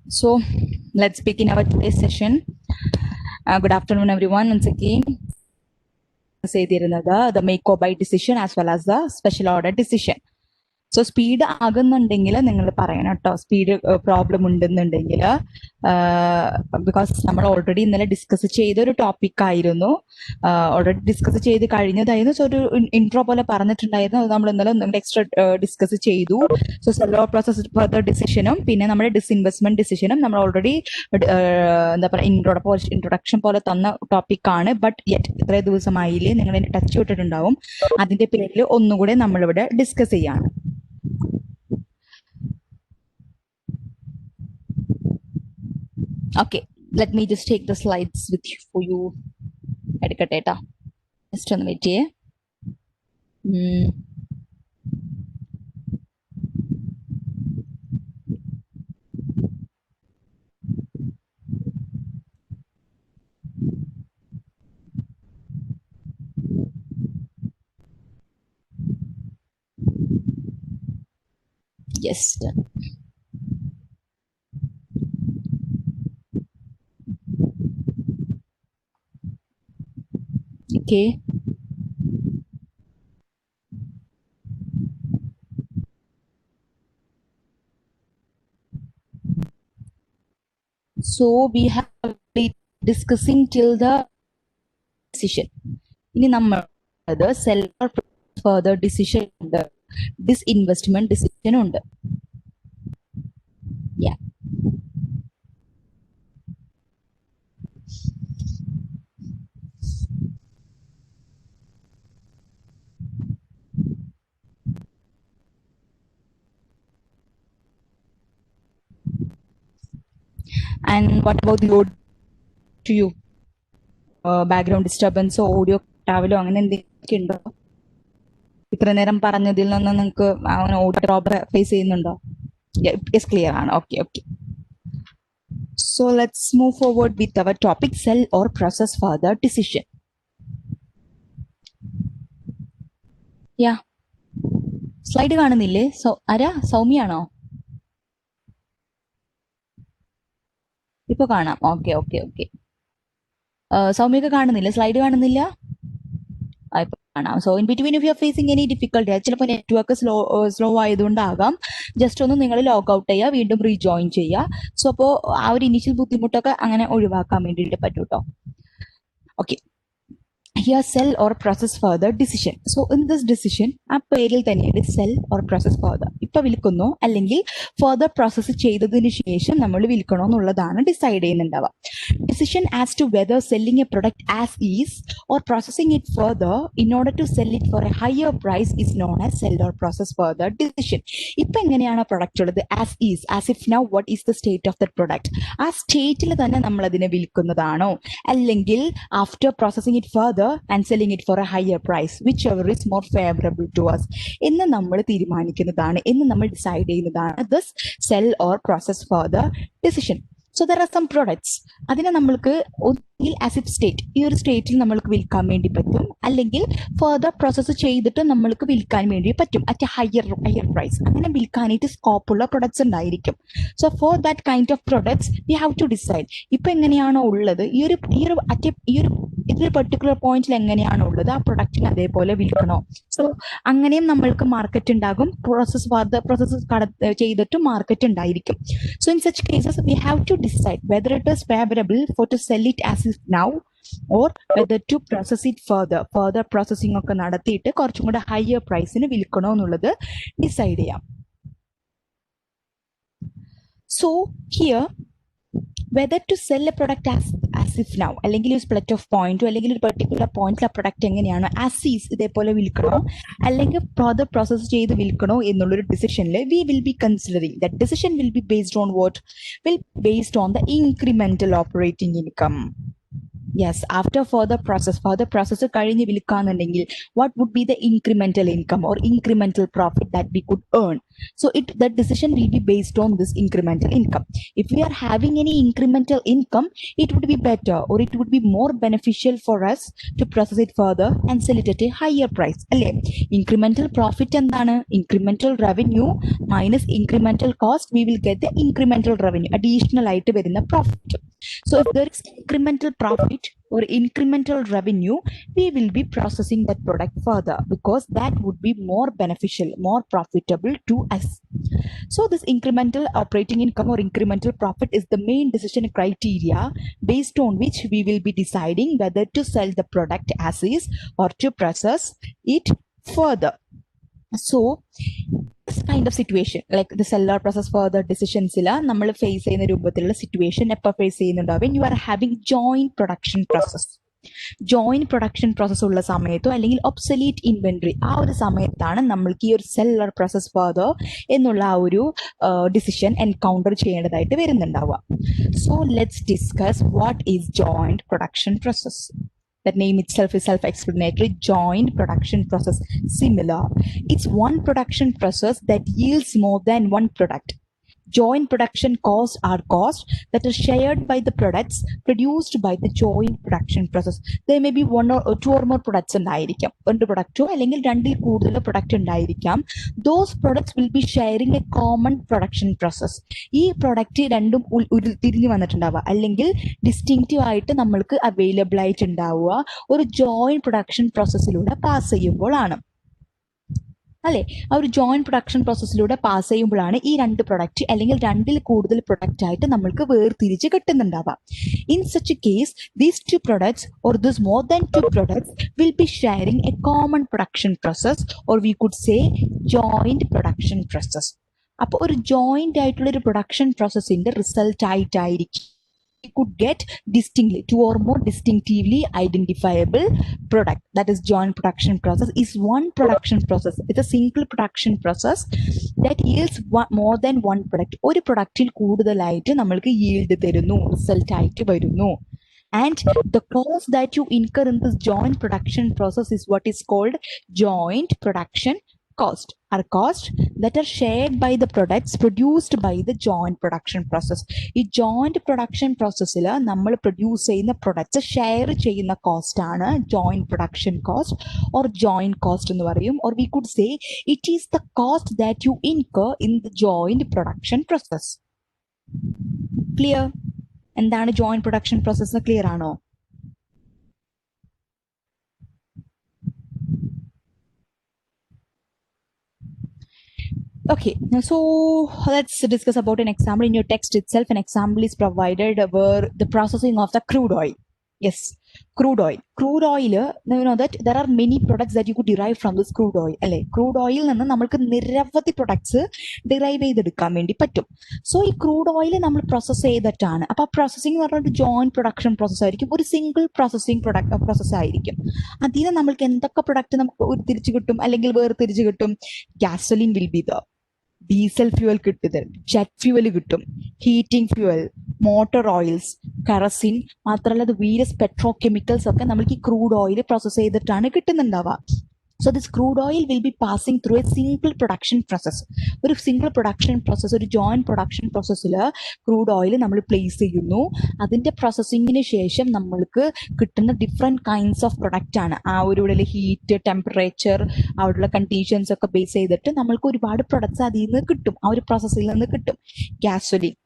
So let's begin our today's session. Good afternoon, everyone. Once again, the make or buy decision as well as the special order decision. So speed ആകുന്നുണ്ടെങ്കിൽ നിങ്ങൾ പറയണം കേട്ടോ, speed problem ഉണ്ടെന്നുണ്ടെങ്കിൽ, because നമ്മൾ already ഇന്നലെ discuss ചെയ്തൊരു topic ആയിരുന്നു, already discuss ചെയ്ത് കഴിഞ്ഞതായിരുന്നു. So ഒരു ഇൻട്രോ പോലെ പറഞ്ഞിട്ടുണ്ടായിരുന്നു, അത് നമ്മൾ ഇന്നലെ എക്സ്ട്രാ ഡിസ്കസ് ചെയ്തു. സോ സെല്ലോ പ്രോസസ് ഫർദർ ഡിസിഷനും പിന്നെ നമ്മുടെ ഡിസ്ഇൻവെസ്റ്റ്മെന്റ് ഡിസിഷനും നമ്മൾ ഓൾറെഡി എന്താ പറയുക ഇൻട്രൊഡക്ഷൻ പോലെ തന്ന ടോപ്പിക്കാണ്. ബട്ട് യെറ്റ് ഇത്രയും ദിവസമായില്ലേ നിങ്ങൾ എന്നെ ടച്ച് വിട്ടിട്ടുണ്ടാവും, അതിന്റെ പേരിൽ ഒന്നുകൂടെ നമ്മളിവിടെ ഡിസ്കസ് ചെയ്യാണ്. Okay, let me just take the slides with you for you. Edit data. Just on the way. Yes, done. Okay. So we have been discussing till the decision. ഇനി നമ്മൾ സെല്ലർ ഫർദർ ഡിസിഷൻ ഉണ്ട്, disinvestment decision ഉണ്ട്. Yeah. And what about the audio to you? Background disturbance, audio travel അങ്ങനെ എന്തെങ്കിലും ഉണ്ടോ? ഇത്ര നേരം പറഞ്ഞതിൽ നിന്ന് നിങ്ങൾക്ക് ഓഡിയോ ഡ്രോപ്പ് ഫേസ് ചെയ്യുന്നുണ്ടോ? It's clear ആണ്. Okay, okay. So let's move forward with our topic, sell or process further decision. Yeah. Slide കാണുന്നില്ലേ? ആരാ, സൗമ്യാണോ? ഇപ്പൊ കാണാം. Okay okay okay. സൗമ്യൊക്കെ കാണുന്നില്ല? സ്ലൈഡ് കാണുന്നില്ല? ഇപ്പൊ കാണാം. So in between if you are facing any difficulty, ചിലപ്പോൾ നെറ്റ്വർക്ക് സ്ലോ ആയതുകൊണ്ടാകാം, ജസ്റ്റ് ഒന്ന് നിങ്ങൾ ലോഗ് ഔട്ട് ചെയ്യുക, വീണ്ടും റീജോയിൻ ചെയ്യുക. സോ അപ്പോൾ ആ ഒരു ഇനീഷ്യൽ ബുദ്ധിമുട്ടൊക്കെ അങ്ങനെ ഒഴിവാക്കാൻ വേണ്ടിയിട്ട് പറ്റും കേട്ടോ. Okay, here sell or process further decision. So in this decision ആ പേരിൽ തന്നെയാണ് sell or process further. ഇപ്പൊ വിൽക്കുന്നോ അല്ലെങ്കിൽ further പ്രോസസ് ചെയ്തതിന് ശേഷം നമ്മൾ വിൽക്കണോ എന്നുള്ളതാണ് decide ചെയ്യുന്നുണ്ടാവുക. Decision as to whether selling a product as is or processing it further in order to sell it for a higher price is known as sell or process further decision. ഇപ്പൊ എങ്ങനെയാണ് product ഉള്ളത്? as is, as if now what is the state of that product? ആ സ്റ്റേറ്റിൽ തന്നെ നമ്മൾ അതിനെ വിൽക്കുന്നതാണോ, അല്ലെങ്കിൽ after processing it further and selling it for a higher price, whichever is more favorable to us എന്ന് നമ്മൾ തീരുമാനിക്കുന്നതാണ്, എന്ന് നമ്മൾ ഡിസൈഡ് ചെയ്യുന്നതാണ് this sell or process further decision. So there are some products, അതിനെ നമ്മൾക്ക് ഒന്നുകിൽ as if state, ഈ ഒരു സ്റ്റേറ്റിൽ നമ്മൾക്ക് വിൽക്കാൻ വേണ്ടി പറ്റും, അല്ലെങ്കിൽ ഫർദർ പ്രോസസ്സ് ചെയ്തിട്ട് നമ്മൾക്ക് വിൽക്കാൻ വേണ്ടി പറ്റും അറ്റ് ഹയർ പ്രൈസ്. അങ്ങനെ വിൽക്കാനായിട്ട് സ്കോപ്പുള്ള പ്രൊഡക്ട്സ് ഉണ്ടായിരിക്കും. So for that kind of products we have to decide ഇപ്പൊ എങ്ങനെയാണോ ഉള്ളത്, ഈ ഒരു പെർട്ടിക്കുലർ പോയിന്റിൽ എങ്ങനെയാണോ ഉള്ളത് ആ പ്രൊഡക്റ്റിന് അതേപോലെ വിൽക്കണോ. സോ അങ്ങനെയും നമ്മൾക്ക് മാർക്കറ്റ് ഉണ്ടാകും, പ്രോസസ് ചെയ്തിട്ട് മാർക്കറ്റ് ഉണ്ടായിരിക്കും. So in such cases we have to decide whether it is favorable for to sell it as is now or whether to process it further processing ഒക്കെ നടത്തിയിട്ട് കുറച്ചും കൂടെ ഹയർ പ്രൈസിന് വിൽക്കണോ എന്നുള്ളത് ഡിസൈഡ് ചെയ്യാം. So here whether to sell a product as if now, അല്ലെങ്കിൽ ഒരു split of പോയിന്റോ അല്ലെങ്കിൽ ഒരു പെർട്ടിക്കുലർ പോയിന്റിൽ ആ പ്രൊഡക്റ്റ് എങ്ങനെയാണോ ആസ് ഈസ് ഇതേപോലെ വിൽക്കണോ അല്ലെങ്കിൽ ഫർദർ പ്രോസസ് ചെയ്ത് വിൽക്കണോ എന്നുള്ളൊരു ഡിസിഷനിൽ we will be considering that decision will be based on what? Will based on the incremental operating income. Yes, after further process കഴിഞ്ഞ് വിൽക്കാന്നുണ്ടെങ്കിൽ what would be the incremental income or incremental profit that we could earn So that decision will be based on this incremental income. If we are having any incremental income, it would be better or it would be more beneficial for us to process it further and sell it at a higher price. അല്ലേ? Incremental profit എന്താണ്? Incremental revenue minus incremental cost, we will get the incremental revenue, additional ആയിട്ട് വരുന്ന profit. So if there is incremental profit or incremental revenue, we will be processing that product further because that would be more beneficial, more profitable to us. So this incremental operating income or incremental profit is the main decision criteria based on which we will be deciding whether to sell the product as is or to process it further. So this kind of situation, like the seller process further decisions നമ്മൾ face ചെയ്യുന്ന രൂപത്തിലുള്ള situation എപ്പോൾ face ചെയ്യുന്നുണ്ടാവും? when you are having joint production process. Joint production process ഉള്ള സമയത്തോ അല്ലെങ്കിൽ obsolete inventory ആ ഒരു സമയത്താണ് നമ്മൾക്ക് ഈ ഒരു സെല്ലർ പ്രോസസ് ഫർദർ എന്നുള്ള ആ ഒരു ഡിസിഷൻ എൻകൗണ്ടർ ചെയ്യേണ്ടതായിട്ട് വരുന്നുണ്ടാവുക. So let's discuss what is joint production process. That name itself is self-explanatory. Joint production process. Similar. It's one production process that yields more than one product. Joint production costs are costs that are shared by the products produced by the joint production process. There may be one or two or more products ഉണ്ടായിരിക്കാം. രണ്ട് പ്രൊഡക്റ്റോ അല്ലെങ്കിൽ രണ്ടിൽ കൂടുതൽ product ഉണ്ടായിരിക്കാം. Those products will be sharing a common production process. ഈ product രണ്ടും ഉരുത്തിരിഞ്ഞ് വന്നിട്ടുണ്ടാവുക അല്ലെങ്കിൽ distinctive ആയിട്ട് നമ്മൾക്ക് അവൈലബിൾ ആയിട്ടുണ്ടാവുക ഒരു ജോയിന്റ് പ്രൊഡക്ഷൻ പ്രോസസ്സിലൂടെ പാസ് ചെയ്യുമ്പോഴാണ്. അല്ലെ? ആ ഒരു ജോയിന്റ് പ്രൊഡക്ഷൻ പ്രോസസ്സിലൂടെ പാസ് ചെയ്യുമ്പോഴാണ് ഈ രണ്ട് പ്രൊഡക്റ്റ് അല്ലെങ്കിൽ രണ്ടിൽ കൂടുതൽ പ്രൊഡക്റ്റ് ആയിട്ട് നമ്മൾക്ക് വേർതിരിച്ച് കിട്ടുന്നുണ്ടാവാം. In such a case these two products or this more than two products will be sharing a common production process or we could say joint production process. അപ്പോൾ ഒരു ജോയിന്റ് ആയിട്ടുള്ള ഒരു പ്രൊഡക്ഷൻ പ്രോസസ്സിന്റെ റിസൾട്ട് ആയിട്ടായിരിക്കും we could get distinctly two or more distinctively identifiable product. That is joint production process is one production process. It's a single production process that yields more than one product. ഒരു പ്രൊഡക്റ്റിൽ കൂടുതലായിട്ട് നമ്മൾക്ക് yield തരുന്നു, result ആയിട്ട് വരുന്നു. And the cost that you incur in this joint production process is what is called joint production cost, are costs that are shared by the products produced by the joint production process. ഈ joint production processൽ നമ്മൾ produce ചെയ്യുന്ന products share ചെയ്യുന്ന cost ആണ് joint production cost or joint cost എന്ന് പറയും. or we could say it is the cost that you incur in the joint production process. Clear? എന്താണ് joint production process? Clear ആണോ? Okay, so let's discuss about an example. In your text itself, an example is provided where the processing of the crude oil. Yes, crude oil. Crude oil, you know that there are many products that you could derive from this crude oil. അല്ലേ? crude oil നിന്ന് നമ്മൾക്ക് നിരവധി products derive ചെയ്തെടുക്കാൻ വേണ്ടി പറ്റും. So ഈ crude oil നമ്മൾ process ചെയ്തിട്ടാണ്. അപ്പോൾ ആ പ്രോസസ്സിംഗ് എന്ന് പറഞ്ഞാൽ ഒരു ജോയിന്റ് പ്രൊഡക്ഷൻ പ്രോസസ് ആയിരിക്കും, ഒരു സിംഗിൾ പ്രോസസ്സിംഗ് പ്രോസസ് ആയിരിക്കും. അതിന് നമ്മൾക്ക് എന്തൊക്കെ പ്രൊഡക്റ്റ് നമുക്ക് തിരിച്ചു കിട്ടും അല്ലെങ്കിൽ വേർതിരിച്ച് കിട്ടും? Gasoline will be the, diesel fuel കിട്ടും, ജെറ്റ് ഫ്യൂവൽ കിട്ടും, ഹീറ്റിംഗ് ഫ്യൂവൽ, മോട്ടോർ ഓയിൽസ്, കറസിൻ, മാത്രമല്ല വേരിയസ് പെട്രോകെമിക്കൽസ് ഒക്കെ നമ്മൾക്ക് ഈ ക്രൂഡ് ഓയിൽ പ്രോസസ് ചെയ്തിട്ടാണ് കിട്ടുന്നുണ്ടാവുക. So this crude oil will be passing through a single production process. ഒരു സിംഗിൾ പ്രൊഡക്ഷൻ പ്രോസസ്, ഒരു joint production പ്രോസസ്സിൽ ക്രൂഡ് ഓയിൽ നമ്മൾ പ്ലേസ് ചെയ്യുന്നു. അതിൻ്റെ പ്രോസസ്സിങ്ങിന് ശേഷം നമ്മൾക്ക് കിട്ടുന്ന ഡിഫറെൻറ്റ് കൈൻഡ്സ് ഓഫ് പ്രൊഡക്റ്റ് ആണ്. ആ ഒരു ഹീറ്റ്, ടെമ്പറേച്ചർ, അവിടെയുള്ള കണ്ടീഷൻസ് ഒക്കെ ബേസ് ചെയ്തിട്ട് നമ്മൾക്ക് ഒരുപാട് പ്രൊഡക്ട്സ് അതിൽ നിന്ന് കിട്ടും, ആ ഒരു പ്രോസസ്സിൽ നിന്ന് കിട്ടും. Gasoline,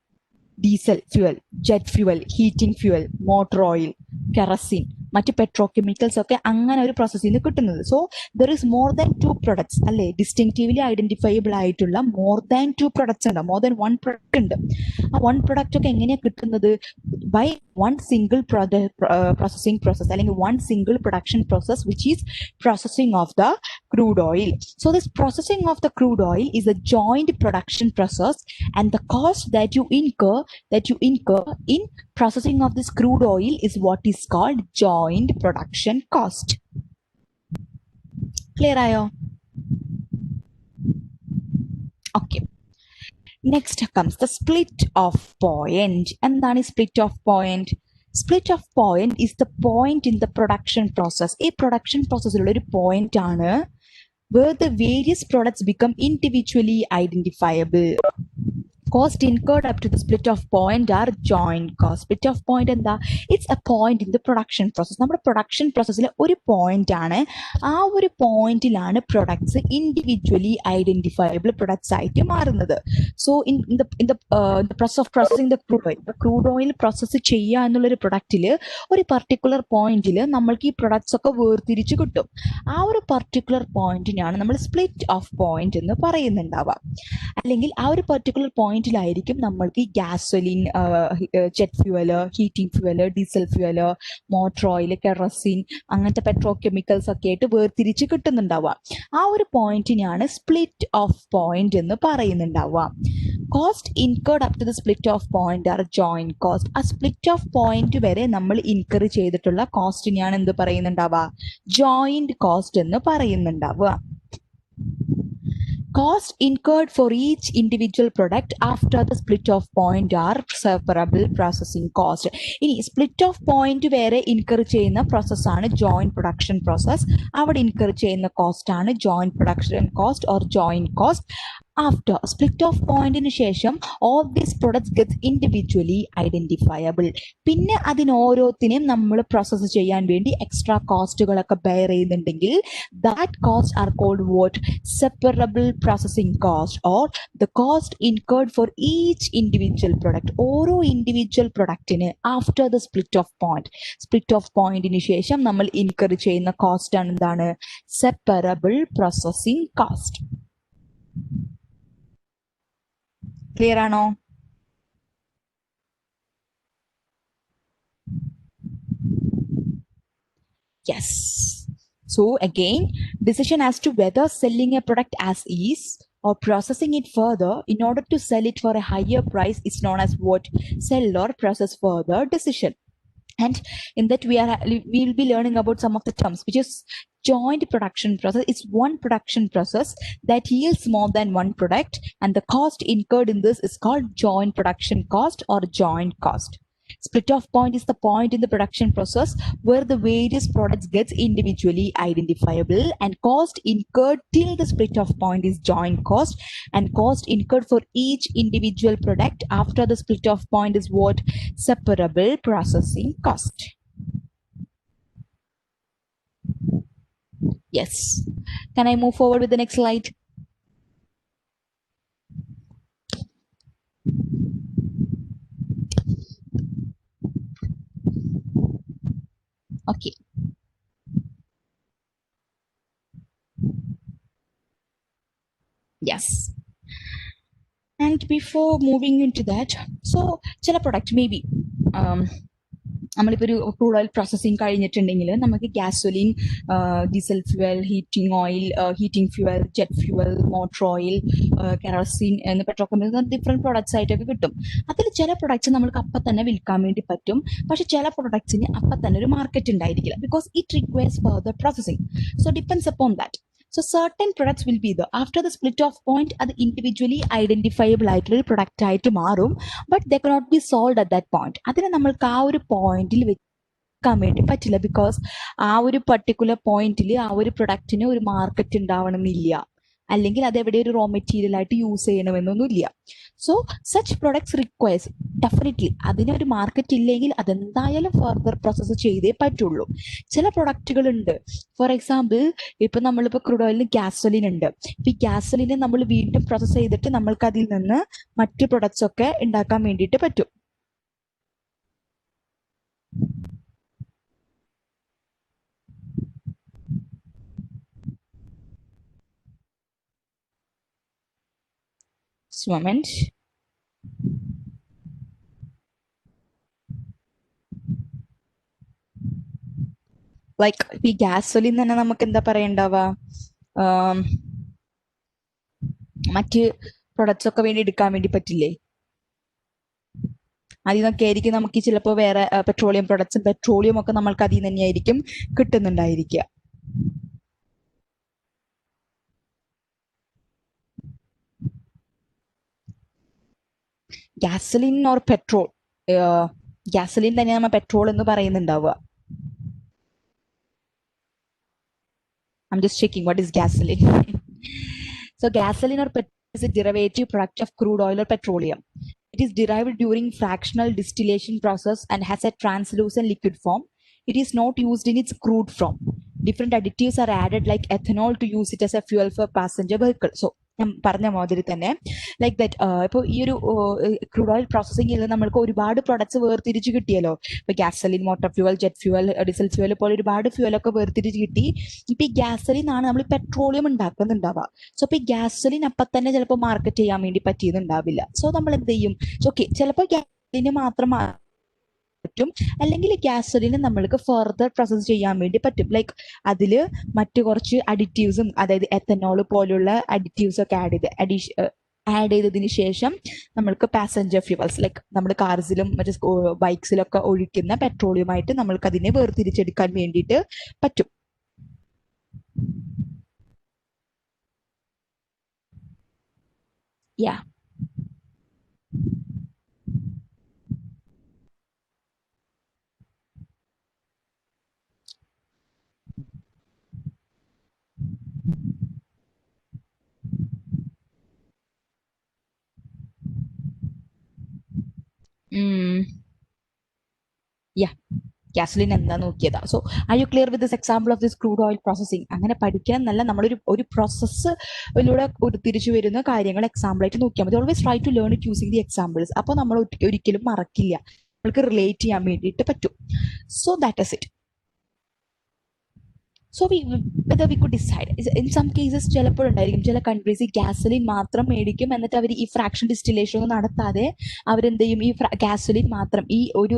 diesel fuel, jet fuel, heating fuel, motor oil, kerosene, മറ്റ് പെട്രോകെമിക്കൽസ് ഒക്കെ അങ്ങനെ ഒരു പ്രോസസ്സിൽ നിന്ന് കിട്ടുന്നത്. So there is more than two products അല്ലേ? ഡിസ്റ്റിങ്റ്റീവ്ലി ഐഡന്റിഫയബിൾ ആയിട്ടുള്ള മോർ ദാൻ ടു പ്രൊഡക്ട്സ് ഉണ്ട്, മോർ ദാൻ വൺ പ്രൊഡക്റ്റ് ഉണ്ട്. ആ വൺ പ്രൊഡക്റ്റ് ഒക്കെ എങ്ങനെയാണ് കിട്ടുന്നത്? By one single processing process അല്ലെങ്കിൽ one single production process which is processing of the crude oil. So this processing of the crude oil is a joint production process, and the cost that you incur in processing of this crude oil is what is called joint production cost. Clear ayo? Okay. Next comes the split of point. എന്താണ് split of point? Split of point is the point in the production process. ഈ production പ്രോസസ്സിലുള്ള ഒരു point ആണ് where the various products become individually identifiable. Cost incurred up to the split off point are joint cost. Split off point എന്താ? It's a point in the production process. നമ്മുടെ production പ്രോസസ്സിലെ ഒരു point ആണ്. ആ ഒരു പോയിന്റിലാണ് products individually identifiable products ആയിട്ട് മാറുന്നത്. So in the process of processing the crude oil process ചെയ്യുക എന്നുള്ളൊരു പ്രൊഡക്റ്റിൽ ഒരു പർട്ടിക്കുലർ പോയിന്റിൽ നമ്മൾക്ക് ഈ പ്രൊഡക്ട്സ് ഒക്കെ വേർതിരിച്ച് കിട്ടും. ആ ഒരു പർട്ടിക്കുലർ പോയിന്റിനാണ് നമ്മൾ സ്പ്ലിറ്റ് ഓഫ് പോയിന്റ് എന്ന് പറയുന്നുണ്ടാവുക. അല്ലെങ്കിൽ ആ ഒരു പർട്ടിക്കുലർ പോയിന്റിലായിരിക്കും നമ്മൾക്ക് ഈ gasoline, jet fuel, heating fuel, diesel fuel, motor oil, kerosene, അങ്ങനത്തെ പെട്രോ കെമിക്കൽസ് ഒക്കെ ആയിട്ട് വേർതിരിച്ച് കിട്ടുന്നുണ്ടാവുക. ആ ഒരു പോയിന്റിനാണ് സ്പ്ലിറ്റ് ഓഫ് പോയിന്റ് എന്ന് പറയുന്നുണ്ടാവുക. Cost incurred up to the split off point are joint cost. ആ സ്പ്ലിറ്റ് ഓഫ് പോയിന്റ് വരെ നമ്മൾ ഇൻകർ ചെയ്തിട്ടുള്ള കോസ്റ്റിനെയാണ് എന്ത് പറയുന്നുണ്ടാവുക? ജോയിന്റ് കോസ്റ്റ് എന്ന് പറയുന്നുണ്ടാവുക. Cost incurred for each individual product after the split off point are separable processing cost. ഇനി split off point വരെ incur ചെയ്യുന്ന പ്രോസസ്സാണ് ജോയിന്റ് പ്രൊഡക്ഷൻ പ്രോസസ്. അവിടെ ഇൻകർ ചെയ്യുന്ന കോസ്റ്റ് ആണ് joint production cost or joint cost. After split off പോയിന്റിന് ശേഷം all these products gets individually identifiable. പിന്നെ അതിനോരോത്തിനെയും നമ്മൾ പ്രോസസ്സ് ചെയ്യാൻ വേണ്ടി എക്സ്ട്രാ കോസ്റ്റുകളൊക്കെ ബെയർ ചെയ്യുന്നുണ്ടെങ്കിൽ that cost are called what? Separable processing cost or the cost incurred for each individual product. ഓരോ ഇൻഡിവിജ്വൽ പ്രൊഡക്റ്റിന് after the split off point, split off പോയിന്റിന് ശേഷം നമ്മൾ ഇൻകർ ചെയ്യുന്ന കോസ്റ്റ് ആണ് എന്താണ്? Separable processing cost. ക്ലിയർ ആണോ? Yes. So again, decision as to whether selling a product as is or processing it further in order to sell it for a higher price is known as what? Sell or process further decision. And in that we will be learning about some of the terms, which is joint production process. It's one production process that yields more than one product, and the cost incurred in this is called joint production cost or joint cost. Split off point is the point in the production process where the various products gets individually identifiable, and cost incurred till the split off point is joint cost, and cost incurred for each individual product after the split off point is what? Separable processing cost. Yes. Can I move forward with the next slide? Okay. Yes. And before moving into that, so ചില product maybe നമ്മളിപ്പോൾ ഒരു crude oil processing കഴിഞ്ഞിട്ടുണ്ടെങ്കിൽ നമുക്ക് gasoline, diesel fuel, heating fuel, jet fuel, motor oil, kerosene എന്ന് petrol chemical different products ആയിട്ടൊക്കെ കിട്ടും. അതിൽ ചില പ്രൊഡക്ട്സ് നമുക്ക് അപ്പം തന്നെ വിൽക്കാൻ വേണ്ടി പറ്റും. പക്ഷെ ചില പ്രൊഡക്ട്സിന് അപ്പം തന്നെ ഒരു മാർക്കറ്റ് ഉണ്ടായിരിക്കില്ല, because it requires further processing. So depends upon that. So certain products will be there. After the split off point, അത് individually identifiable ആയിട്ടുള്ള ഒരു പ്രൊഡക്റ്റ് ആയിട്ട് മാറും. But they cannot be sold at that point. അതിനെ നമ്മൾക്ക് ആ ഒരു പോയിന്റിൽ വെക്കാൻ വേണ്ടി പറ്റില്ല, ബിക്കോസ് ആ ഒരു പർട്ടിക്കുലർ പോയിന്റിൽ ആ ഒരു പ്രൊഡക്റ്റിന് ഒരു മാർക്കറ്റ് ഉണ്ടാവണമെന്നില്ല, അല്ലെങ്കിൽ അത് എവിടെ ഒരു റോ മെറ്റീരിയൽ ആയിട്ട് യൂസ് ചെയ്യണമെന്നൊന്നുമില്ല. So such products requires definitely അതിനൊരു മാർക്കറ്റ് ഇല്ലെങ്കിൽ അതെന്തായാലും ഫർദർ പ്രോസസ്സ് ചെയ്തേ പറ്റുള്ളൂ. ചില പ്രൊഡക്റ്റുകളുണ്ട്, ഫോർ എക്സാമ്പിൾ ഇപ്പം നമ്മളിപ്പോൾ ക്രൂഡ് ഓയിലിന് ഗ്യാസോലിൻ ഉണ്ട്. ഇപ്പം ഈ ഗ്യാസോലിനെ നമ്മൾ വീണ്ടും പ്രോസസ്സ് ചെയ്തിട്ട് നമ്മൾക്ക് അതിൽ നിന്ന് മറ്റ് പ്രൊഡക്ട്സ് ഒക്കെ ഉണ്ടാക്കാൻ വേണ്ടിയിട്ട് പറ്റും. Moment. ലൈക്ക് ഈ ഗ്യാസോലിൻ തന്നെ നമുക്ക് എന്താ പറയണ്ടാവുക, മറ്റ് പ്രൊഡക്ട്സ് ഒക്കെ വേണ്ടി എടുക്കാൻ വേണ്ടി പറ്റില്ലേ? അതിൽ നിന്നൊക്കെ ആയിരിക്കും നമുക്ക് ചിലപ്പോൾ വേറെ പെട്രോളിയം പ്രൊഡക്ട്സും പെട്രോളിയം ഒക്കെ നമ്മൾക്ക് അതിൽ നിന്ന് തന്നെയായിരിക്കും കിട്ടുന്നുണ്ടായിരിക്കുക. ഗ്യാസലിൻ ഓർ പെട്രോൾ, ഗ്യാസലിൻ തന്നെ നമ്മൾ പെട്രോൾ എന്ന് പറയുന്നുണ്ടാവുക. I'm just checking what is gasoline. So gasoline or petrol is a derivative product of crude oil or petroleum. It is derived during fractional distillation process and has a translucent liquid form. It is not used in its crude form. Different additives are added like ethanol to use it as a fuel for passenger vehicle. So ഞാൻ പറഞ്ഞ മാതിരി തന്നെ like that ഇപ്പോൾ ഈ ഒരു crude oil പ്രോസസ്സിംഗിൽ നമ്മൾക്ക് ഒരുപാട് products വേർതിരിച്ച് കിട്ടിയല്ലോ. ഇപ്പൊ gasoline, motor fuel, jet fuel, diesel fuel പോലെ ഒരുപാട് ഫ്യൂവലൊക്കെ വേർതിരിച്ച് കിട്ടി. ഇപ്പൊ ഈ ഗ്യാസലിൻ ആണ് നമ്മൾ പെട്രോളിയം ഉണ്ടാക്കുന്നുണ്ടാവുക. സോ ഇപ്പൊ ഈ ഗ്യാസലിൻ അപ്പം തന്നെ ചിലപ്പോൾ മാർക്കറ്റ് ചെയ്യാൻ വേണ്ടി പറ്റിയെന്നുണ്ടാവില്ല. സോ നമ്മൾ എന്ത് ചെയ്യും? ഓക്കെ, ചിലപ്പോൾ ഗ്യാസലിന് മാത്രം പറ്റും, അല്ലെങ്കിൽ ഗ്യാസോലിന് നമ്മൾക്ക് ഫർദർ പ്രോസസ് ചെയ്യാൻ വേണ്ടി പറ്റും. ലൈക്ക് അതിൽ മറ്റു കുറച്ച് അഡിറ്റീവ്സും, അതായത് എത്തനോൾ പോലുള്ള അഡിറ്റീവ്സ് ഒക്കെ ആഡ് ചെയ്തതിന് ശേഷം നമ്മൾക്ക് പാസഞ്ചർ ഫ്യൂവൽസ് ലൈക്ക് നമ്മൾ കാർസിലും മറ്റു ബൈക്സിലൊക്കെ ഒഴിക്കുന്ന പെട്രോളിയമായിട്ട് നമ്മൾക്ക് അതിനെ വേർതിരിച്ചെടുക്കാൻ വേണ്ടിയിട്ട് പറ്റും. Yeah. Yeah. gasoline എന്താ നോക്കിയതാ. So are you clear with this example of this crude oil processing? അങ്ങനെ പഠിക്കാൻ നല്ല നമ്മളൊരു പ്രോസസ്സിലൂടെ തിരിച്ചു വരുന്ന കാര്യങ്ങൾ എക്സാമ്പിൾ ആയിട്ട് നോക്കിയാൽ മതി. Always try to learn it using the examples. അപ്പോൾ നമ്മൾ ഒരിക്കലും മറക്കില്ല, നമ്മൾക്ക് റിലേറ്റ് ചെയ്യാൻ വേണ്ടിയിട്ട് പറ്റും. So that is it. So whether we could decide. In some cases ചിലപ്പോഴുണ്ടായിരിക്കും ചില കൺട്രീസ് ഈ ഗ്യാസലിൻ മാത്രം മേടിക്കും, എന്നിട്ട് അവർ ഈ ഫ്രാക്ഷൻ ഡിസ്റ്റിലേഷൻ ഒന്നും നടത്താതെ അവരെന്ത് ചെയ്യും, ഈ ഗ്യാസലിൻ മാത്രം ഈ ഒരു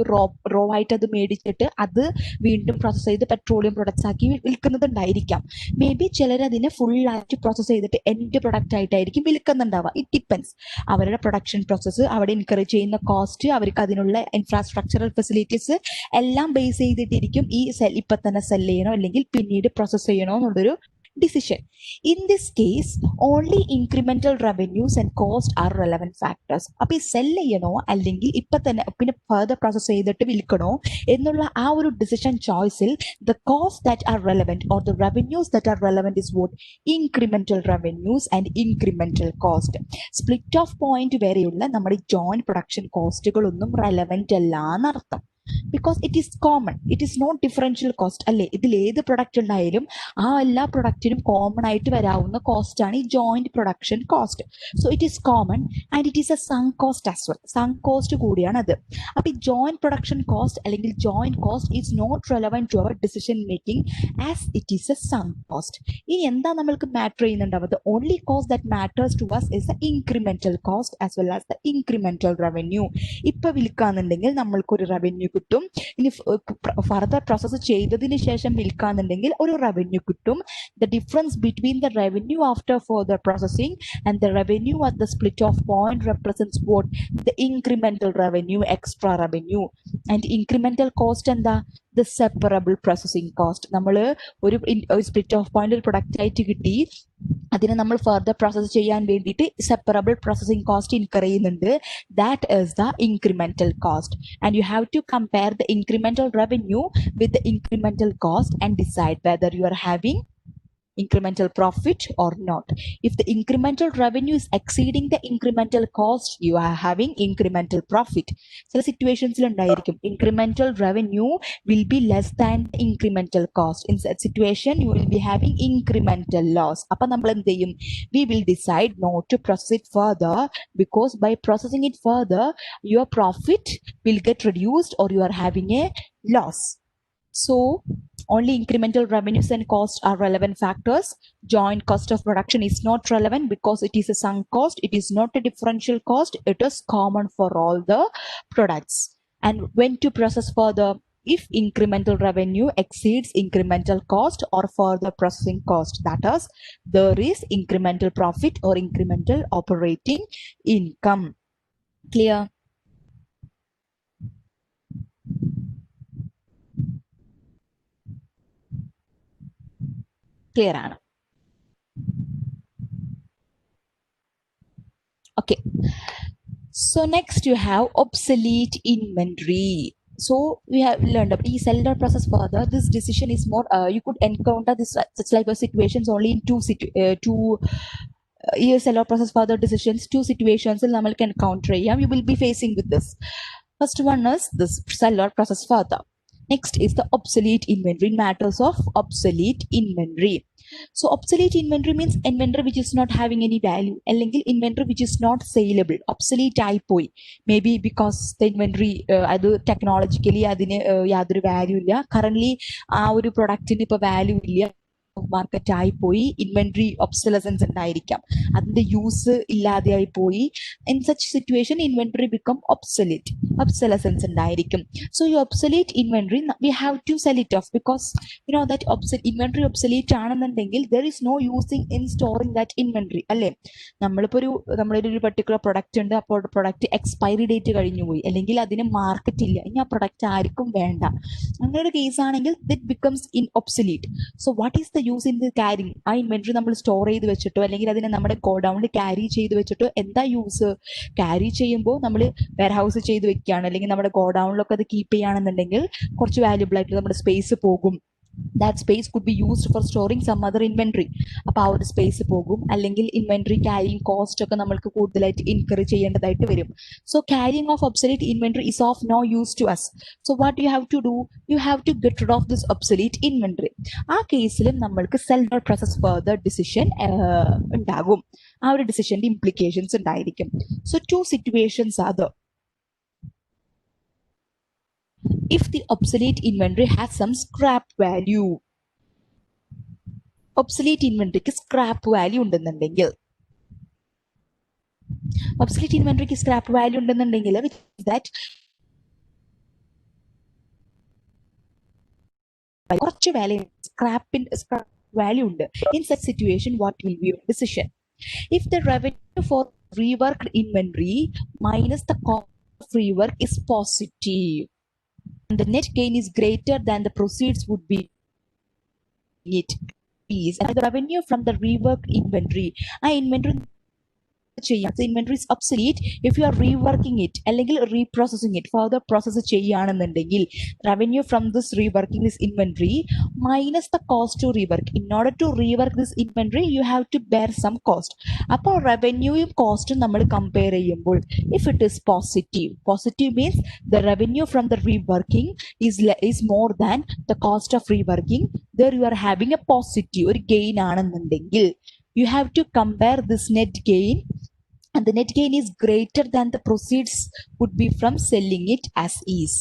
റോ ആയിട്ട് അത് മേടിച്ചിട്ട് അത് വീണ്ടും പ്രോസസ് ചെയ്ത് പെട്രോളിയം പ്രൊഡക്ട്സ് ആക്കി വിൽക്കുന്നതുണ്ടായിരിക്കാം. മേ ബി ചിലരതിനെ ഫുള്ളായിട്ട് പ്രോസസ് ചെയ്തിട്ട് എൻഡ് പ്രൊഡക്റ്റ് ആയിട്ടായിരിക്കും വിൽക്കുന്നുണ്ടാവുക. It depends. അവരുടെ പ്രൊഡക്ഷൻ പ്രോസസ്സ്, അവിടെ ഇൻകറേജ് ചെയ്യുന്ന കോസ്റ്റ്, അവർക്ക് അതിനുള്ള ഇൻഫ്രാസ്ട്രക്ചറൽ ഫെസിലിറ്റീസ് എല്ലാം ബേസ് ചെയ്തിട്ടിരിക്കും ഈ ഇപ്പൊ തന്നെ സെല് ചെയ്യണോ അല്ലെങ്കിൽ പിന്നീട് പ്രോസസ് ചെയ്യണോ എന്നുള്ളൊരു decision. In this case, only incremental revenues and cost are relevant factors. അപ്പോൾ ഈ സെല് ചെയ്യണോ അല്ലെങ്കിൽ ഇപ്പൊ തന്നെ പിന്നെ ഫർദർ പ്രോസസ് ചെയ്തിട്ട് വിൽക്കണോ എന്നുള്ള ആ ഒരു ഡിസിഷൻ ചോയ്സിൽ the costs that are relevant or the revenues that are relevant is what? Incremental revenues and incremental cost. Split off point വരെയുള്ള നമ്മുടെ ജോയിന്റ് പ്രൊഡക്ഷൻ കോസ്റ്റുകളൊന്നും റെലവെന്റ് അല്ല എന്നർത്ഥം. Because it is common, it is not differential cost അല്ലേ. ഇതിൽ ഏത് product ഉണ്ടായാലും ആ എല്ലാ പ്രൊഡക്റ്റിനും കോമൺ ആയിട്ട് വരാവുന്ന കോസ്റ്റ് ആണ് ഈ joint production cost. So it is common and it is a sunk cost as well. Sunk cost കൂടിയാണ് അത്. അപ്പൊ ഈ ജോയിന്റ് പ്രൊഡക്ഷൻ കോസ്റ്റ് അല്ലെങ്കിൽ joint cost is not relevant to our decision making as it is a sunk cost. ഇനി എന്താ നമ്മൾക്ക് matter ചെയ്യുന്നുണ്ടാവുക? The only cost that matters to us is the incremental cost as well as the incremental revenue. ഇപ്പൊ വിൽക്കാന്നുണ്ടെങ്കിൽ നമ്മൾക്കൊരു revenue കിട്ടും. ഇനി further process ചെയ്തതിന് ശേഷം വിൽക്കാന്നുണ്ടെങ്കിൽ ഒരു റവന്യൂ കിട്ടും. The difference between the revenue after further processing and the revenue at the split off point represents what? The incremental revenue, extra revenue. And incremental cost എന്താ? The separable processing cost. നമ്മൾ ഒരു split off point ഒരു product ആയിട്ട് കിട്ടി, അതിനെ നമ്മൾ further process ചെയ്യാൻ വേണ്ടിയിട്ട് സെപ്പറബിൾ പ്രോസസിംഗ് കോസ്റ്റ് ഇൻകർ ചെയ്യുന്നുണ്ട്. That is the incremental cost. And you have to compare the incremental revenue with the incremental cost and decide whether you are having incremental profit or not. If the incremental revenue is exceeding the incremental cost, you are having incremental profit. ചില സിറ്റുവേഷൻസിൽ ഉണ്ടായിരിക്കും incremental revenue will be less than the incremental cost. In that situation you will be having incremental loss. അപ്പൊ നമ്മൾ എന്ത് ചെയ്യും? We will decide not to process it further, because by processing it further your profit will get reduced or you are having a loss. So only incremental revenues and costs are relevant factors. Joint cost of production is not relevant because it is a sunk cost. It is not a differential cost. It is common for all the products. And when to process further? If incremental revenue exceeds incremental cost or further processing cost, that is, there is incremental profit or incremental operating income. Clear? Clear ആണ്. Okay. So next you have obsolete inventory. So we have learned about sell dot process further. This decision is more you could encounter this such type of situations only in two sell or process further decisions. Two situations നമ്മൾ can encounter ചെയ്യാം. You will be facing with this. First one is this sell or process further. Next is the obsolete inventory. In matters of obsolete inventory. So obsolete inventory means inventory which is not having any value, അല്ലെങ്കിൽ inventory which is not saleable, obsolete ആയി പോയി. Maybe because the inventory അത് technologically അതിന് യാതൊരു value ഇല്ല, current ആ ഒരു പ്രൊഡക്റ്റിന് ഇപ്പൊ വാല്യൂ ഇല്ല, മാർക്കറ്റ് ആയി പോയി, ഇൻവെന്ററി ഒബ്സലസൻസ് ഉണ്ടായിരിക്കാം, അതിന്റെ യൂസ് ഇല്ലാതെയായി പോയി. In such situation inventory become obsolete, obsolescence ഉണ്ടായിരിക്കും. സോ ഈ obsolete inventory we have to sell it off, because you know that inventory obsolete ആണെന്നുണ്ടെങ്കിൽ there is no using in storing that inventory, അല്ലേ? നമ്മളിപ്പോൾ നമ്മളൊരു particular product ഉണ്ട്, അപ്പോൾ product expiry date കഴിഞ്ഞു പോയി, അല്ലെങ്കിൽ അതിന് മാർക്കറ്റ് ഇല്ല, ഇനി ആ പ്രൊഡക്റ്റ് ആർക്കും വേണ്ട, അങ്ങനെ ഒരു കേസ് ആണെങ്കിൽ it becomes in obsolete. So what is the use in the carrying? ആ ഇൻവെന്ററി നമ്മൾ സ്റ്റോർ ചെയ്ത് വെച്ചിട്ടോ അല്ലെങ്കിൽ അതിനെ നമ്മുടെ ഗോഡൌണിൽ ക്യാരി ചെയ്ത് വെച്ചിട്ടോ എന്താ യൂസ്? ക്യാരി ചെയ്യുമ്പോൾ നമ്മൾ വെയർ ഹൗസ് ചെയ്ത് വെക്കുകയാണ്, അല്ലെങ്കിൽ നമ്മുടെ ഗോഡൌണിലൊക്കെ അത് കീപ്പ് ചെയ്യുകയാണെന്നുണ്ടെങ്കിൽ കുറച്ച് വാല്യുബിൾ ആയിട്ട് നമ്മുടെ സ്പേസ് പോകും. That space could be used for storing some other inventory. അപ്പോൾ ആ ഒരു സ്പേസ് പോകും, അല്ലെങ്കിൽ ഇൻവെന്ററി ക്യാരിങ് കോസ്റ്റ് ഒക്കെ നമ്മൾക്ക് കൂടുതലായിട്ട് ഇൻകർ ചെയ്യേണ്ടതായിട്ട് വരും. So carrying of obsolete inventory is of no use to us. So what you have to do? You have to get rid of this obsolete inventory. ആ കേസിലും നമ്മൾക്ക് സെൽ ഡോട്ട് process further decision ഉണ്ടാകും. ആ ഒരു ഡിസിഷന്റെ ഇംപ്ലിക്കേഷൻസ് ഉണ്ടായിരിക്കും. So two situations are there. If the obsolete inventory has some scrap value, obsolete inventoryക്ക് സ്ക്രാപ്പ് വാല്യൂ ഉണ്ടെന്നുണ്ടെങ്കിൽ, obsolete inventoryക്ക് സ്ക്രാപ്പ് വാല്യൂ ഉണ്ടെന്നുണ്ടെങ്കിൽ ദാറ്റ് കുറച്ച് വാല്യൂ സ്ക്രാപ്പ് വാല്യൂ ഉണ്ട്. In such situation, what will be your decision? If the revenue for reworked inventory minus the cost of rework is positive, and the net gain is greater than the proceeds would be it is, and the revenue from the reworked inventory, inventory inventory is obsolete if you are reworking it അല്ലെങ്കിൽ reprocessing it, further process ചെയ്യുകയാണെന്നുണ്ടെങ്കിൽ revenue from this reworking this inventory minus the cost to rework. In order to rework this inventory you have to bear some cost. അപ്പോൾ റവന്യൂയും കോസ്റ്റും നമ്മൾ compare ചെയ്യുമ്പോൾ if it is positive, positive means the revenue from the reworking is more than the cost of reworking, there you are having a positive, ഒരു gain ആണെന്നുണ്ടെങ്കിൽ you have to compare this net gain, and the net gain is greater than the proceeds would be from selling it as is.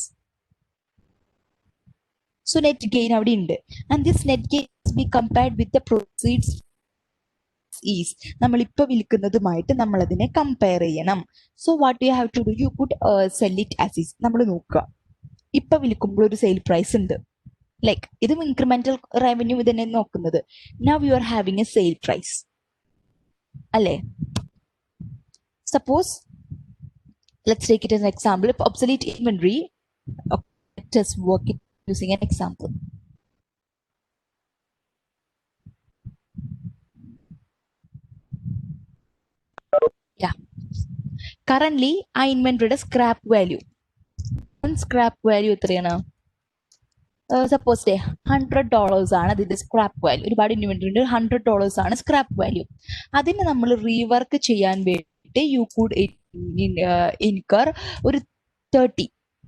So net gain avadi undu, and this net gain is be compared with the proceeds is, നമ്മൾ ഇപ്പൊ വിൽക്കുന്നതുമായിട്ട് നമ്മൾ അതിനെ compare ചെയ്യണം. So what you have to do? You could sell it as is. നമ്മൾ നോക്കുക, ഇപ്പൊ വിൽക്കുമ്പോൾ ഒരു സെയിൽ പ്രൈസ് ഉണ്ട്, ലൈക്ക് ഇതും ഇൻക്രിമെന്റൽ റവന്യൂ തന്നെ നോക്കുന്നത്. Now you are having a sale price, അല്ലേ? Suppose, let's take it as an example. If obsolete inventory, okay, let us work it using an example. Yeah, currently I inventory a scrap value. One scrap value എത്രയാണ്? Suppose day $100 ആണ് അതിന്റെ scrap value. ഒരുപാട് inventory ഉണ്ട്, $100 ആണ് scrap value. അതിനെ നമ്മൾ rework ചെയ്യാൻ വേണ്ടിയിട്ട് യു കുഡ് ഇൻകർ ഒരു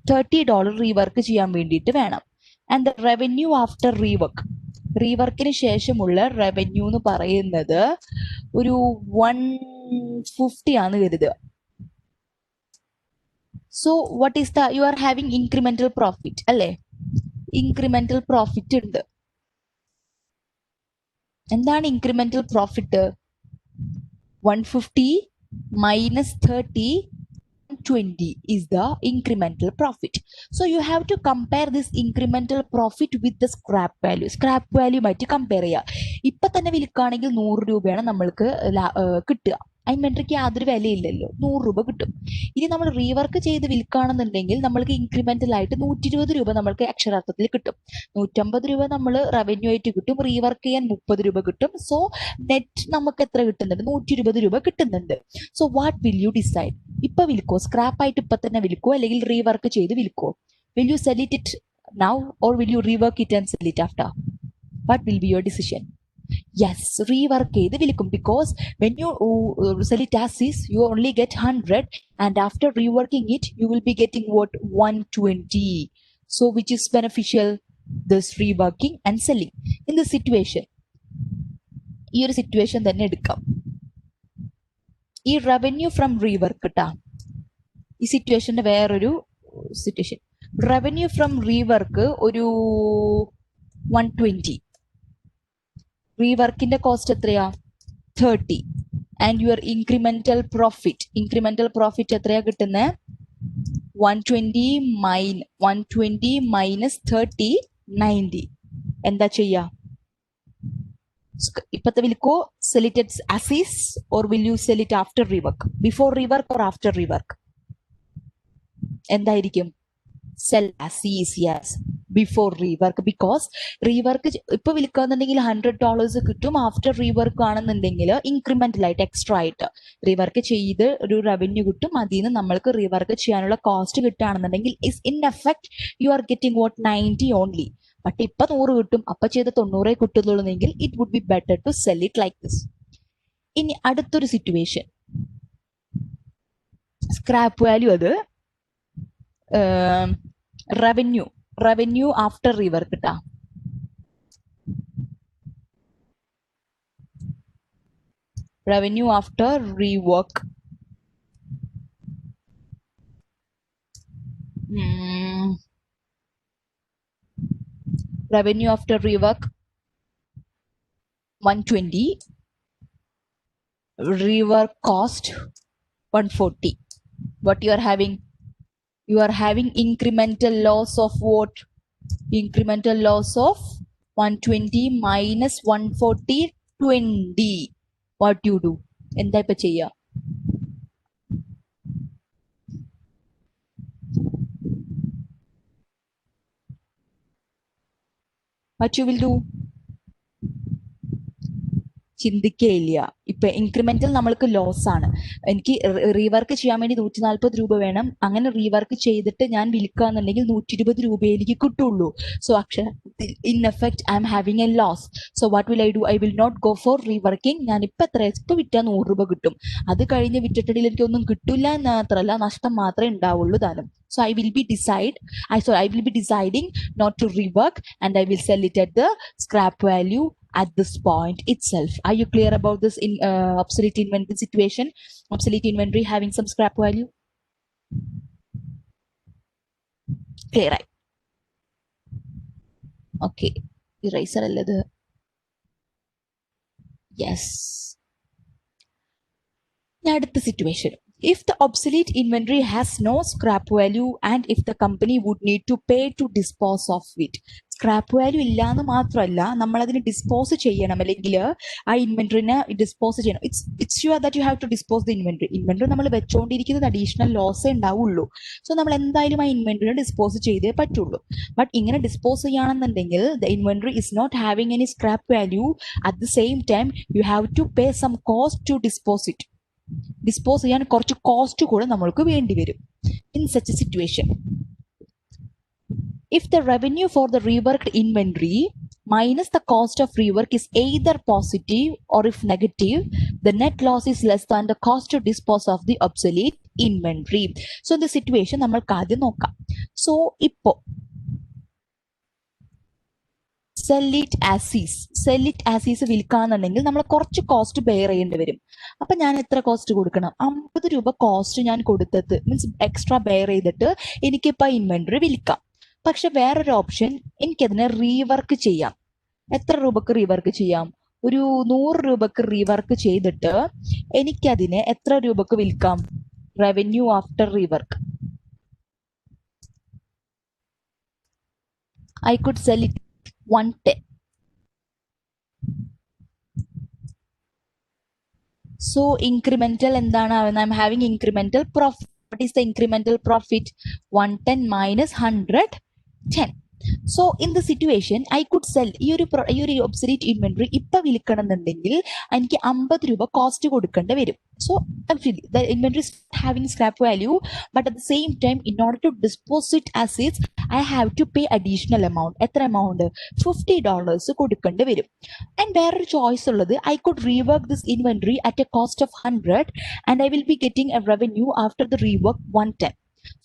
$30 റീവർക്ക് ചെയ്യാൻ വേണ്ടിയിട്ട് വേണം. ആൻഡ് ദ റവന്യൂ ആഫ്റ്റർ റീവർക്കിന് ശേഷമുള്ള റവന്യൂ എന്ന് പറയുന്നത് ഒരു 150 ആണ് കരുതുക. So what is the, U are having incremental profit, അല്ലേ? ഇൻക്രിമെന്റൽ പ്രോഫിറ്റ് ഉണ്ട്. എന്താണ് incremental profit? 150 minus 30, 120 is the incremental profit. So you have to compare this incremental profit with the scrap value. Scrap value ആയിട്ട് compare ചെയ്യുക. ഇപ്പൊ തന്നെ വിൽക്കുകയാണെങ്കിൽ 100 രൂപയാണ് നമ്മൾക്ക് കിട്ടുക. ഇൻവെന്ററിക്ക് യാതൊരു വിലയില്ലല്ലോ, 100 രൂപ കിട്ടും. ഇനി നമ്മൾ റീവർക്ക് ചെയ്ത് വിൽക്കുകയാണെന്നുണ്ടെങ്കിൽ നമ്മൾക്ക് ഇൻക്രിമെന്റൽ ആയിട്ട് 120 രൂപ നമ്മൾക്ക് അക്ഷരാർത്ഥത്തിൽ കിട്ടും. 150 രൂപ നമ്മൾ റവന്യൂ ആയിട്ട് കിട്ടും, റീവർക്ക് ചെയ്യാൻ 30 രൂപ കിട്ടും. സോ നെറ്റ് നമുക്ക് എത്ര കിട്ടുന്നുണ്ട്? 120 രൂപ കിട്ടുന്നുണ്ട്. So what will you decide? ഇപ്പൊ വിൽക്കോ, സ്ക്രാപ്പ് ആയിട്ട് ഇപ്പൊ തന്നെ വിൽക്കോ, അല്ലെങ്കിൽ റീവർക്ക് ചെയ്ത് വിൽക്കോ? Will you sell it now or will you rework it and sell it after? What will be your decision? Yes, rework ചെയ്ത് വിൽക്കും, because when you sell it as is, you only get 100, and after reworking it you will be getting what, 120. So which is beneficial? This reworking and selling. In the situation, ഈ ഒരു situation തന്നെ എടുക്കാം. ഈ revenue from rework കേട്ടാ, ഈ സിറ്റുവേഷന്റെ വേറൊരു situation. Revenue from rework ഒരു 120, റീവർക്കിന്റെ cost എത്രയാ, 30, ആൻഡ് യുവർ ഇൻക്രിമെന്റൽ പ്രോഫിറ്റ് എത്രയാ കിട്ടുന്നത്, 120 മൈനസ് 30, 90. എന്താ ചെയ്യാ? ഇപ്പത്തെ വിൽക്കോ, sell it as is, or will you sell it after rework, before rework or after rework? എന്തായിരിക്കും? Sell as is, yes, before rework. Because rework ഇപ്പൊ വിൽക്കാന്നുണ്ടെങ്കിൽ $100 കിട്ടും, ആഫ്റ്റർ റീവർക്ക് ആണെന്നുണ്ടെങ്കിൽ ഇൻക്രിമെന്റൽ ആയിട്ട് എക്സ്ട്രാ ആയിട്ട് റീവർക്ക് ചെയ്ത് ഒരു റവന്യൂ കിട്ടും. അതിൽ നിന്ന് നമ്മൾക്ക് റീവർക്ക് ചെയ്യാനുള്ള കോസ്റ്റ് കിട്ടുകയാണെന്നുണ്ടെങ്കിൽ in effect you are getting what, 90 only. But ഇപ്പൊ 100 കിട്ടും, അപ്പൊ ചെയ്ത് 90 കിട്ടുന്നുള്ളൂന്നെങ്കിൽ it would be better to sell it like this. ഇനി അടുത്തൊരു സിറ്റുവേഷൻ, സ്ക്രാപ്പ് വാല്യൂ, അത് റവന്യൂ ആഫ്റ്റർ റീവർക്ക് കിട്ടാ. Revenue after rework, revenue after rework 120, rework cost 140. What you are having? You are having incremental loss of what? Incremental loss of 120 minus 140, 20. What you do? എന്താ ഇപ്പൊ ചെയ്യാ? What you will do? ചിന്തിക്കുകയില്ല. ഇപ്പൊ incremental നമ്മൾക്ക് loss ആണ്, എനിക്ക് rework ചെയ്യാൻ വേണ്ടി 140 രൂപ വേണം, അങ്ങനെ റീവർക്ക് ചെയ്തിട്ട് ഞാൻ വിൽക്കാന്നുണ്ടെങ്കിൽ 120 രൂപ എനിക്ക് കിട്ടുള്ളൂ. So in effect I am having a loss. So what will I do? I will not go for reworking. ഞാൻ ഇപ്പൊ വിറ്റാൽ 100 രൂപ കിട്ടും, അത് കഴിഞ്ഞ് വിറ്റിട്ടുണ്ടെങ്കിൽ എനിക്കൊന്നും കിട്ടില്ല എന്ന് മാത്രമല്ല, നഷ്ടം മാത്രമേ ഉണ്ടാവുള്ളൂ താനും. So I will be deciding not to rework, and I will sell it at the scrap value at this point itself. Are you clear about this in obsolete inventory situation? Obsolete inventory having some scrap value? Clear, right? Okay. Eraser alladu. Yes. Adutha situation. If the obsolete inventory has no scrap value and if the company would need to pay to dispose of it. Scrap value ഇല്ലാന്ന് മാത്രമല്ല, നമ്മൾ അതിന് dispose ചെയ്യണം, അല്ലെങ്കിൽ ആ ഇൻവെന്ററിനെ dispose ചെയ്യണം. It's sure that you have to dispose the inventory നമ്മൾ വെച്ചുകൊണ്ടിരിക്കുന്നത് അഡീഷണൽ ലോസേ ഉണ്ടാവുള്ളൂ. സോ നമ്മൾ എന്തായാലും ആ ഇൻവെന്ററിനെ ഡിസ്പോസ് ചെയ്തേ പറ്റുള്ളൂ. ബട്ട് ഇങ്ങനെ ഡിസ്പോസ് ചെയ്യുകയാണെന്നുണ്ടെങ്കിൽ the inventory is not having any scrap value, at the same time you have to pay some cost to dispose it. Dispose ചെയ്യാൻ കുറച്ച് കോസ്റ്റ് കൂടെ നമ്മൾക്ക് വേണ്ടി വരും. In such a situation, if the revenue for the reworked inventory minus the cost of rework is either positive or if negative, the net loss is less than the cost to dispose of the obsolete inventory. So the situation നമ്മൾക്ക് ആദ്യം നോക്കാം. So ഇപ്പോ cell it as is വിൽക്കാന്നുണ്ടെങ്കിൽ നമ്മൾ കുറച്ച് cost bear ചെയ്യേണ്ടി വരും. അപ്പൊ ഞാൻ എത്ര കോസ്റ്റ് കൊടുക്കണം? 50 രൂപ കോസ്റ്റ് ഞാൻ കൊടുത്തത് മീൻസ് എക്സ്ട്രാ ബെയർ ചെയ്തിട്ട് എനിക്കിപ്പോ ഇൻവെന്ററി വിൽക്കാം. പക്ഷെ വേറൊരു ഓപ്ഷൻ, എനിക്കതിനെ റീവർക്ക് ചെയ്യാം. എത്ര രൂപക്ക് റീവർക്ക് ചെയ്യാം? ഒരു 100 രൂപക്ക് റീവർക്ക് ചെയ്തിട്ട് എനിക്കതിനെ എത്ര രൂപക്ക് വിൽക്കാം? Revenue after rework, I could sell it 110. So incremental എന്താണ്? I'm having incremental profit. What is the incremental profit? 110 minus 110. So in the situation I could cell ഈ ഒരു ഒബ്സലീറ്റ് ഇൻവെന്ററി ഇപ്പൊ വിൽക്കണം എന്നുണ്ടെങ്കിൽ എനിക്ക് 50 രൂപ കോസ്റ്റ് കൊടുക്കേണ്ടി വരും. So the inventory is having scrap value, but at the same time, in order to dispose it as is, I have to pay additional amount. എത്ര amount? $50 കൊടുക്കേണ്ടി വരും. And വേറൊരു ചോയ്സ് ഉള്ളത്, I could rework this inventory at a cost of 100 and I will be getting a revenue after the rework 110.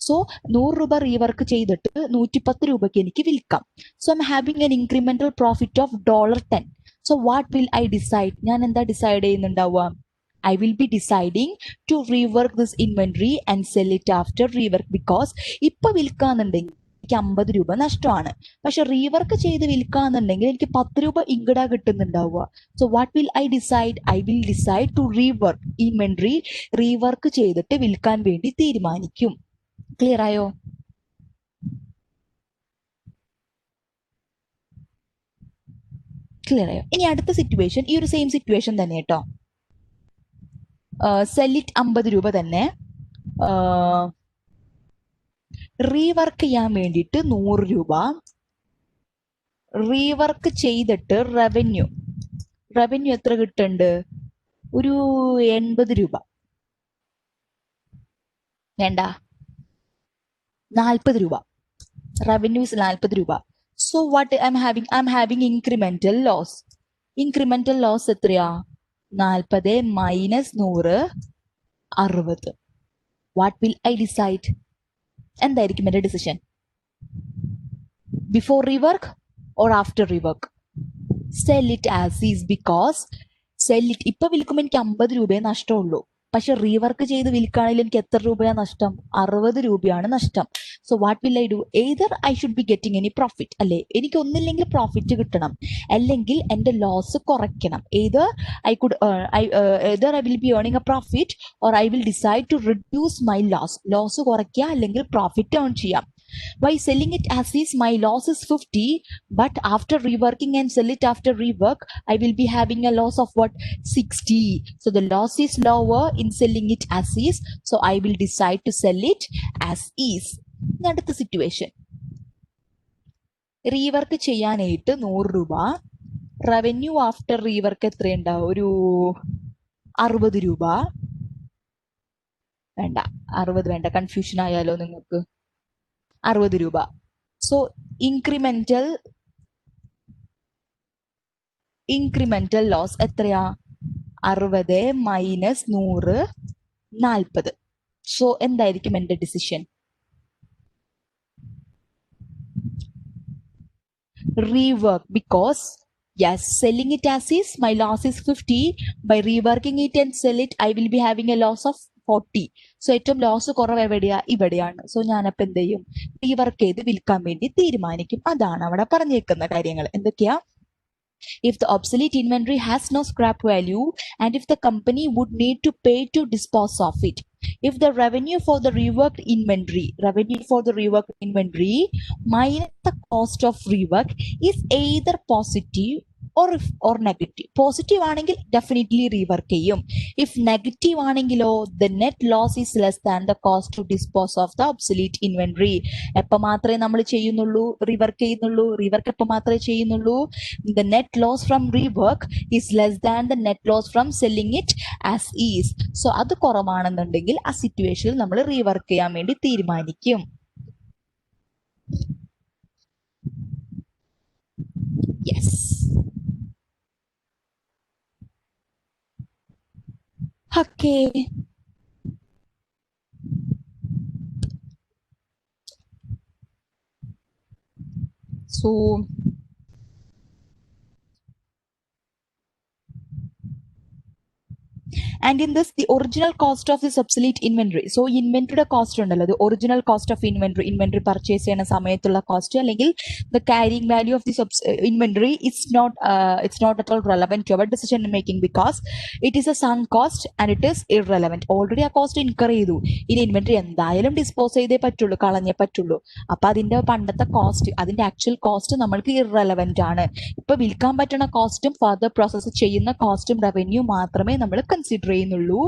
So 100 രൂപ rework ചെയ്തിട്ട് 110 രൂപയ്ക്ക് എനിക്ക് വിൽക്കാം. So I am having N incremental profit of $10. So what will I decide? ഞാൻ എന്താ decide ചെയ്യുന്നുണ്ടാവുക? I will be deciding to rework this inventory and sell it after rework, because ഇപ്പൊ വിൽക്കാന്നുണ്ടെങ്കിൽ എനിക്ക് 50 രൂപ നഷ്ടമാണ്. പക്ഷെ റീവർക്ക് ചെയ്ത് വിൽക്കാന്നുണ്ടെങ്കിൽ എനിക്ക് 10 രൂപ ഇങ്ങടാ കിട്ടുന്നുണ്ടാവുക. So what will I decide? I will decide to rework inventory, rework ചെയ്തിട്ട് വിൽക്കാൻ വേണ്ടി തീരുമാനിക്കും. ക്ലിയർ ആയോ? ക്ലിയർ ആയോ? ഇനി അടുത്ത സിറ്റുവേഷൻ ഈ ഒരു സെയിം സിറ്റുവേഷൻ തന്നെ കേട്ടോ. സെല്ലിറ്റ് 50 രൂപ തന്നെ, റീവർക്ക് ചെയ്യാൻ വേണ്ടിയിട്ട് 100 രൂപ, റീവർക്ക് ചെയ്തിട്ട് റവന്യൂ എത്ര കിട്ടുന്നുണ്ട്? ഒരു 80 രൂപ വേണ്ട, 40 രൂപ. റവന്യൂ ഇസ് 40 രൂപ. So what I am having incremental loss. Incremental loss എത്രയാ? 40 minus 100, 60. What will I decide? എന്തായിരിക്കും എന്റെ decision? Before rework or after rework? Sell it as is, because sell it ഇപ്പൊ വിൽക്കുമ്പോൾ എനിക്ക് 50 രൂപയെ നഷ്ടമുള്ളൂ. പക്ഷെ റീവർക്ക് ചെയ്ത് വിൽക്കുകയാണെങ്കിൽ എനിക്ക് എത്ര രൂപയാണ് നഷ്ടം? 60 രൂപയാണ് നഷ്ടം. So what will I do? Either I should be getting any profit, അല്ലെ? എനിക്ക് ഒന്നില്ലെങ്കിൽ പ്രോഫിറ്റ് കിട്ടണം, അല്ലെങ്കിൽ എന്റെ ലോസ് കുറയ്ക്കണം. Either I will be earning a profit or I will decide to reduce my loss. Loss കുറയ്ക്കുക അല്ലെങ്കിൽ പ്രോഫിറ്റ് ഏൺ ചെയ്യാം. By selling it as is, my loss is 50, but after reworking and sell it after rework, I will be having a loss of what? 60. So the loss is lower in selling it as is, so I will decide to sell it as is. അടുത്ത situation, rework ചെയ്യാനായിട്ട് 100 രൂപ, revenue after rework എത്രയുണ്ടാവും? ഒരു 60 രൂപ. വേണ്ട, 60 വേണ്ട, confusion ആയാലോ നിങ്ങൾക്ക്? 60 രൂപ. സോ ഇൻക്രിമെന്റൽ ലോസ് എത്രയാ? 60 മൈനസ് 100, 40. സോ എന്തായിരിക്കും എന്റെ decision? Rework, because yes, selling it as is, my loss is 50. By reworking it and sell it, I will be having a loss of 40. So ഏറ്റവും loss കുറവ് എവിടെയാ? ഇവിടെയാണ്. So ഞാനപ്പോ എന്ത് ചെയ്യും? റീവർക്ക് ചെയ്ത് വിൽക്കാൻ വേണ്ടി തീരുമാനിക്കും. അതാണ് അവിടെ പറഞ്ഞേക്കുന്ന കാര്യങ്ങൾ. എന്തൊക്കെയാ? If the obsolete inventory has no scrap value and if the company would need to pay to dispose of it, if the revenue for the reworked inventory minus the cost of rework is either positive or negative. Positive ആണെങ്കിൽ definitely rework ചെയ്യും. If negative ആണെങ്കിലോ, the net loss is less than the cost to dispose of the obsolete inventory. എപ്പോൾ മാത്രമേ നമ്മൾ ചെയ്യുന്നുള്ളൂ? Rework ചെയ്യുന്നുള്ളൂ. Rework എപ്പോൾ മാത്രമേ ചെയ്യുന്നുള്ളൂ? The net loss from rework is less than the net loss from selling it as is. So അത് കുറവാണെന്നുണ്ടെങ്കിൽ ആ സിറ്റുവേഷനിൽ നമ്മൾ റീവർക്ക് ചെയ്യാൻ വേണ്ടി തീരുമാനിക്കും. Yes. Okay. So and in this, the original cost of this obsolete inventory. So inventory cost ഉണ്ടല്ലോ, the original cost of inventory purchase ചെയ്യുന്ന സമയത്തുള്ള കോസ്റ്റ്, അല്ലെങ്കിൽ the carrying value of this inventory, it's not at all relevant to our decision making, because it is a sunk cost and it is irrelevant. Already ആ cost incur ചെയ്തു. ഇനി inventory എന്തായാലും dispose ചെയ്തേ പറ്റുള്ളൂ, കളഞ്ഞേ പറ്റുള്ളൂ. അപ്പൊ അതിന്റെ പണ്ടത്തെ കോസ്റ്റ്, അതിന്റെ ആക്ച്വൽ കോസ്റ്റ് നമ്മൾക്ക് ഇറലവന്റ് ആണ്. ഇപ്പൊ വിൽക്കാൻ പറ്റുന്ന കോസ്റ്റും ഫർദർ പ്രോസസ് ചെയ്യുന്ന കോസ്റ്റും റവന്യൂ മാത്രമേ നമ്മൾ കൺസിഡർ ചെയ്യുന്നുള്ളൂ.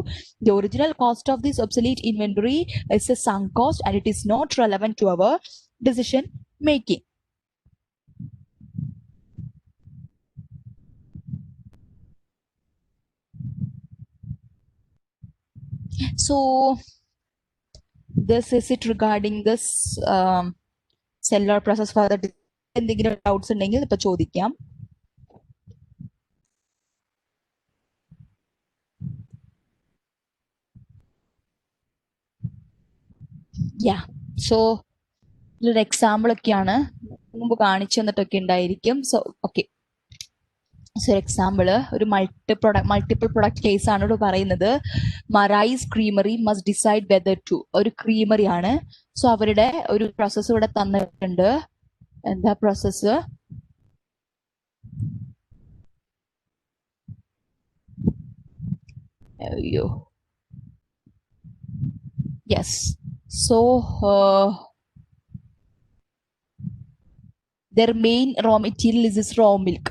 The original cost of this obsolete inventory is a sunk cost and it is not relevant to our decision making. So this is it regarding this cellular process for the എന്തെങ്കിലും doubts ഉണ്ടെങ്കിൽ ഇപ്പൊ ചോദിക്കാം. Yeah so ഇതൊരു example ഒക്കെയാണ്, മുമ്പ് കാണിച്ചു തന്നിട്ടൊക്കെ ഉണ്ടായിരിക്കും. സോ ഓക്കെ, സോ എക്സാമ്പിൾ ഒരു മൾട്ടിപ്പിൾ പ്രൊഡക്റ്റ് കേസ് ആണ് ഇവിടെ പറയുന്നത്. മറൈസ് creamery must decide whether to, ഒരു ക്രീമറി ആണ്. സോ അവരുടെ ഒരു പ്രോസസ്സ് ഇവിടെ തന്നിട്ടുണ്ട്. എന്താ പ്രോസസ്സ്? അയ്യോ, yes. So their main raw material is this raw milk.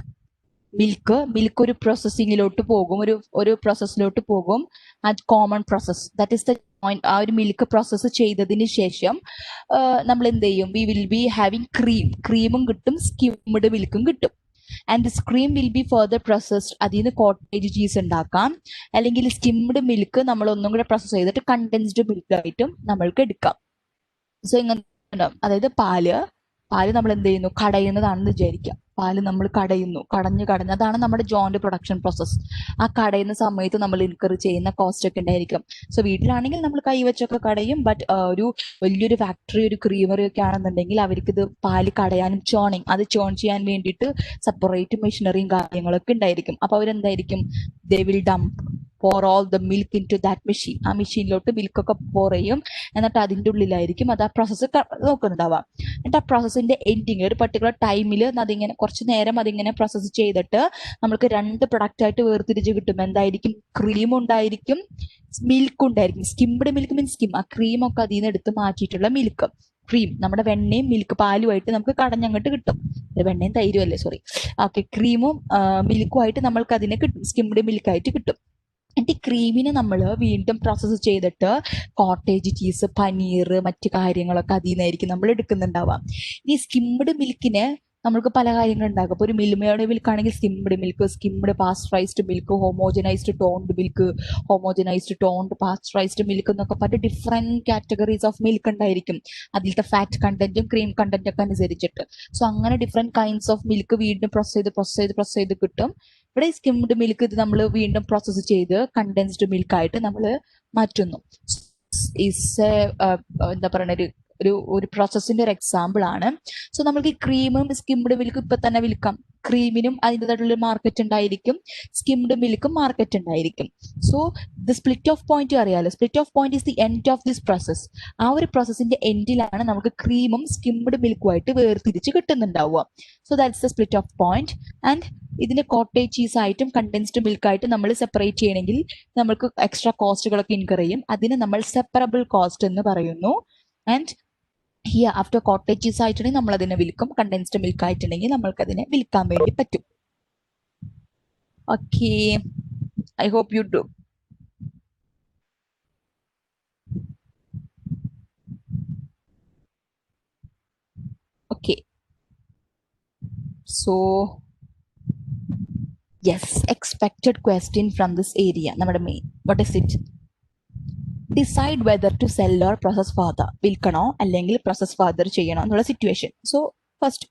Milk ഒരു പ്രോസസ്സിങ്ങിലോട്ട് പോകും, ഒരു പ്രോസസ്സിലോട്ട് പോകും. അത് common process, that is the point. ആ ഒരു മിൽക്ക് പ്രോസസ്സ് ചെയ്തതിന് ശേഷം നമ്മൾ എന്ത് ചെയ്യും? വി വിൽ ബി ഹാവിങ് ക്രീമും കിട്ടും, സ്കിംഡ് മിൽക്കും കിട്ടും. And this cream will be further processed. അതിൽ നിന്ന് കോട്ടേജ് ചീസ് ഉണ്ടാക്കാം, അല്ലെങ്കിൽ സ്കിംഡ് മിൽക്ക് നമ്മൾ ഒന്നും കൂടെ പ്രോസസ് ചെയ്തിട്ട് കണ്ടൻസ്ഡ് മിൽക്കായിട്ടും നമ്മൾക്ക് എടുക്കാം. സോ ഇങ്ങനെ, അതായത് പാല് നമ്മൾ എന്ത് ചെയ്യുന്നു? കടയുന്നതാണെന്ന് വിചാരിക്കാം. പാല് നമ്മൾ കടഞ്ഞ് അതാണ് നമ്മുടെ ജോയിന്റ് പ്രൊഡക്ഷൻ പ്രോസസ്. ആ കടയുന്ന സമയത്ത് നമ്മൾ ഇൻകർ ചെയ്യുന്ന കോസ്റ്റ് ഒക്കെ ഉണ്ടായിരിക്കും. സോ വീട്ടിലാണെങ്കിൽ നമ്മൾ കൈവച്ചൊക്കെ കടയും. ബട്ട് ഒരു വലിയൊരു ഫാക്ടറി, ഒരു ക്രീമറി ഒക്കെ ആണെന്നുണ്ടെങ്കിൽ അവർക്ക് ഇത് പാല് കടയാനും അത് ചേൺ ചെയ്യാൻ വേണ്ടിയിട്ട് സെപ്പറേറ്റ് മെഷീനറിയും കാര്യങ്ങളൊക്കെ ഉണ്ടായിരിക്കും. അപ്പൊ അവരെന്തായിരിക്കും? They will dump pour all the milk into that machine. ആ മെഷീനിലോട്ട് മിൽക്കൊക്കെ pour ചെയ്യും. എന്നിട്ട് അതിൻ്റെ ഉള്ളിലായിരിക്കും അത് ആ പ്രോസസ്സ് നോക്കുന്നുണ്ടാവാം. എന്നിട്ട് ആ പ്രോസസ്സിന്റെ എൻഡിങ് ഒരു പർട്ടിക്കുലർ ടൈമിൽ അതിങ്ങനെ കുറച്ച് നേരം അതിങ്ങനെ പ്രോസസ്സ് ചെയ്തിട്ട് നമ്മൾക്ക് രണ്ട് പ്രൊഡക്റ്റ് ആയിട്ട് വേർതിരിച്ച് കിട്ടും. എന്തായിരിക്കും? ക്രീം ഉണ്ടായിരിക്കും, മിൽക്ക് ഉണ്ടായിരിക്കും. സ്കിംഡ് മിൽക്ക് മീൻസ് സ്കിം, ആ ക്രീമൊക്കെ അതിൽ നിന്ന് എടുത്ത് മാറ്റിയിട്ടുള്ള മിൽക്ക്. ക്രീം നമ്മുടെ വെണ്ണയും മിൽക്ക് പാലുമായിട്ട് നമുക്ക് കടഞ്ഞങ്ങോട്ട് കിട്ടും. വെണ്ണയും തൈരും അല്ലേ, സോറി. ഓക്കെ, ക്രീമും മിൽക്കും ആയിട്ട് നമ്മൾക്ക് അതിനെ കിട്ടും, സ്കിംഡ് മിൽക്കായിട്ട് കിട്ടും. എന്നിട്ട് ഈ ക്രീമിനെ നമ്മൾ വീണ്ടും പ്രോസസ്സ് ചെയ്തിട്ട് കോട്ടേജ് ചീസ്, പനീർ, മറ്റു കാര്യങ്ങളൊക്കെ അതിൽ നിന്നായിരിക്കും നമ്മൾ എടുക്കുന്നുണ്ടാവാം. ഈ സ്കിംഡ് മിൽക്കിന് നമ്മൾക്ക് പല കാര്യങ്ങളുണ്ടാകും. അപ്പോൾ ഒരു മിൽമയുടെ മിൽക്ക് ആണെങ്കിൽ skimmed milk, skimmed pasteurised milk, homogenised toned milk, homogenised toned pasteurised milk എന്നൊക്കെ പറഞ്ഞിട്ട് ഡിഫറെന്റ് കാറ്റഗറീസ് ഓഫ് മിൽക്ക് ഉണ്ടായിരിക്കും. അതിലത്തെ ഫാറ്റ് കണ്ടന്റും ക്രീം കണ്ടന്റും ഒക്കെ അനുസരിച്ചിട്ട്. സോ അങ്ങനെ ഡിഫറെന്റ് കൈൻഡ്സ് ഓഫ് മിൽക്ക് വീണ്ടും പ്രോസസ് ചെയ്ത് കിട്ടും. ഇവിടെ സ്കിംഡ് മിൽക്ക് ഇത് നമ്മൾ വീണ്ടും പ്രോസസ്സ് ചെയ്ത് കണ്ടൻസ്ഡ് മിൽക്കായിട്ട് നമ്മൾ മാറ്റുന്നു. എന്താ പറയുക, ഒരു പ്രോസസ്സിന്റെ ഒരു എക്സാമ്പിൾ ആണ്. സോ നമുക്ക് ഈ ക്രീമും സ്കിംഡ് മിൽക്കും ഇപ്പൊ തന്നെ വിൽക്കാം. ക്രീമിനും അതിൻ്റെതായിട്ടുള്ള മാർക്കറ്റ് ഉണ്ടായിരിക്കും, സ്കിംഡ് മിൽക്കും മാർക്കറ്റ് ഉണ്ടായിരിക്കും. So the split off point അറിയാലോ. Split off point is the end of this process. ആ ഒരു പ്രോസസ്സിന്റെ എൻഡിലാണ് നമുക്ക് ക്രീമും സ്കിംഡ് മിൽക്കുമായിട്ട് വേർതിരിച്ച് കിട്ടുന്നുണ്ടാവുക. So that's the split off point. And ഇതിന് കോട്ടേജ് ചീസ് ആയിട്ടും കണ്ടൻസ്ഡ് മിൽക്കായിട്ട് നമ്മൾ സെപ്പറേറ്റ് ചെയ്യണമെങ്കിൽ നമുക്ക് എക്സ്ട്രാ കോസ്റ്റുകളൊക്കെ ഇൻകർ ചെയ്യും. അതിന് നമ്മൾ സെപ്പറബിൾ കോസ്റ്റ് എന്ന് പറയുന്നു. And here after cottage cheese ആയിട്ടുണ്ടെങ്കിൽ നമ്മൾ അതിനെ വിൽക്കും, കണ്ടൻസ്ഡ് മിൽക്ക് ആയിട്ടുണ്ടെങ്കിൽ നമ്മൾക്ക് അതിനെ വിൽക്കാൻ വേണ്ടി പറ്റും. Okay, I hope you do. Okay, so yes, expected question from this area. നമ്മുടെ main what is it? Decide whether to sell or process further. വിൽക്കണോ അല്ലെങ്കിൽ പ്രോസസ് ഫർദർ ചെയ്യണോ എന്നുള്ള situation. So first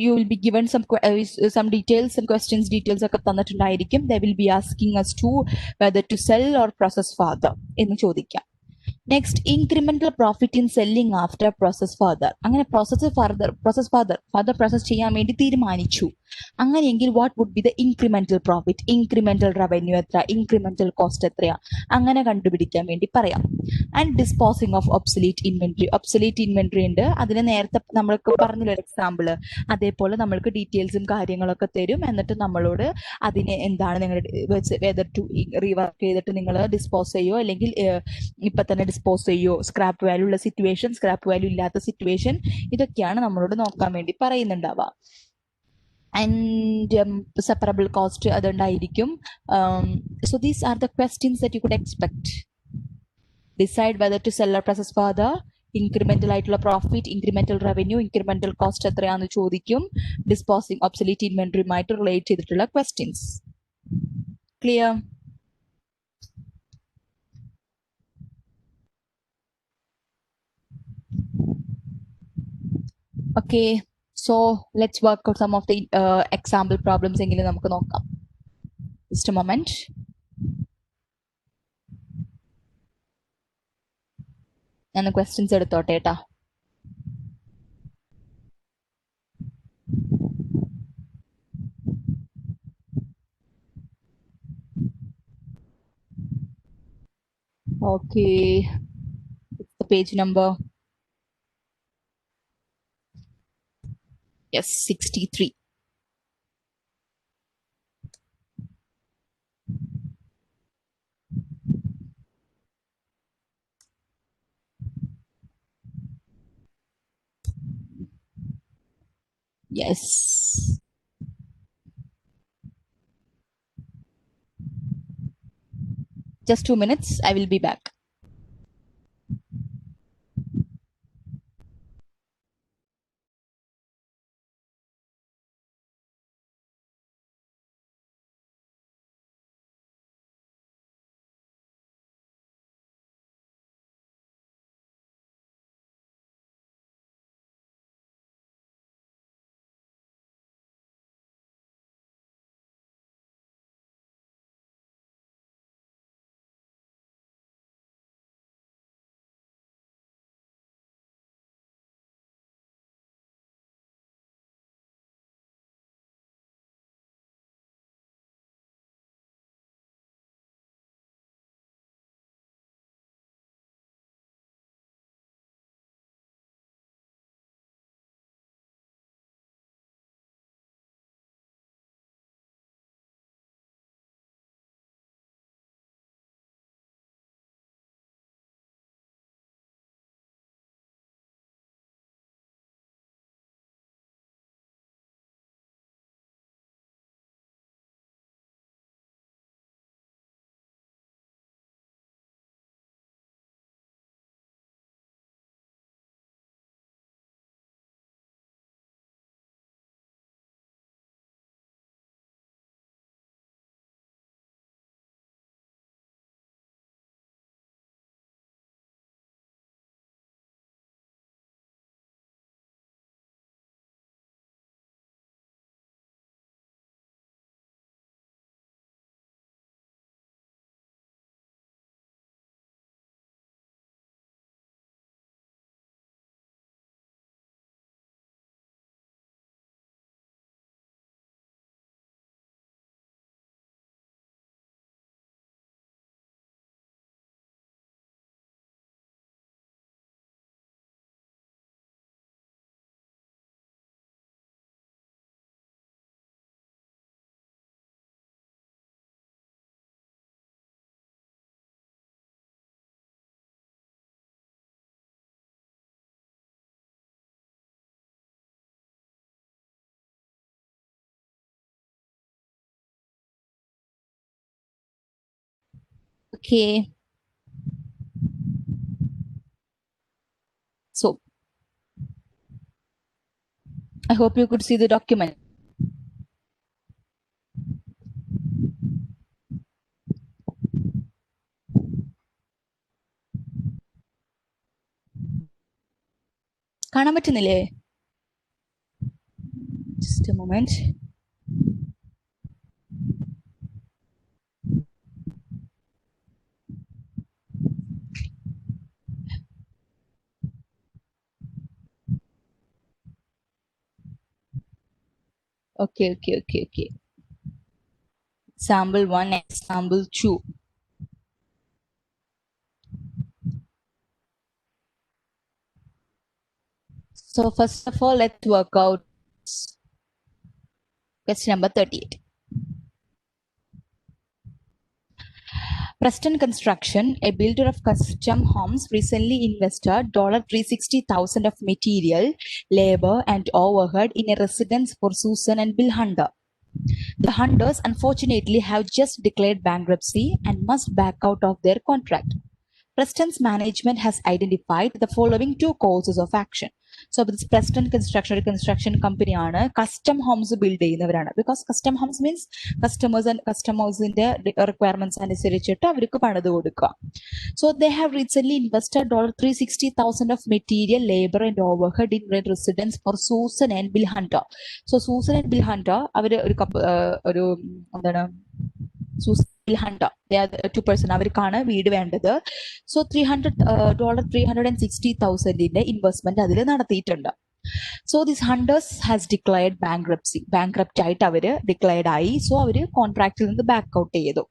you will be given some details, some details ഒക്കെ തന്നിട്ടുണ്ടായിരിക്കും. They will be asking us to whether to sell or process further എന്ന് ചോദിക്കാം. Next, incremental profit in selling after process further. അങ്ങനെ further process ചെയ്യാൻ വേണ്ടി തീരുമാനിച്ചു. അങ്ങനെയെങ്കിൽ what would be the incremental profit? Incremental revenue എത്ര, incremental cost എത്രയാ, അങ്ങനെ കണ്ടുപിടിക്കാൻ വേണ്ടി പറയാം. And disposing of obsolete inventory ഉണ്ട്. അതിന് നേരത്തെ നമ്മൾക്ക് പറഞ്ഞില്ല എക്സാമ്പിള്, അതേപോലെ നമ്മൾക്ക് ഡീറ്റെയിൽസും കാര്യങ്ങളൊക്കെ തരും. എന്നിട്ട് നമ്മളോട് അതിനെ എന്താണ് നിങ്ങളുടെ വെദർ ടു റീവർക്ക് ചെയ്തിട്ട് നിങ്ങൾ ഡിസ്പോസ് ചെയ്യോ അല്ലെങ്കിൽ ഇപ്പൊ തന്നെ ഡിസ്പോസ് ചെയ്യോ, സ്ക്രാപ്പ് വാല്യൂ ഉള്ള സിറ്റുവേഷൻ, സ്ക്രാപ്പ് വാല്യൂ ഇല്ലാത്ത സിറ്റുവേഷൻ, ഇതൊക്കെയാണ് നമ്മളോട് നോക്കാൻ വേണ്ടി പറയുന്നുണ്ടാവുക. ആൻഡ് സെപ്പറബിൾ കോസ്റ്റ് അതുണ്ടായിരിക്കും. So these are the questions that you could expect. Decide whether to sell or process further, incremental ആയിട്ടുള്ള profit, incremental revenue, incremental cost എത്രയാണെന്ന് ചോദിക്കും. ഡിസ്പോസിംഗ് ഒബ്സലീറ്റ് ഇൻവെന്ററിയുമായിട്ട് റിലേറ്റ് ചെയ്തിട്ടുള്ള questions. Clear? Okay, so let's work out some of the example problems എങ്കിലും നമുക്ക് നോക്കാം. Just a moment. ഞാൻ questions എടുത്തോട്ടെ ട്ടാ. Okay, it's the page number. Yes, 63. Yes. Just 2 minutes. I will be back. Okay. So I hope you could see the document. കാണാൻ പറ്റുന്നില്ലേ? Just a moment. Okay. Example 1, example 2. So first of all, let's work out question number 38. Preston Construction, a builder of custom homes, recently invested $360,000 of material, labor, and overhead in a residence for Susan and Bill Hunter. The Hunters unfortunately have just declared bankruptcy and must back out of their contract. Preston's management has identified the following two courses of action. So this Preston construction ഒരു construction കമ്പനിയാണ്. Custom homes build ചെയ്യുന്നവരാണ്. Because custom homes means കസ്റ്റമേഴ്സിന്റെ requirements അനുസരിച്ചിട്ട് അവർക്ക് പണിത് കൊടുക്കുക. So they have recent invested $360,000 of material, labor and overhead in red residence for Susan and Bill Hunter. So Susan and Bill Hunter അവർ ഒരു എന്താണ് Susan Bill Hunter two person അവർക്കാണ് വീട് വേണ്ടത്. സോ $360,000 ഇൻവെസ്റ്റ്മെന്റ് അതിൽ നടത്തിയിട്ടുണ്ട്. So this Hunters has declared bankrupt ആയിട്ട് അവര് ഡിക്ലയർഡ് ആയി. സോ അവര് കോൺട്രാക്റ്റിൽ നിന്ന് ബാക്ക് ഔട്ട് ചെയ്തു.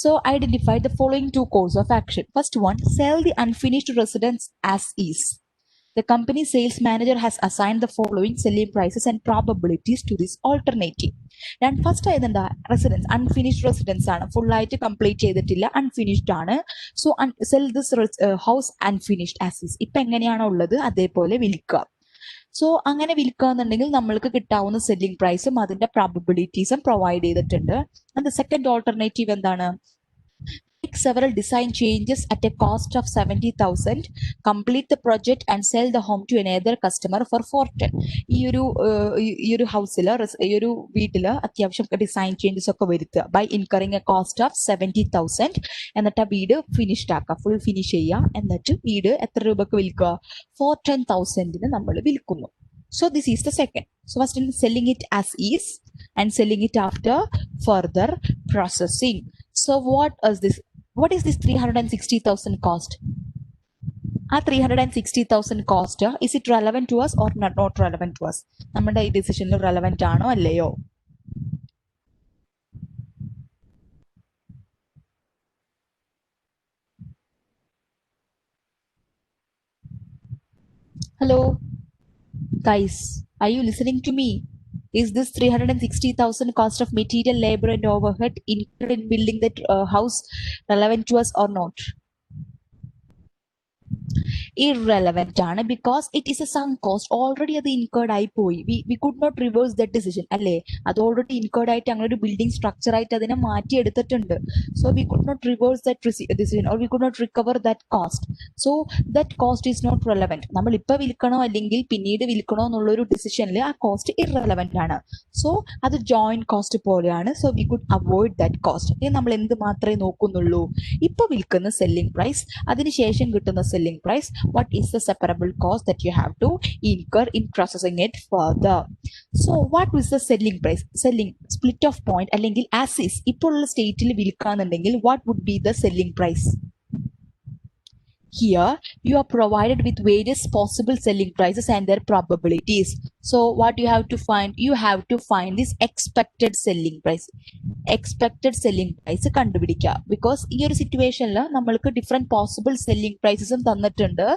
So identify the following two course of action. First one, sell the unfinished residence as is. The company sales manager has assigned the following selling prices and probabilities to this alternative. And first ayenda residence unfinished residence aanu, full aayittu complete cheyidilla, unfinished aanu. So sell this house unfinished as is. ഇപ്പൊ എങ്ങനെയാണോ ഉള്ളത് അതേപോലെ വിൽക്കുക. So അങ്ങനെ വിൽക്കുക എന്നുണ്ടെങ്കിൽ നമ്മൾക്ക് കിട്ടാവുന്ന സെല്ലിംഗ് പ്രൈസും അതിന്റെ പ്രോബബിലിറ്റീസും പ്രൊവൈഡ് ചെയ്തിട്ടുണ്ട്. ആൻഡ് സെക്കൻഡ് ഓൾട്ടർനേറ്റീവ് എന്താണ്? Make several design changes at a cost of $70,000, complete the project and sell the home to another customer for $410. ഈ ഒരു ഹൗസിൽ ഈ ഒരു വീട്ടിൽ അത്യാവശ്യം ഡിസൈൻ ചേഞ്ചസ് ഒക്കെ വരുത്തുക by incurring a cost of $70,000. എന്നിട്ട് ആ വീട് ഫിനിഷ്ഡ് ആക്കുക, ഫുൾ ഫിനിഷ് ചെയ്യുക. എന്നിട്ട് വീട് എത്ര രൂപക്ക് വിൽക്കുക? $410,000 നമ്മൾ വിൽക്കുന്നു. So this is the second. So first in selling it as is and selling it after further processing. So what is this 360,000 cost? ആ 360,000 cost, is it relevant to us or not relevant to us? നമ്മുടെ ഈ ഡിസിഷനിൽ relevant ആണോ അല്ലയോ? Hello guys, are you listening to me? Is this 360,000 cost of material, labor and overhead incurred in building that house relevant to us or not? Irrelevant ആണ്, because it is a sunk cost. Already അത് incurred ആയി പോയി. We could not reverse that decision അല്ലേ? അത് already incurred ആയിട്ട് അങ്ങനെ ഒരു building structure ആയിട്ട് അതിനെ മാറ്റിയെടുത്തിട്ടുണ്ട്. So we could not reverse that decision or we could not recover that cost. So that cost is not relevant. നമ്മൾ ഇപ്പൊ വിൽക്കണോ അല്ലെങ്കിൽ പിന്നീട് വിൽക്കണോ എന്നുള്ളൊരു ഡിസിഷനിൽ ആ കോസ്റ്റ് ഇറെലവെന്റ് ആണ്. സോ അത് ജോയിന്റ് കോസ്റ്റ് പോലെയാണ്. So we could avoid that cost. ഇനി നമ്മൾ എന്ത് മാത്രമേ നോക്കുന്നുള്ളൂ? ഇപ്പൊ വിൽക്കുന്ന സെല്ലിംഗ് പ്രൈസ്, അതിനുശേഷം കിട്ടുന്ന selling price. What is the separable cost that you have to incur in processing it further? So what is the selling price? Selling split of point അല്ലെങ്കിൽ as is ഇപ്പോൾ ഉള്ള സ്റ്റേറ്റിൽ വിൽക്കാന്നുണ്ടെങ്കിൽ what would be the selling price? Here you are provided with various possible selling prices and their probabilities. So what you have to find? You have to find this expected selling price. Expected selling price കണ്ടുപിടിക്കുക. Because ഈ ഒരു സിറ്റുവേഷനിൽ നമ്മൾക്ക് different possible selling പ്രൈസസും തന്നിട്ടുണ്ട്,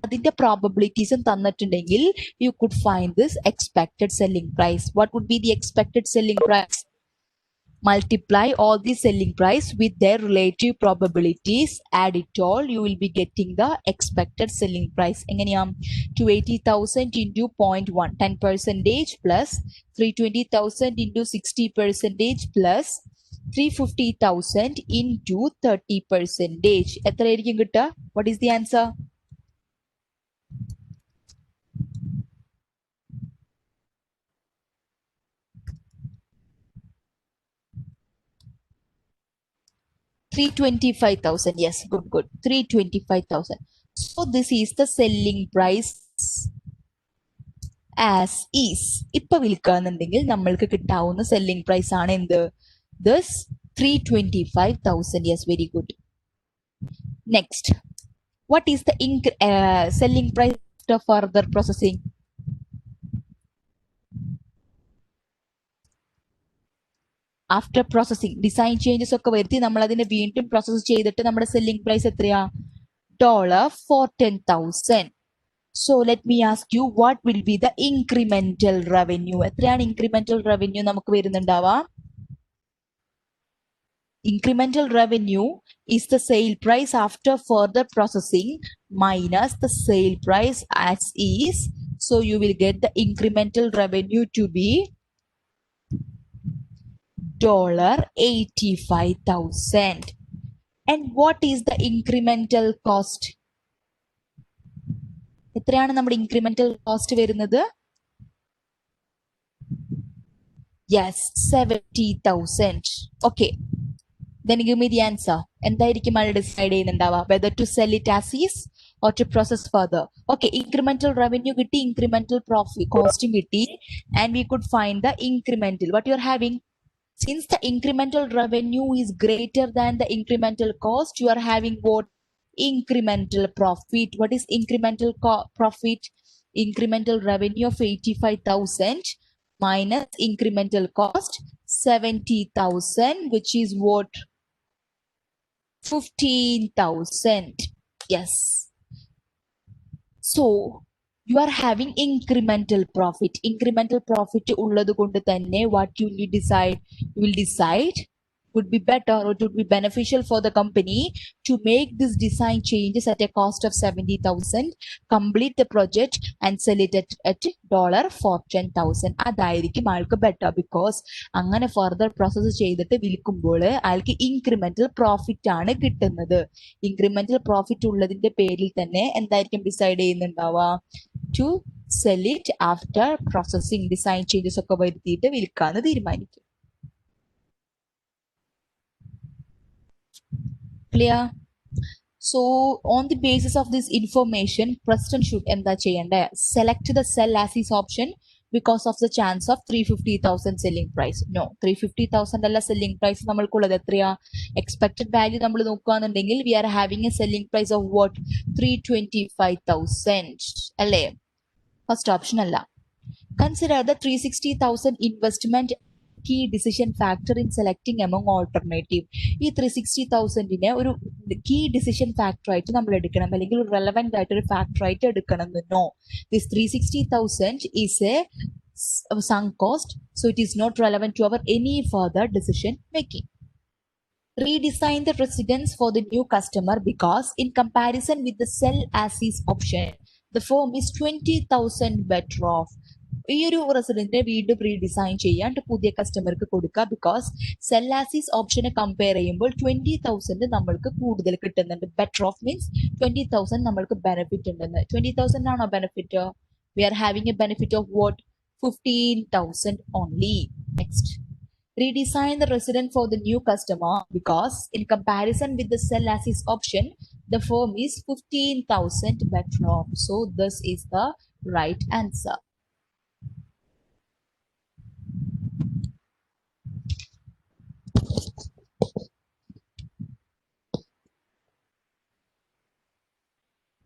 അതിന്റെ പ്രോബബിലിറ്റീസും തന്നിട്ടുണ്ടെങ്കിൽ you could find this expected selling price. What would be the expected selling price? Multiply all the selling price with their relative probabilities, add it all, you will be getting the expected selling price. എങ്ങനെയാ? 280,000 into 0.1, 10% plus 320,000 into 60% plus 350,000 into 30%. എത്രയായിരിക്കും കിട്ടുക? What is the answer? $325,000. Yes, good. 325,000. So this is the selling price as is. ഇപ്പൊ വിൽക്കാന്നുണ്ടെങ്കിൽ നമ്മൾക്ക് കിട്ടാവുന്ന selling price ആണ് എന്ത്? This 325,000. Yes, very good. Next, what is the selling price after further processing? After processing design changes ഒക്കെ വരുത്തി നമ്മൾ അതിനെ വീണ്ടും പ്രോസസ് ചെയ്തിട്ട് നമ്മുടെ സെല്ലിംഗ് പ്രൈസ് എത്രയാ? $410,000. So let me ask you, what will be the incremental revenue? എത്രയാണ് incremental revenue നമുക്ക് വരുന്നുണ്ടാവാ? Incremental revenue is the sale price after further processing minus the sale price as is. So you will get the incremental revenue to be $85,000. And what is the incremental cost? എത്രയാണ് നമ്മുടെ incremental cost വരുന്നത്? Yes, 70,000. Okay. Then give me the answer. എന്തായിരിക്കും അയാൾ decide ചെയ്യുന്നുണ്ടാവുക? Whether to sell it as is or to process further. Okay, incremental revenue കിട്ടി, incremental profit costing കിട്ടി, and we could find the incremental. What you are having? Since the incremental revenue is greater than the incremental cost, you are having what? Incremental profit. What is incremental profit? Incremental revenue of 85,000 minus incremental cost 70,000, which is what? 15,000. Yes. So you are having incremental profit. Incremental profit ഉള്ളത് കൊണ്ട് തന്നെ what you will decide? You will decide would be better or it would be beneficial for the company to make this design changes at a cost of 70,000, complete the project and sell it at $14,000. അതായിരിക്കും ആൾക്ക് better, because അങ്ങനെ further process ചെയ്തിട്ട് വിൽക്കുമ്പോൾ ആൾക്ക് incremental profit ആണ് കിട്ടുന്നത്. incremental profit ഉള്ളതിന്റെ പേരിൽ തന്നെ എന്തായിരിക്കും decide ചെയ്യുന്നുണ്ടാവുക? To sell it after processing, design changes ഒക്കെ വരുത്തിയിട്ട് വിൽക്കാന്ന് തീരുമാനിക്കും. Clear? So on the basis of this information, Preston should എന്താ ചെയ്യണ്ടേ? Select the sell as is option because of the chance of 350,000 selling price. No, 350,000 അല്ല selling price നമ്മൾക്കുള്ളത്. എത്രയാ? Expected value നമ്മൾ നോക്കുകയാണെന്നുണ്ടെങ്കിൽ we are having a selling price of what? 325,000 അല്ലേ? First option അല്ല. Consider the 360,000 investment key decision factor in selecting among alternative. ഈ 360,000നെ ഒരു key decision factor ആയിട്ട് നമ്മൾ എടുക്കണം, അല്ലെങ്കിൽ ഒരു relevant ആയിട്ടൊരു factor ആയിട്ട് എടുക്കണം. No, this 360,000 is a sunk cost, so it is not relevant to our any further decision making. Redesign the residence for the new customer because in comparison with the sell as is option, the firm is 20,000 better off. ഈ ഒരു റെസിഡന്റിന്റെ വീട് redesign ചെയ്യാണ്ട് പുതിയ കസ്റ്റമർക്ക് കൊടുക്കുക, because sell as is ഓപ്ഷനെ compare ചെയ്യുമ്പോൾ 20,000 നമ്മൾക്ക് കൂടുതൽ കിട്ടുന്നുണ്ട്. ബെറ്റർ ഓഫ് മീൻസ് 20,000 നമ്മൾക്ക് ബെനിഫിറ്റ് ഉണ്ടെന്ന്. 20,000 ആണോ benefit? We are having a benefit of what? 15,000 only. Next, redesign the resident for the new customer because in comparison with the sell as is option, the firm is 15,000 better off. So this is the right answer.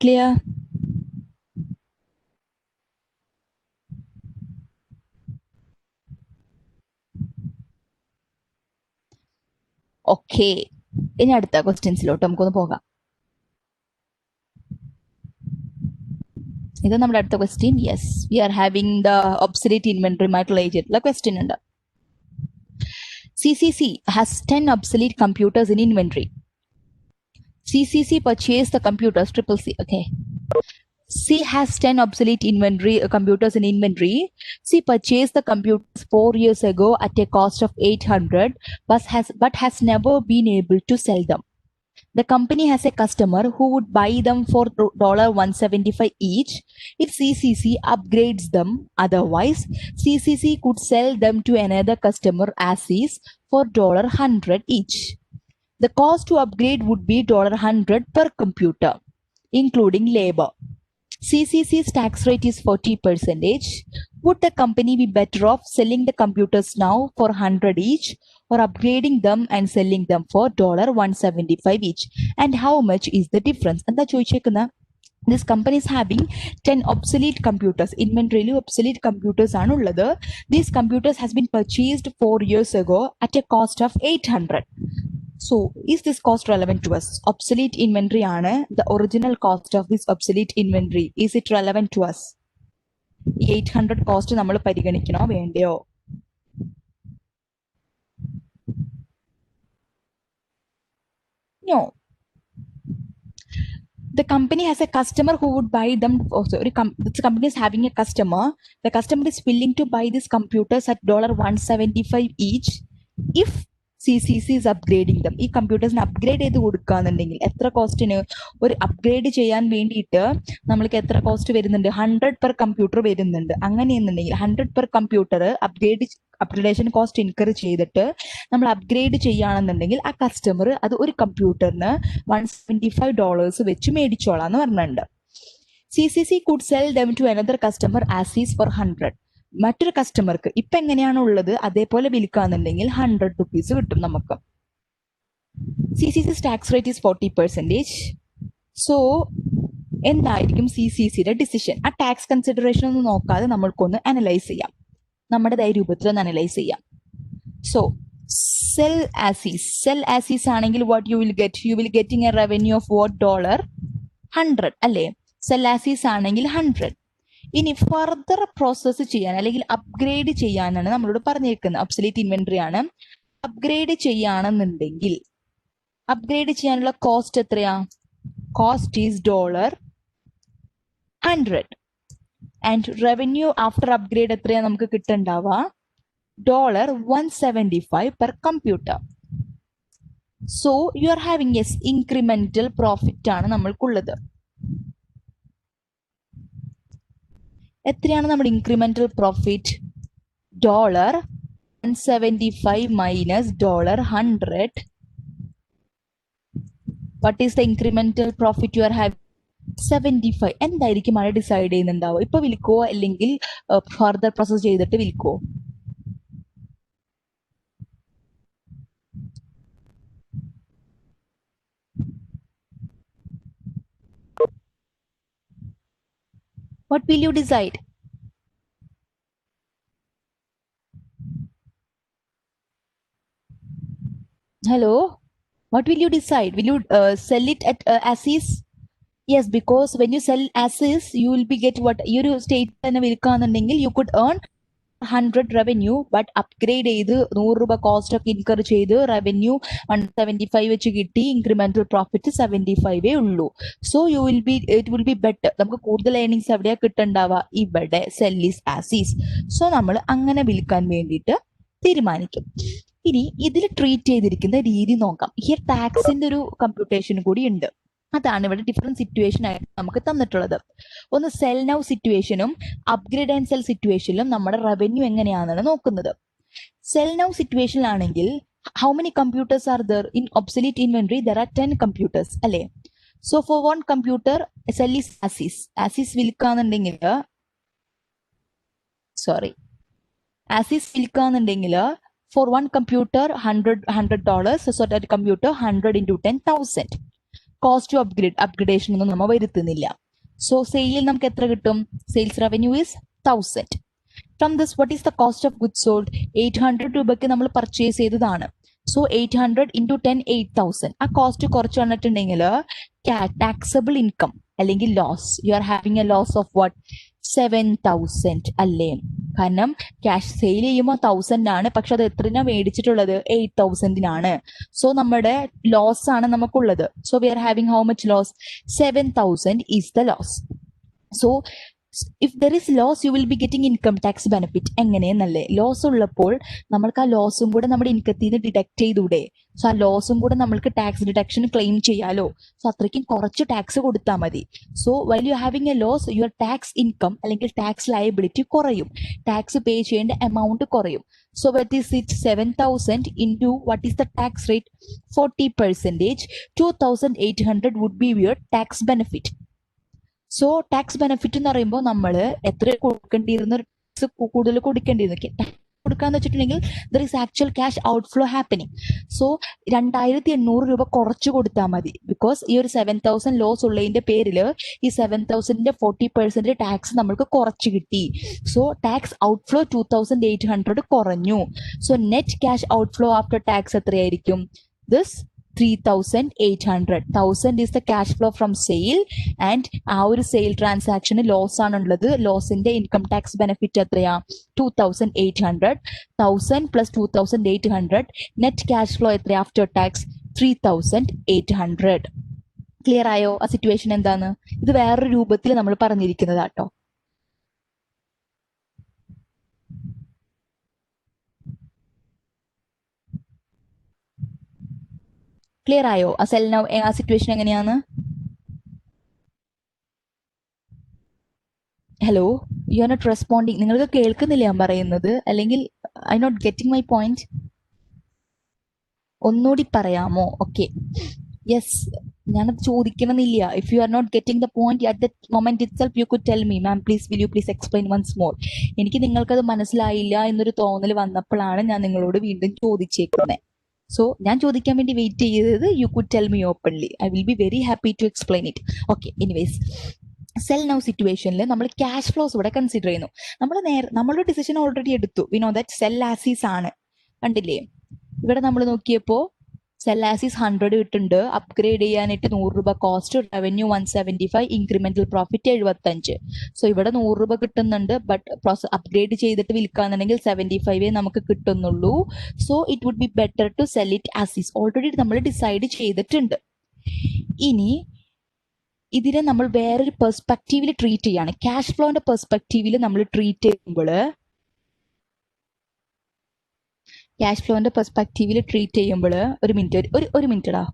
Clear? Okay, ഇനി അടുത്ത ക്വസ്റ്റ്യൻസിലോട്ട് നമുക്കൊന്ന് പോകാം. ഇത് നമ്മുടെ അടുത്ത question. Yes, we are having the obsolete ഇൻവെന്ററിയുമായിട്ട് relate ചെയ്തിട്ടുള്ള question ഉണ്ട്. CCC has 10 obsolete computers in inventory. CCC purchased the computers, triple C, okay. C has 10 obsolete computers in inventory. C purchased the computers 4 years ago at a cost of 800, but has never been able to sell them. The company has a customer who would buy them for $175 each if CCC upgrades them. Otherwise, CCC could sell them to another customer as is for $100 each. The cost to upgrade would be $100 per computer, including labor. CCC's tax rate is 40%. Would the company be better off selling the computers now for $100 each or upgrading them and selling them for $175 each? And how much is the difference? And the this company is having 10 obsolete computers. Inventory obsolete computers anulladu. These computers has been purchased 4 years ago at a cost of 800. So is this cost relevant to us? Obsolete inventory aanu the original cost of this obsolete inventory. Is it relevant to us? 800 cost നമ്മൾ പരിഗണിക്കണോ വേണ്ടയോ? No. The company has a customer who would buy them. The company is having a customer. The customer is willing to buy these computers at $175 each if CCC is upgrading them. ഈ കമ്പ്യൂട്ടേഴ്സിന് upgrade ചെയ്ത് കൊടുക്കുകയെന്നുണ്ടെങ്കിൽ എത്ര കോസ്റ്റിന് ഒരു upgrade ചെയ്യാൻ വേണ്ടിയിട്ട് നമ്മൾക്ക് എത്ര cost വരുന്നുണ്ട്? 100 per computer വരുന്നുണ്ട്. അങ്ങനെയെന്നുണ്ടെങ്കിൽ 100 per computer upgradation cost incur ചെയ്തിട്ട് നമ്മൾ അപ്ഗ്രേഡ് ചെയ്യുകയാണെന്നുണ്ടെങ്കിൽ ആ കസ്റ്റമർ അത് ഒരു കമ്പ്യൂട്ടറിന് $175 വെച്ച് മേടിച്ചോളാം എന്ന് പറഞ്ഞിട്ടുണ്ട്. CCC could sell them to another customer as is for 100. മറ്റൊരു കസ്റ്റമർക്ക് ഇപ്പൊ എങ്ങനെയാണ് ഉള്ളത് അതേപോലെ വിൽക്കാന്നുണ്ടെങ്കിൽ 100 rupees കിട്ടും നമുക്ക്. CCC's tax rate is 40%. So എന്തായിരിക്കും CCCയുടെ ഡിസിഷൻ? ആ ടാക്സ് കൺസിഡറേഷൻ ഒന്നും നോക്കാതെ നമ്മൾക്കൊന്ന് അനലൈസ് ചെയ്യാം, നമ്മുടേതായ രൂപത്തിൽ ഒന്ന് അനലൈസ് ചെയ്യാം. സോ സെൽ ആസീസ് ആണെങ്കിൽ what you will getting A revenue of what $100 അല്ലേ? സെൽ ആസീസ് ആണെങ്കിൽ 100. ഇനി ഫർദർ പ്രോസസ്സ് ചെയ്യാൻ അല്ലെങ്കിൽ അപ്ഗ്രേഡ് ചെയ്യാനാണ് നമ്മളോട് പറഞ്ഞിരിക്കുന്നത്. ഒബ്സൊലീറ്റ് ഇൻവെന്ററി ആണ്. അപ്ഗ്രേഡ് ചെയ്യാണെന്നുണ്ടെങ്കിൽ അപ്ഗ്രേഡ് ചെയ്യാനുള്ള കോസ്റ്റ് എത്രയാ? Cost is $100 and revenue after upgrade എത്രയാ നമുക്ക് കിട്ടുന്നുണ്ടാവുക? $175 per computer. So you are having S incremental profit ആണ് നമ്മൾക്കുള്ളത്. എത്രയാണ് നമ്മുടെ incremental profit? $175 minus $100. What is the incremental profit U are having? 75. എന്തായിരിക്കും അത് ഡിസൈഡ് ചെയ്യുന്നുണ്ടാവുക? ഇപ്പൊ വിൽക്കോ അല്ലെങ്കിൽ ഫർദർ പ്രോസസ് ചെയ്തിട്ട് വിൽക്കോ? What will you decide? Hello? What will you decide? Will you sell it at as is? Yes, because when you sell as is, you will be get what your state തന്നെ വിൽക്കാന്നുണ്ടെങ്കിൽ you could earn 100 revenue, but upgrade ചെയ്ത് $100 cost ഒക്കെ incur ചെയ്ത് revenue 175 വെച്ച് കിട്ടി. Incremental profit 75 ഉള്ളൂ. So it will be better. നമുക്ക് കൂടുതൽ earnings എവിടെയാ കിട്ടുന്നുണ്ടാവുക? ഇവിടെ cell is as is. So നമ്മൾ അങ്ങനെ വിൽക്കാൻ വേണ്ടിയിട്ട് തീരുമാനിക്കും. ഇനി ഇതിൽ ട്രീറ്റ് ചെയ്തിരിക്കുന്ന രീതി നോക്കാം. ഹിയർ ടാക്സിന്റെ ഒരു കമ്പ്യൂട്ടേഷൻ കൂടി ഉണ്ട്. അതാണ് ഇവിടെ ഡിഫറെന്റ് സിറ്റുവേഷൻ ആയിട്ട് നമുക്ക് തന്നിട്ടുള്ളത്. ഒന്ന് സെൽ നൗ സിറ്റുവേഷനും അപ്ഗ്രേഡ് ആൻഡ് സെൽ സിറ്റുവേഷനിലും നമ്മുടെ റവന്യൂ എങ്ങനെയാണെന്നാണ് നോക്കുന്നത്. സെൽ നൗ സിറ്റുവേഷനിലാണെങ്കിൽ how many computers are there in obsolete inventory? There are 10 computers അല്ലേ? So for 1 computer sell is as is വിൽക്കാന്നുണ്ടെങ്കിൽ for 1 computer $100. So that computer 100 into 10,000. Cost to upgradation ഒന്നും നമ്മൾ വരുത്തുന്നില്ല. സോ സെയിലിൽ നമുക്ക് എത്ര കിട്ടും? Sales revenue is 1000. From this what is the cost of goods sold? 800 രൂപയ്ക്ക് നമ്മൾ പർച്ചേസ് ചെയ്തതാണ്. So 800 into 10 8,000. ആ കോസ്റ്റ് കുറച്ച് വന്നിട്ടുണ്ടെങ്കിൽ ടാക്സബിൾ ഇൻകം അല്ലെങ്കിൽ loss, you are having a loss of what? 7,000 അല്ലേ? കാരണം ക്യാഷ് സെയിൽ ചെയ്യുമ്പോൾ 1000 ആണ്, പക്ഷെ അത് എത്രനാ മേടിച്ചിട്ടുള്ളത്? 8,000-നാണ്. സോ നമ്മുടെ ലോസ് ആണ് നമുക്കുള്ളത്. So we are having how much loss? 7,000 is the loss. So if there is loss you will be getting income tax benefit. എങ്ങനെയെന്നല്ലേ? ലോസ് ഉള്ളപ്പോൾ നമ്മൾക്ക് ആ ലോസും കൂടെ നമ്മുടെ ഇൻകത്തിൽ നിന്ന് ഡിഡക്ട് ചെയ്തൂടെ? സോ ആ ലോസും കൂടെ നമ്മൾക്ക് ടാക്സ് ഡിഡക്ഷൻ ക്ലെയിം ചെയ്യാലോ. സോ അത്രയ്ക്കും കുറച്ച് ടാക്സ് കൊടുത്താൽ മതി. So while U having a loss your tax income അല്ലെങ്കിൽ ടാക്സ് ലയബിലിറ്റി കുറയും, ടാക്സ് പേ ചെയ്യേണ്ട എമൗണ്ട് കുറയും. So what is it? 7,000 into what is the tax rate? 40%. 2,800 would be your tax benefit. So tax benefit എന്ന് പറയുമ്പോൾ നമ്മൾ എത്ര കൊടുക്കേണ്ടിയിരുന്ന tax കൂടുതൽ കൊടുക്കേണ്ടിയിരുന്നു കൊടുക്കാന്ന് വെച്ചിട്ടുണ്ടെങ്കിൽ there is actual cash outflow happening. So 2,800 രൂപ കുറച്ച് കൊടുത്താൽ മതി. ബിക്കോസ് ഈ ഒരു 7,000 ലോസ് ഉള്ളതിന്റെ പേരിൽ ഈ 7,000ന്റെ 40% ടാക്സ് നമ്മൾക്ക് കുറച്ച് കിട്ടി. സോ ടാക്സ് ഔട്ട്ഫ്ലോ 2,800 കുറഞ്ഞു. So net cash outflow after tax എത്രയായിരിക്കും? This 3,800. 1,000 is the cash flow from sale and ആ ഒരു സെയിൽ ട്രാൻസാക്ഷന് ലോസ് ആണുള്ളത്. ലോസിന്റെ ഇൻകം ടാക്സ് ബെനിഫിറ്റ് എത്രയാ? 2,800. 1,000 plus 2,800 നെറ്റ് ക്യാഷ് ഫ്ലോ എത്രയാ ആഫ്റ്റർ ടാക്സ്? 3,800. ക്ലിയർ ആയോ ആ സിറ്റുവേഷൻ എന്താണ്? ഇത് വേറൊരു രൂപത്തിൽ നമ്മൾ പറഞ്ഞിരിക്കുന്നതാട്ടോ. ക്ലിയർ ആയോ? ആ സെൽ നൗ ആ സിറ്റുവേഷൻ എങ്ങനെയാന്ന്? Hello, you are not responding. നിങ്ങൾക്ക് കേൾക്കുന്നില്ല ഞാൻ പറയുന്നത്, അല്ലെങ്കിൽ I not getting my point. ഒന്നുകൂടി പറയാമോ? ഓക്കെ, യെസ്, ഞാനത് ചോദിക്കണമെന്നില്ല. If you are not getting the point at the moment itself, you could tell me, ma'am please will you please explain once more. എനിക്ക് നിങ്ങൾക്കത് മനസ്സിലായില്ല എന്നൊരു തോന്നൽ വന്നപ്പോഴാണ് ഞാൻ നിങ്ങളോട് വീണ്ടും ചോദിച്ചേക്കുന്നത്. സോ ഞാൻ ചോദിക്കാൻ വേണ്ടി വെയിറ്റ് ചെയ്തത്, you could tell me openly. I will be very happy to explain it. Okay, anyways, sell now സിറ്റുവേഷനിൽ നമ്മൾ ക്യാഷ് ഫ്ലോസ് ഇവിടെ കൺസിഡർ ചെയ്യുന്നു. നമ്മളുടെ ഡിസിഷൻ ഓൾറെഡി എടുത്തു. We know that sell as is ആണ്. കണ്ടില്ലേ, ഇവിടെ നമ്മൾ നോക്കിയപ്പോൾ സെൽ ആസീസ് 100 കിട്ടുന്നുണ്ട്. അപ്ഗ്രേഡ് ചെയ്യാനായിട്ട് 100 രൂപ cost, revenue 175, incremental profit 75. So ഇവിടെ 100 രൂപ കിട്ടുന്നുണ്ട്. ബട്ട് അപ്ഗ്രേഡ് ചെയ്തിട്ട് വിൽക്കാന്നുണ്ടെങ്കിൽ 75 നമുക്ക് കിട്ടുന്നുള്ളൂ. So it would be better to sell it as is. Already നമ്മൾ ഡിസൈഡ് ചെയ്തിട്ടുണ്ട്. ഇനി ഇതിനെ നമ്മൾ വേറൊരു പെർസ്പെക്റ്റീവിൽ ട്രീറ്റ് ചെയ്യാണ്. ക്യാഷ് ഫ്ലോന്റെ പെർസ്പെക്റ്റീവിൽ നമ്മൾ ട്രീറ്റ് ചെയ്യുമ്പോൾ, ക്യാഷ് ഫ്ലോന്റെ പെർസ്പെക്റ്റീവിൽ ട്രീറ്റ് ചെയ്യുമ്പോൾ, ഒരു മിനിറ്റടാ.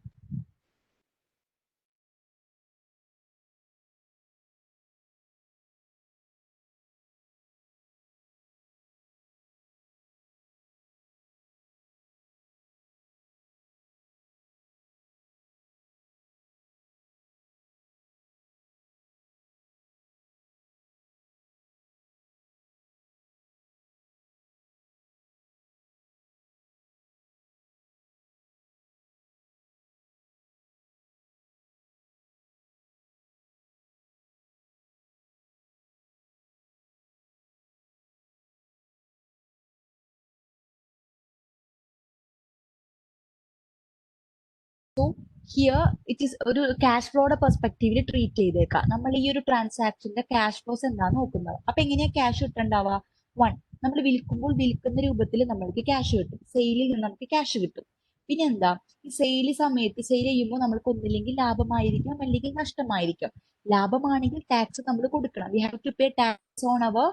സോ ഹിയർ ഇറ്റ് ഈസ് ഒരു ക്യാഷ് ഫ്ലോയുടെ പെർസ്പെക്റ്റീവിൽ ട്രീറ്റ് ചെയ്തേക്കാം. നമ്മൾ ഈ ഒരു ട്രാൻസാക്ഷന്റെ ക്യാഷ് ഫ്ലോസ് എന്താന്ന് നോക്കുന്നത്. അപ്പൊ എങ്ങനെയാ ക്യാഷ് കിട്ടണ്ടാവുക? വൺ, നമ്മൾ വിൽക്കുമ്പോൾ വിൽക്കുന്ന രൂപത്തിൽ നമ്മൾക്ക് ക്യാഷ് കിട്ടും. സെയിലിൽ നിന്ന് നമുക്ക് ക്യാഷ് കിട്ടും. പിന്നെ എന്താ, ഈ സെയിൽ സമയത്ത് സെയിൽ ചെയ്യുമ്പോൾ നമ്മൾക്ക് ഒന്നില്ലെങ്കിൽ ലാഭമായിരിക്കാം, അല്ലെങ്കിൽ നഷ്ടമായിരിക്കാം. ലാഭമാണെങ്കിൽ ടാക്സ് നമ്മൾ കൊടുക്കണം. We have to pay tax on our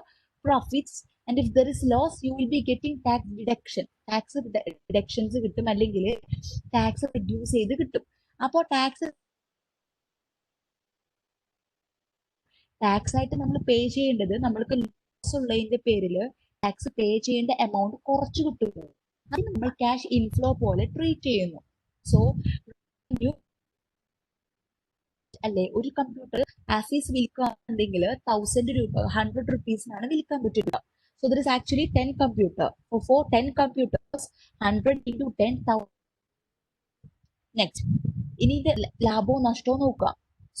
profits. And if there is loss, you will be getting tax deduction. Tax deductions കിട്ടും, അല്ലെങ്കിൽ ടാക്സ് റിഡ്യൂസ് ചെയ്ത് കിട്ടും. അപ്പോൾ ടാക്സ് ആയിട്ട് നമ്മൾ പേ ചെയ്യേണ്ടത്, നമ്മൾക്ക് ലോസ് ഉള്ളതിന്റെ പേരിൽ ടാക്സ് പേ ചെയ്യേണ്ട എമൗണ്ട് കുറച്ച് കിട്ടുന്നു. അത് നമ്മൾ ക്യാഷ് ഇൻഫ്ലോ പോലെ ട്രീറ്റ് ചെയ്യുന്നു. സോ അല്ലെ, ഒരു കമ്പ്യൂട്ടർ ആസീസ് വിൽക്കുകയാണെങ്കിൽ 1000 രൂപ 100 റുപ്പീസിനാണ് വിൽക്കാൻ പറ്റുക. So there is actually 10 computer. For 10 computers 100 into 10,000. Next, ഇനി ഇത് ലാഭവും നഷ്ടവും നോക്കുക.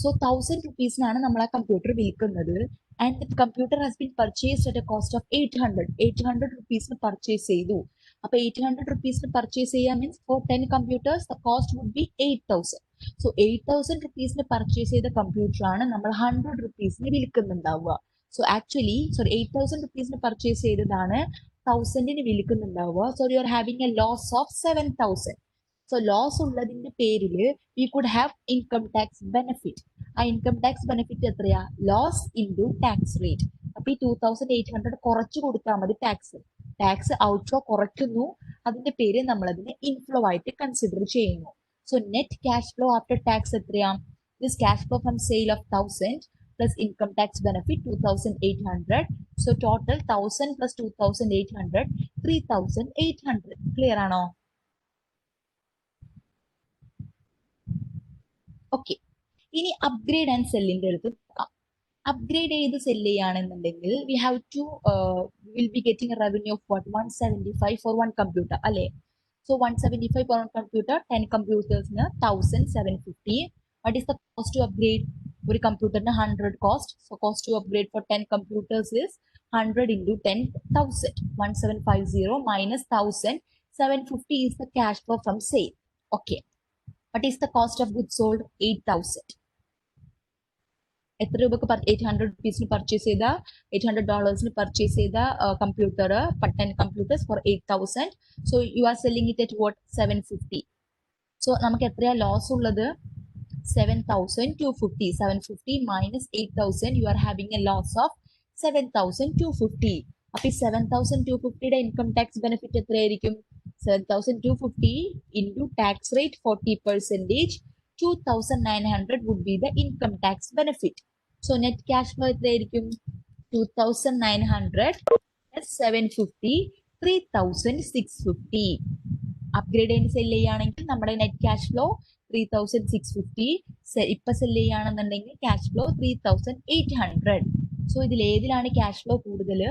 സോ 1000 റുപ്പീസിനാണ് നമ്മൾ ആ കമ്പ്യൂട്ടർ വിൽക്കുന്നത്. And computer has been purchased at a cost of 800 റുപ്പീസിന് പർച്ചേസ് ചെയ്തു. അപ്പൊ 800 റുപ്പീസിന് പർച്ചേസ് ചെയ്യാൻ means for 10 computers the cost would be 8000. So 8000 റുപ്പീസിന് പർച്ചേസ് ചെയ്ത കമ്പ്യൂട്ടർ ആണ് നമ്മൾ 100 റുപ്പീസിന് വിൽക്കുന്നുണ്ടാവുക. സോ ആക്ച്വലി 8000 റുപ്പീസിന് പർച്ചേസ് ചെയ്തതാണ് 1000ന് വിൽക്കുന്നുണ്ടാവുക. So you are having a loss of 7000. So loss ഉള്ളതിന്റെ പേരിൽ we could have income tax benefit. ആ ഇൻകം ടാക്സ് ബെനിഫിറ്റ് എത്രയാ? Loss into tax rate. അപ്പൊ ഈ 2800 കുറച്ച് കൊടുത്താൽ മതി ടാക്സ്. ടാക്സ് ഔട്ട്ഫ്ലോ കുറയ്ക്കുന്നു, അതിന്റെ പേര് നമ്മൾ അതിനെ ഇൻഫ്ലോ ആയിട്ട് കൺസിഡർ ചെയ്യുന്നു. So net cash flow after tax എത്രയാ? This cash flow from sale of 1000 plus income tax benefit 2800. So total 1000 plus 2800, 3800. Clear ആണോ? ഓക്കെ, ഇനി അപ്ഗ്രേഡ് ആൻഡ് സെല്ലിന്റെ അടുത്ത് നോക്കാം. അപ്ഗ്രേഡ് ചെയ്ത് സെല് ചെയ്യുകയാണെന്നുണ്ടെങ്കിൽ we have to will be getting revenue of what 175 for one computer അല്ലേ. So 175 for one computer, 10 കമ്പ്യൂട്ടേഴ്സിന് 1750. What is the cost to upgrade? ഒരു കമ്പ്യൂട്ടറിന് 100 cost. So cost to upgrade for 10 computers is 100 into 10,000. 1750 minus 1000. 750 is the cash flow from sale. Okay. What is the cost of goods sold? 8,000. എത്ര രൂപക്ക് 800 റുപ്പീസിന് purchase ചെയ്ത $800 purchase ചെയ്ത computer 10 computers for 8,000. So you are selling it at what 750. So നമുക്ക് എത്രയാ loss ഉള്ളത്? 7,250. 750 minus 8,000, you are having a loss of 7,250. അപ്പൊ ഈ 7,250യുടെ ഇൻകം ടാക്സ് ബെനിഫിറ്റ് എത്രയായിരിക്കും? 7,250 into tax rate 40%, 2,900 would be the income tax benefit. So net cash flow എത്രയായിരിക്കും? 2,900 plus 750, 3,650. Upgrade ചെയ്ത് cell ചെയ്യുകയാണെങ്കിൽ നമ്മുടെ നെറ്റ് ക്യാഷ് ഫ്ലോ 3,650. ഇപ്പൊ സെല് ചെയ്യുകയാണെന്നുണ്ടെങ്കിൽ ക്യാഷ് ഫ്ലോ 3,800. സോ ഇതിൽ ഏതിലാണ് ക്യാഷ് ഫ്ലോ കൂടുതൽ?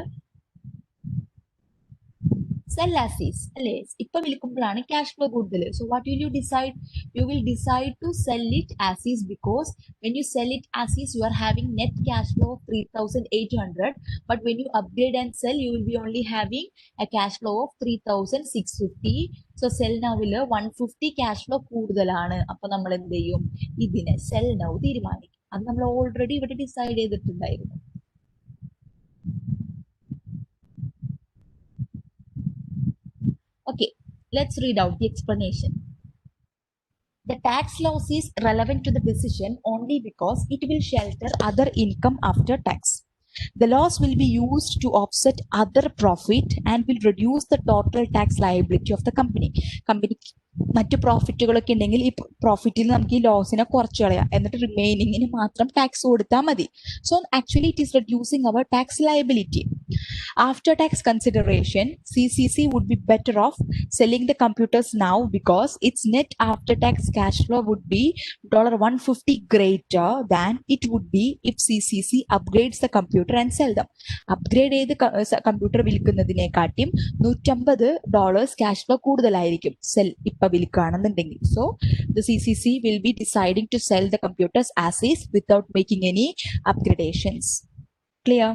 സെൽ ആസീസ് അല്ലേ? ഇപ്പൊ വിൽക്കുമ്പോഴാണ് ക്യാഷ് ഫ്ലോ കൂടുതൽ. So what will you decide? You will decide to sell it as is because when you sell it as is you are having net cash flow of 3,800, but when you upgrade and sell you will be only having a cash flow of 3,650. So sell നൗവില് 150 cash flow കൂടുതലാണ്. അപ്പൊ നമ്മൾ എന്ത് ചെയ്യും? ഇതിനെ cell now തീരുമാനിക്കും. അത് നമ്മൾ ഓൾറെഡി ഇവിടെ ഡിസൈഡ് ചെയ്തിട്ടുണ്ടായിരുന്നു. Okay, let's read out the explanation. The tax loss is relevant to the decision only because it will shelter other income after tax. The loss will be used to offset other profit and will reduce the total tax liability of the company. Company മറ്റു പ്രോഫിറ്റുകളൊക്കെ ഉണ്ടെങ്കിൽ ഈ പ്രോഫിറ്റിൽ നമുക്ക് ഈ ലോസിനെ കുറച്ച് കളയാം, എന്നിട്ട് റിമൈനിങ്ങിന് മാത്രം tax കൊടുത്താൽ മതി. So actually it is reducing our tax liability. After tax consideration, CCC would be better off selling the computers now because its net after tax cash flow would be $150 greater than it would be if CCC upgrades the computer and sell them. Upgrade ചെയ്ത് computer വിൽക്കുന്നതിനെക്കാട്ടിയും $150 cash flow കൂടുതലായിരിക്കും sell ഇപ്പൊ വിൽക്കുകയാണെന്നുണ്ടെങ്കിൽ. So the CCC will be deciding to sell the computers as is without making any upgradations. Clear?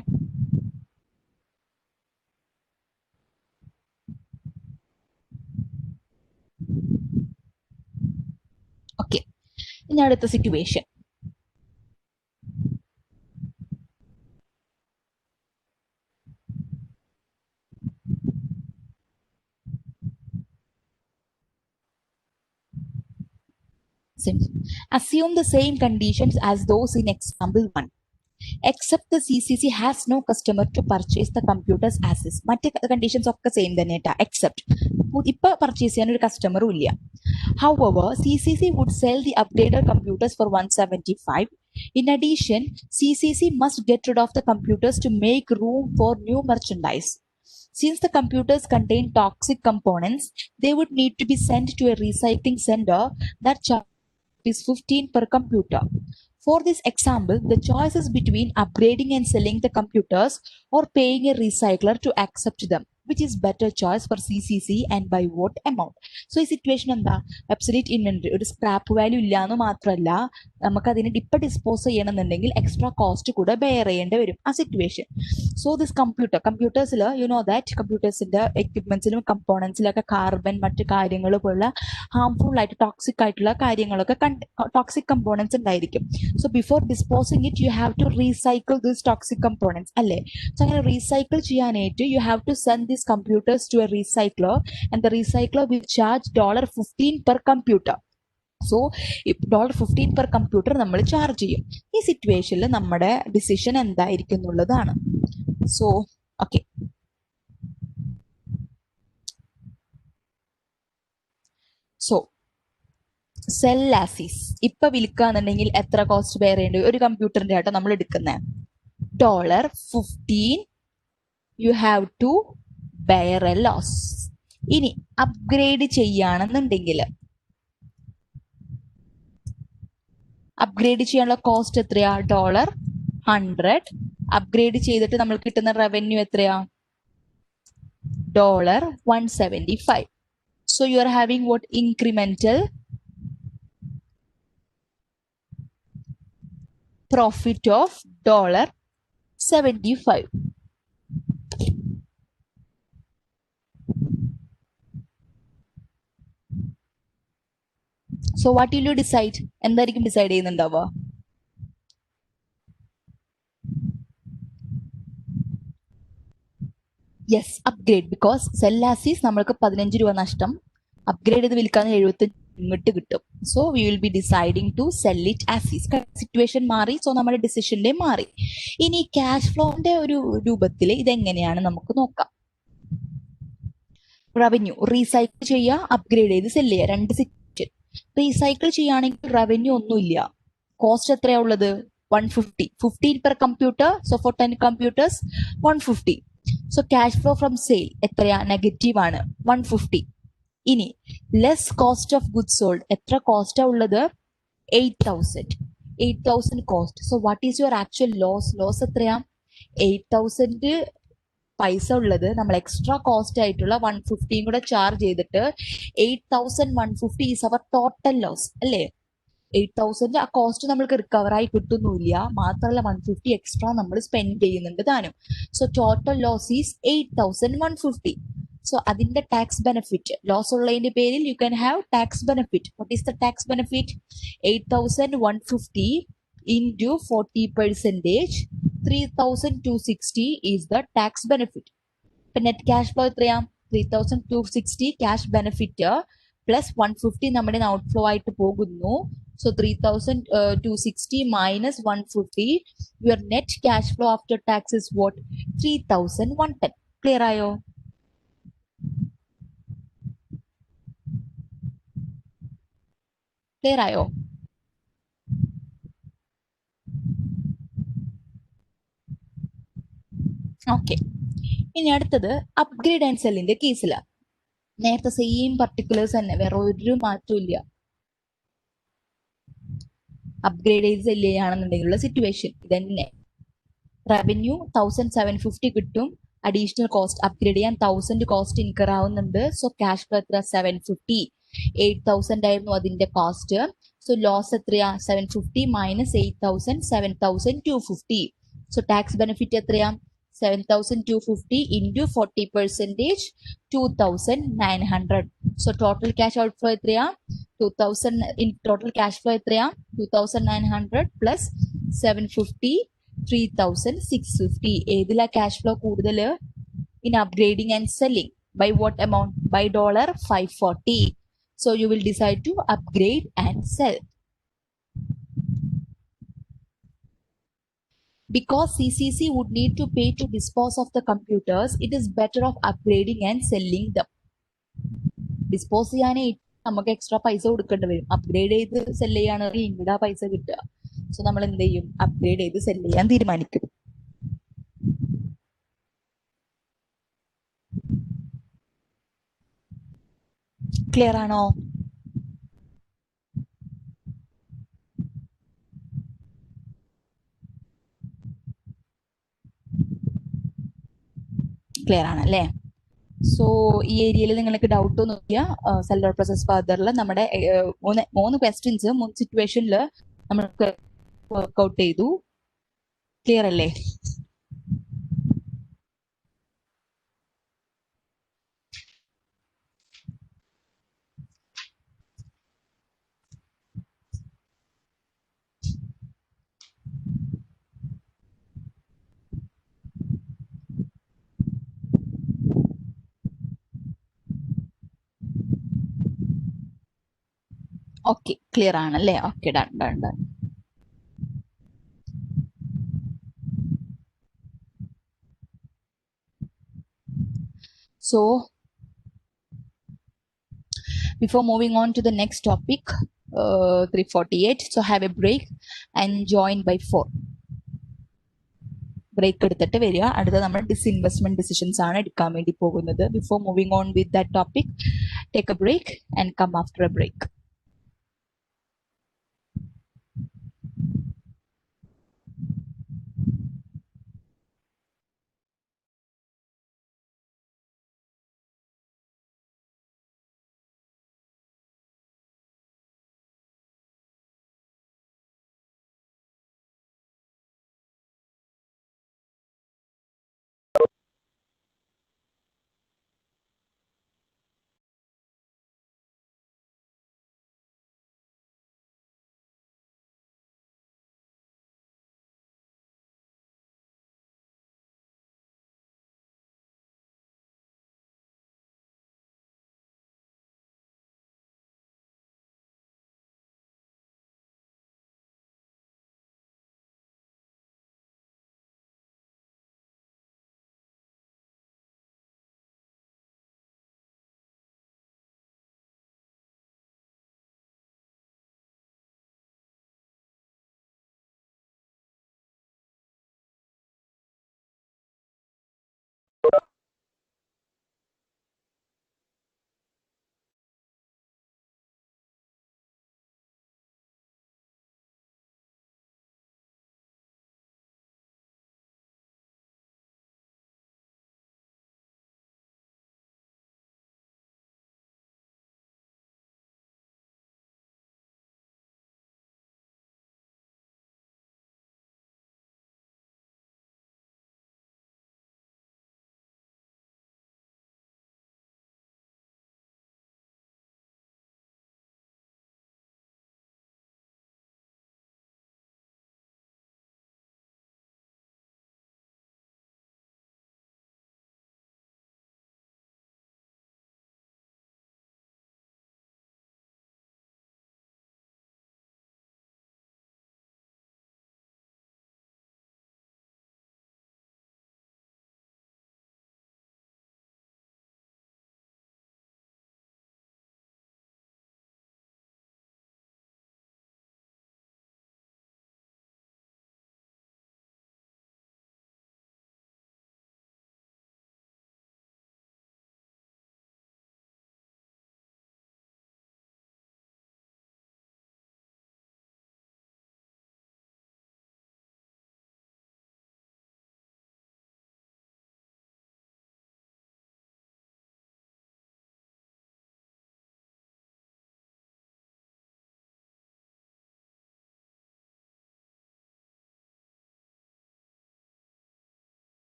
Okay, ഇനി അടുത്ത situation. Assume the same conditions as those in example 1, except the CCC has no customer to purchase the computers as is. മറ്റ് conditions ഒക്കെ same തന്നെ കേട്ടോ, except ഇപ്പൊ purchase ചെയ്യാൻ ഒരു കസ്റ്റമറും ഇല്ല. However, CCC would sell the upgraded computers for 175. In addition, CCC must get rid of the computers to make room for new merchandise. Since the computers contain toxic components, they would need to be sent to a recycling center that charges 15 per computer. For this example, the choice is between upgrading and selling the computers or paying a recycler to accept them. Which is better choice for CCC and by what amount? So ഈ situation എന്താ? Absolute inventory, ഒരു scrap value ഇല്ലാന്ന് മാത്രമല്ല, നമുക്ക് അതിനെ ഇപ്പം dispose ചെയ്യണമെന്നുണ്ടെങ്കിൽ extra cost കൂടെ ബെയർ ചെയ്യേണ്ടി വരും ആ സിറ്റുവേഷൻ. സോ ദിസ് കമ്പ്യൂട്ടേഴ്സിൽ യു നോ ദാറ്റ് കമ്പ്യൂട്ടേഴ്സിന്റെ എക്യുപ്മെന്റ്സിലും കമ്പോണൻസിലൊക്കെ കാർബൺ മറ്റു കാര്യങ്ങൾ പോലുള്ള ഹാംഫുൾ ആയിട്ട് ടോക്സിക് ആയിട്ടുള്ള കാര്യങ്ങളൊക്കെ ടോക്സിക് കമ്പോണൻസ് ഉണ്ടായിരിക്കും. So before disposing it you have to recycle this toxic components അല്ലേ? സോ അങ്ങനെ റീസൈക്കിൾ ചെയ്യാനായിട്ട് you have to send these computers to a recycler and the recycler will charge $15 per computer. So $15 per computer നമ്മൾ charge ചെയ്യും. ഈ സിറ്റുവേഷനിൽ നമ്മുടെ decision എന്തായിരിക്കും എന്നുള്ളതാണ്. So okay, so cell Azeez ഇപ്പൊ വിൽക്കാന്നുണ്ടെങ്കിൽ എത്ര കോസ്റ്റ് ബെയർ ചെയ്യേണ്ടി? ഒരു കമ്പ്യൂട്ടറിന്റെ ആട്ടോ നമ്മൾ എടുക്കുന്നത് $15 you have to bear a loss. ഇനി അപ്ഗ്രേഡ് ചെയ്യുകയാണെന്നുണ്ടെങ്കിൽ അപ്ഗ്രേഡ് ചെയ്യാനുള്ള കോസ്റ്റ് എത്രയാ? $100. അപ്ഗ്രേഡ് ചെയ്തിട്ട് നമ്മൾ കിട്ടുന്ന റവന്യൂ എത്രയാ? $175. So you are having what? Incremental profit of $75. So what will you decide? എന്തായിരിക്കും ഡിസൈഡ് ചെയ്യുന്നുണ്ടാവുക? Yes, upgrade. Because sell as is നമ്മൾക്ക് 15 രൂപ നഷ്ടം, അപ്ഗ്രേഡ് ചെയ്ത് വിൽക്കാൻ 75 ഇങ്ങോട്ട് കിട്ടും. So we will be deciding to sell it as is. Situation മാറി, സോ നമ്മുടെ ഡിസിഷന്റെ മാറി. ഇനി ക്യാഷ് ഫ്ലോന്റെ ഒരു രൂപത്തിൽ ഇതെങ്ങനെയാണ് നമുക്ക് നോക്കാം. റവന്യൂ റീസൈക്കിൾ ചെയ്യുക, അപ്ഗ്രേഡ് ചെയ്ത് സെല് ചെയ്യുക, രണ്ട് സിറ്റുവേഷൻ. റീസൈക്കിൾ ചെയ്യുകയാണെങ്കിൽ റവന്യൂ ഒന്നുമില്ല. കോസ്റ്റ് എത്രയാ ഉള്ളത്? 150. 15 per computer. So for 10 computers, 150. So cash flow from sale എത്രയാ? നെഗറ്റീവ് ആണ്, 150. ഇനി less cost of goods sold, എത്ര കോസ്റ്റാ ഉള്ളത്? 8,000. 8,000 cost. So what is your actual loss? Loss എത്രയാ? 8,000 പൈസ ഉള്ളത് നമ്മൾ എക്സ്ട്രാ കോസ്റ്റ് ആയിട്ടുള്ള 150 കൂടെ ചാർജ് ചെയ്തിട്ട് 8,150 ഈസ് അവർ ടോട്ടൽ ലോസ് അല്ലേ? 8,000 ആ കോസ്റ്റ് നമ്മൾക്ക് റിക്കവർ ആയി കിട്ടുന്നില്ല, മാത്രമല്ല 150 എക്സ്ട്രാ നമ്മൾ സ്പെൻഡ് ചെയ്യുന്നുണ്ട് താനും. So total loss is 8,150. So അതിന്റെ ടാക്സ് ബെനിഫിറ്റ്, ലോസ് ഉള്ളതിന്റെ പേരിൽ you can have tax benefit. What is the tax benefit? 8,150 into 40%, 3,260 is the tax benefit. ഇപ്പൊ നെറ്റ് ക്യാഷ് ഫ്ലോ എത്രയാ? 3,260 ക്യാഷ് ബെനിഫിറ്റ് പ്ലസ് 150 നമ്മുടെ outflow ആയിട്ട് പോകുന്നു. So 3,260 minus 150, your net cash flow after tax is what? 3,110. Clear ആയോ? Clear ആയോ? Okay. ഇനി അടുത്തത് upgrade and സെല്ലിന്റെ കേസിലാണ്. നേരത്തെ സെയിം പർട്ടിക്കുലേഴ്സ് തന്നെ, വേറെ ഒരു മാറ്റവും ഇല്ല. അപ്ഗ്രേഡ് ചെയ്ത് സെല്ല് ചെയ്യുകയാണെന്നുണ്ടെങ്കിലുള്ള സിറ്റുവേഷൻ ഇതന്നെ. റവന്യൂ 1,750 കിട്ടും, അഡീഷണൽ കോസ്റ്റ് അപ്ഗ്രേഡ് ചെയ്യാൻ 1,000 കോസ്റ്റ് ഇൻകർ ആവുന്നുണ്ട്. സോ ക്യാഷ് ഫ്ലോ എത്ര? 750. 8,000 ആയിരുന്നു അതിന്റെ കോസ്റ്റ്. സോ ലോസ് എത്രയാ? 750 മൈനസ് 8,000, 7,250. സോ ടാക്സ് ബെനിഫിറ്റ് എത്രയാ? 7,250 into 40%, 2,900. So total cash outflow എത്രയാ? 2,000 in total cash flow എത്രയാ? 2,900 plus 750, 3,650. ഏതിലാ cash flow കൂടുതൽ? In upgrading and selling. By what amount? By $540. So you will decide to upgrade and sell. Because CCC would need to pay to dispose of the computers, it is better off upgrading and selling them. Dispose ചെയ്യാനേ നമുക്ക് extra പൈസ കൊടുക്കേണ്ടി വരും. Upgrade ചെയ്ത് cell ചെയ്യുകയാണെങ്കിൽ ഇങ്ങടാ പൈസ കിട്ടുക. So നമ്മൾ എന്ത് ചെയ്യും? അപ്ഗ്രേഡ് ചെയ്ത് സെല് ചെയ്യാൻ തീരുമാനിക്കും. ക്ലിയർ ആണോ? ക്ലിയർ ആണല്ലേ? സോ ഈ ഏരിയയിൽ നിങ്ങൾക്ക് ഡൗട്ട് ഒന്നുമില്ല. സെല്ലർ പ്രോസസ് ഫർദറിൽ നമ്മുടെ മൂന്ന് ക്വസ്റ്റ്യൻസ് 3 സിറ്റുവേഷനിൽ നമ്മൾക്ക് വർക്ക്ഔട്ട് ചെയ്തു. ക്ലിയർ അല്ലേ? ഓക്കെ, ക്ലിയർ ആണല്ലേ? Okay, done done done. So before moving on to the next topic, 3:48, so have a break and join by 4. Break എടുത്തിട്ട് വരിക. അടുത്ത നമ്മൾ ഡിസ്ഇൻവെസ്റ്റ്മെന്റ് ഡിസിഷൻസ് ആണ് എടുക്കാൻ വേണ്ടി പോകുന്നത്. Before moving on with that topic, take a break and come after a break.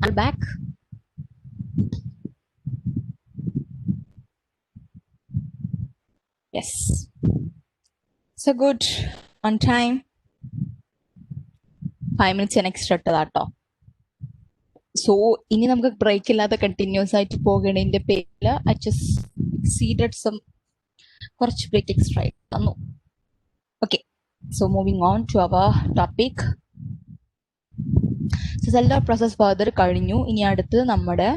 Are back? Yes. So good. On time. 5 minutes and extra ഇട്ടതാട്ടോ. So ഇനി നമുക്ക് ബ്രേക്ക് ഇല്ലാതെ കണ്ടിന്യൂസ് ആയിട്ട് പോകണതിന്റെ പേരിൽ ഐ ജസ്റ്റ് എക്സീഡഡ് സം കുറച്ച് break extra തന്നു. Okay, so moving on to our topic. So sell or process further കഴിഞ്ഞു. ഇനി അടുത്ത് നമ്മുടെ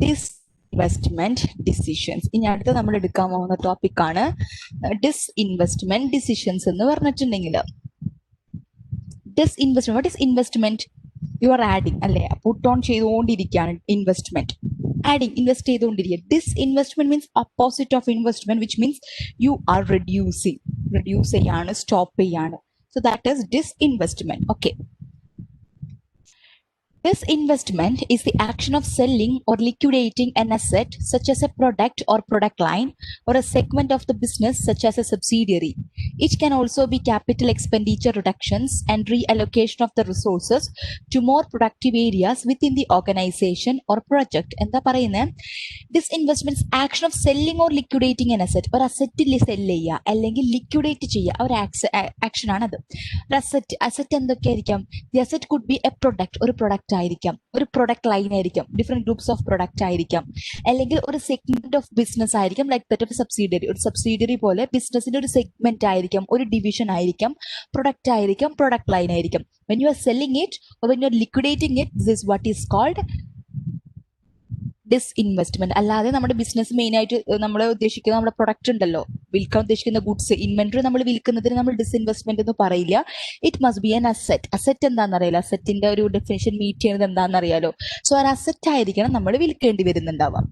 ഡിസ്ഇൻവെസ്റ്റ്മെന്റ് ഡിസിഷൻസ്. ഇനി അടുത്ത് നമ്മൾ എടുക്കാൻ പോകുന്ന ടോപ്പിക്കാണ് ഡിസ്ഇൻവെസ്റ്റ്മെന്റ് ഡിസിഷൻസ് എന്ന് പറഞ്ഞിട്ടുണ്ടെങ്കിൽ disinvestment. What is investment? You are adding അല്ലേ, പുട്ട് ഓൺ ചെയ്തുകൊണ്ടിരിക്കുകയാണ് ഇൻവെസ്റ്റ്മെന്റ്. ആഡിങ്, ഇൻവെസ്റ്റ് ചെയ്തുകൊണ്ടിരിക്കുക. Disinvestment means opposite of investment, which means you are reducing. Reduce ചെയ്യാണ്, സ്റ്റോപ്പ് ചെയ്യാണ്. So that is disinvestment. Okay. Disinvestment is the action of selling or liquidating an asset such as a product or product line or a segment of the business such as a subsidiary. It can also be capital expenditure reductions and reallocation of the resources to more productive areas within the organization or project. എന്താ പറയുന്നത്? Disinvestment is action of selling or liquidating an asset. ഒരു asset sell ചെയ്യുക അല്ലെങ്കിൽ liquidate ചെയ്യുക, ഒരു action ആണത്. ഒരു asset എന്തൊക്കെയായിരിക്കാം? The asset could be a product, ഒരു പ്രൊഡക്റ്റ് ആയിരിക്കാം, ഒരു പ്രൊഡക്റ്റ് ലൈൻ ആയിരിക്കാം, ഡിഫറെന്റ് ഗ്രൂപ്പ്സ് ഓഫ് പ്രൊഡക്റ്റ് ആയിരിക്കാം, അല്ലെങ്കിൽ ഒരു സെഗ്മെന്റ് ഓഫ് ബിസിനസ് ആയിരിക്കാം, ലൈക്ക് ദാറ്റ് ഓഫ് സബ്സിഡിയറി. ഒരു സബ്സിഡിയറി പോലെ ബിസിനസിന്റെ ഒരു സെഗ്മെന്റ് ആയിരിക്കാം, ഒരു ഡിവിഷൻ ആയിരിക്കാം, പ്രൊഡക്റ്റ് ആയിരിക്കാം, പ്രൊഡക്റ്റ് ലൈൻ ആയിരിക്കാം. When you are selling it or when you are liquidating it, this is what is called disinvestment. അല്ലാതെ നമ്മുടെ ബിസിനസ് മെയിൻ ആയിട്ട് നമ്മൾ ഉദ്ദേശിക്കുന്ന നമ്മുടെ പ്രൊഡക്റ്റ് ഉണ്ടല്ലോ, വിൽക്കാൻ ഉദ്ദേശിക്കുന്ന ഗുഡ്സ്, ഇൻവെന്ററി നമ്മൾ വിൽക്കുന്നതിന് നമ്മൾ ഡിസ്ഇൻവെസ്റ്റ്മെന്റ് എന്ന് പറയില്ല. It must be an asset. Asset എന്താണെന്ന് അറിയാലോ, അസെറ്റിന്റെ ഒരു ഡെഫിനേഷൻ മീറ്റ് ചെയ്യുന്നത് എന്താണെന്ന് അറിയാലോ. സോ ഒരു അസെറ്റ് ആയിരിക്കണം നമ്മൾ വിൽക്കേണ്ടി വരുന്നുണ്ടാവാം.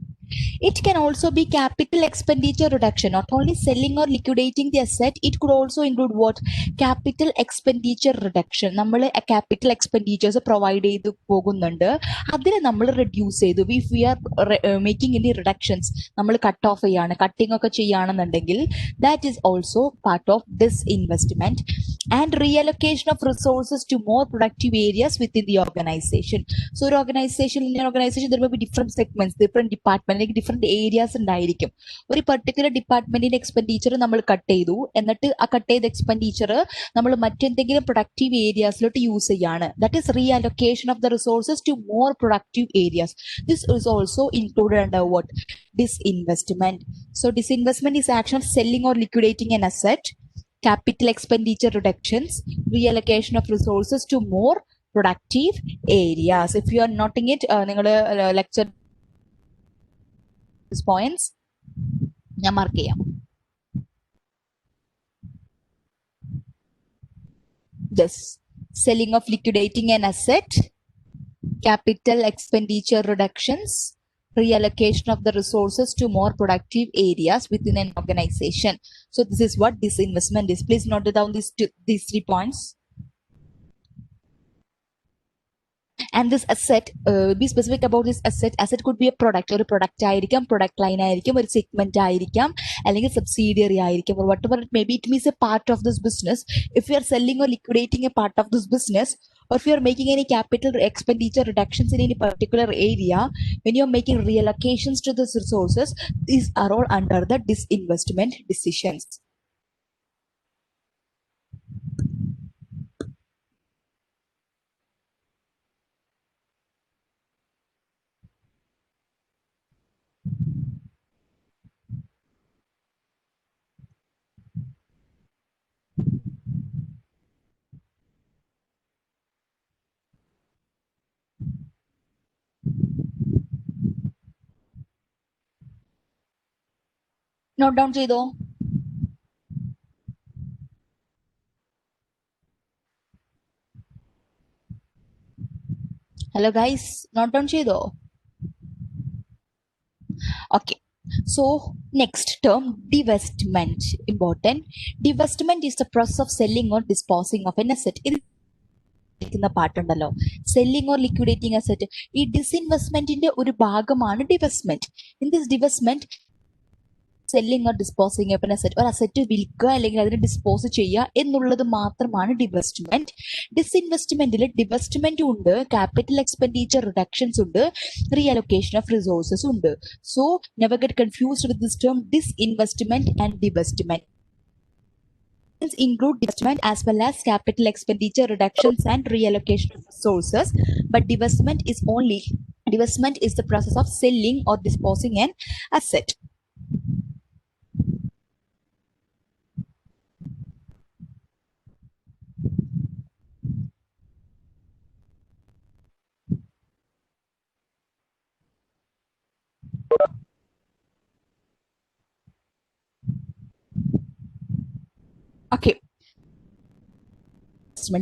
It can also be capital expenditure reduction, not only selling or liquidating the asset. It could also include what? Capital expenditure reduction. നമ്മൾ capital expenditures പ്രൊവൈഡ് ചെയ്ത് പോകുന്നുണ്ട്, അതിനെ നമ്മൾ റെഡ്യൂസ് ചെയ്തു. If we are making any reductions, നമ്മൾ cut off ചെയ്യാണ്, cutting ഒക്കെ ചെയ്യുകയാണെന്നുണ്ടെങ്കിൽ that is also part of disinvestment. And reallocation of resources to more productive areas within the organisation. So ഒരു organisation there will be different segments, different department, different areas ഉണ്ടായിരിക്കും. ഒരു particular ഡിപ്പാർട്ട്മെന്റിന്റെ expenditure നമ്മൾ cut ചെയ്തു, എന്നിട്ട് ആ cut ചെയ്ത expenditure നമ്മൾ മറ്റെന്തെങ്കിലും പ്രൊഡക്റ്റീവ് ഏരിയാസിലോട്ട് യൂസ് ചെയ്യാണ്. That is reallocation of the resources to more productive areas. This is also included under what? Disinvestment. So disinvestment is action of selling or liquidating an asset, capital expenditure reductions, reallocation of resources to more productive areas. If you are noting it, നിങ്ങൾ lecture points, ഞാൻ mark ചെയ്യാം. This selling of liquidating an asset, capital expenditure reductions, reallocation of the resources to more productive areas within an organization. So this is what disinvestment is. Please note down these 3 points. And this asset, be specific about this asset. Asset could be a product, or a product ആയിരിക്കാം, product line ആയിരിക്കാം, ഒരു segment ആയിരിക്കാം, അല്ലെങ്കിൽ subsidiary ആയിരിക്കാം, or whatever it may be. It means a part of this business. If you are selling or liquidating a part of this business, or if you are making any capital expenditure reductions in any particular area, when you are making reallocations to these resources, these are all under the disinvestment decisions. Note down ചെയ്തോ? Hello guys, note down ചെയ്തോ? Okay. So next term, divestment. Important. Divestment is the process of selling or disposing of an asset. ഇരിക്കുന്ന പാട്ടുണ്ടല്ലോ, selling or liquidating asset. ഈ ഡിസ്ഇൻവെസ്റ്റ്മെന്റിന്റെ ഒരു ഭാഗമാണ് divestment. In this divestment, selling or disposing of an asset, ഒരു asset വിൽക്കുക അല്ലെങ്കിൽ അതിനെ ഡിസ്പോസ് ചെയ്യുക എന്നുള്ളത് മാത്രമാണ് ഡിവെസ്റ്റ്മെന്റ്. ഡിസ്ഇൻവെസ്റ്റ്മെന്റിൽ ഡിവെസ്റ്റ്മെന്റും ഉണ്ട്, ക്യാപിറ്റൽ എക്സ്പെൻഡിച്ചർ റിഡക്ഷൻസ് ഉണ്ട്, റീഅലൊക്കേഷൻ ഓഫ് റിസോഴ്സസ് ഉണ്ട്. So never get confused with this term disinvestment and divestment. Include divestment as well as capital expenditure reductions and reallocation of resources, but divestment is the process of selling or disposing an asset. Okay.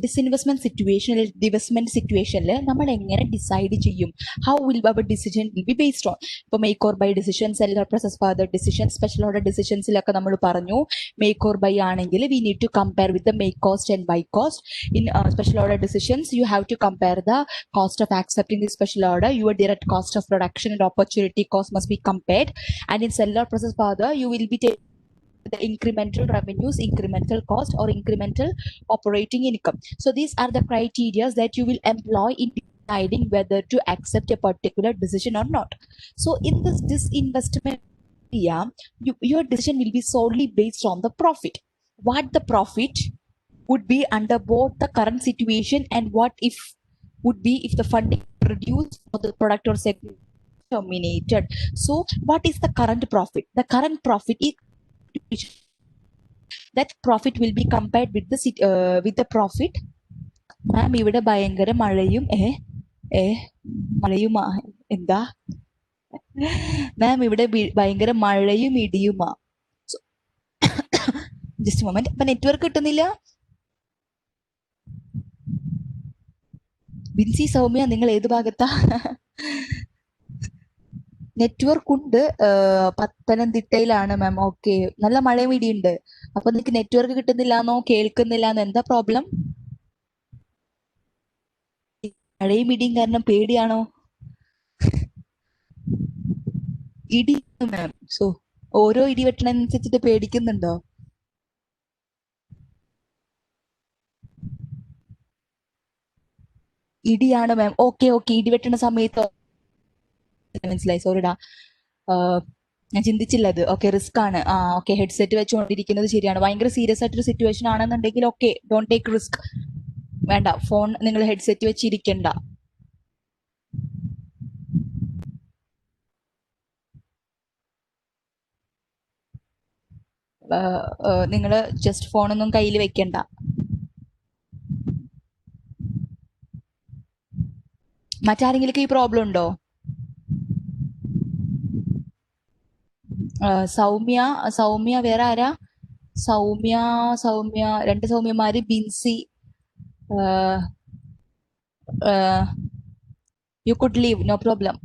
Disinvestment situation, divestment situationൽ നമ്മൾ എങ്ങനെ decide ചെയ്യും? How will our decision will be based on? ഇപ്പോൾ make or buy decision, sell or process further decision, special order decisionസിലൊക്കെ നമ്മൾ പറഞ്ഞു make or buy ആണെങ്കിൽ we need to compare with the make cost and buy cost. In special order decisions, you have to compare the cost of accepting the special order, your direct cost of production and opportunity cost must be compared. And in sell or process further, you will be taking the incremental revenues, incremental cost, or incremental operating income. So these are the criteria that you will employ in deciding whether to accept a particular decision or not. So in this disinvestment area, your decision will be solely based on the profit. What the profit would be under both the current situation and what if would be if the funding reduced or the product or segment terminated. So what is the current profit? The current profit is that profit will be compared with the profit. മാം ഇവിടെ ഭയങ്കര മഴയും മഴയുമാ, എന്താ മാം ഇവിടെ ഭയങ്കര മഴയും ഇടിയുമാ. Just moment. അപ്പൊ network കിട്ടുന്നില്ല. ബിൻസി, സൗമ്യ, നിങ്ങൾ ഏത് ഭാഗത്താ? നെറ്റ്വർക്ക് ഉണ്ട്, പത്തനംതിട്ടയിലാണ് മാം. ഓക്കെ, നല്ല മഴയും ഇടിയുണ്ട്. അപ്പൊ നിനക്ക് നെറ്റ്വർക്ക് കിട്ടുന്നില്ലാന്നോ കേൾക്കുന്നില്ലാന്നോ, എന്താ പ്രോബ്ലം? മഴയും ഇടിയും കാരണം പേടിയാണോ? ഇടി മാം. സോ ഓരോ ഇടി വെട്ടണനുസരിച്ചിട്ട് പേടിക്കുന്നുണ്ടോ? ഇടിയാണ് മാം. ഓക്കെ ഓക്കെ, ഇടി വെട്ടുന്ന സമയത്ത് മനസ്സിലായി, സോറിടാ, ഞാൻ ചിന്തിച്ചില്ല അത്. ഓക്കെ, റിസ്ക് ആണ്. ആ ഓക്കെ, ഹെഡ്സെറ്റ് വെച്ചുകൊണ്ടിരിക്കുന്നത് ശരിയാണ്. ഭയങ്കര സീരിയസ് ആയിട്ടൊരു സിറ്റുവേഷൻ ആണെന്നുണ്ടെങ്കിൽ ഓക്കെ, ഡോണ്ട് ടേക്ക് റിസ്ക്. വേണ്ട, ഫോൺ നിങ്ങൾ ഹെഡ്സെറ്റ് വെച്ചിരിക്കണ്ട. നിങ്ങൾ ജസ്റ്റ് ഫോണൊന്നും കയ്യിൽ വെക്കണ്ട. മറ്റാരെങ്കിലും ഈ പ്രോബ്ലം ഉണ്ടോ? സൗമ്യ വേറെ ആരാ? സൗമ്യ രണ്ട് സൗമ്യമാര്, Binsy. You could leave, no problem.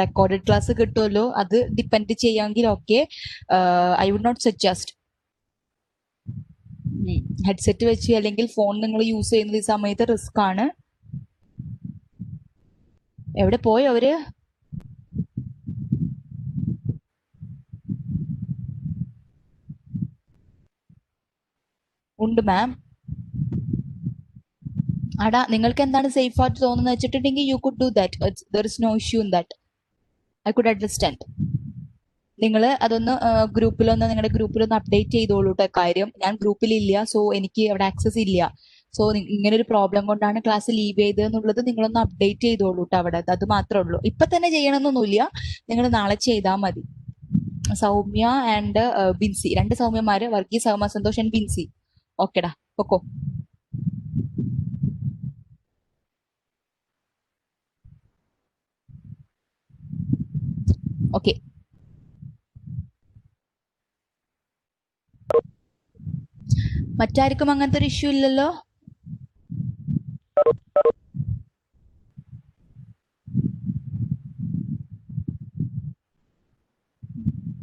Recorded class കിട്ടുമല്ലോ, അത് ഡിപ്പെൻഡ് ചെയ്യാമെങ്കിൽ okay. I would not suggest. Headset വെച്ച് അല്ലെങ്കിൽ ഫോൺ നിങ്ങൾ യൂസ് ചെയ്യുന്നത് ഈ സമയത്ത് റിസ്ക് ആണ്. എവിടെ പോയി അവര്? ഉണ്ട് മാം. അടാ നിങ്ങൾക്ക് എന്താണ് സേഫ് ആയിട്ട് തോന്നുന്നത് വെച്ചിട്ടുണ്ടെങ്കിൽ you could do that. There is no issue in that. I could understand. നിങ്ങൾ അതൊന്ന് ഗ്രൂപ്പിലൊന്ന് നിങ്ങളുടെ ഗ്രൂപ്പിലൊന്ന് അപ്ഡേറ്റ് ചെയ്തോളൂ കേട്ടോ കാര്യം. ഞാൻ ഗ്രൂപ്പിലില്ല, സോ എനിക്ക് അവിടെ ആക്സസ് ഇല്ല. സോ ഇങ്ങനെ ഒരു പ്രോബ്ലം കൊണ്ടാണ് ക്ലാസ് ലീവ് ചെയ്തത് എന്നുള്ളത് നിങ്ങളൊന്ന് അപ്ഡേറ്റ് ചെയ്തോളൂ കേട്ടോ അവിടെ. അത് മാത്രമേ ഉള്ളൂ. ഇപ്പൊ തന്നെ ചെയ്യണമെന്നൊന്നുമില്ല, നിങ്ങൾ നാളെ ചെയ്താൽ മതി. സൗമ്യ ആൻഡ് ബിൻസി, രണ്ട് സൗമ്യമാര്, വർഗീസ്, സൗമ്യ സന്തോഷ് ആൻഡ് ബിൻസി. ഓക്കെടാ, പൊക്കോ. ഓക്കെ. മറ്റാർക്കും അങ്ങനത്തെ ഒരു ഇഷ്യൂ ഇല്ലല്ലോ?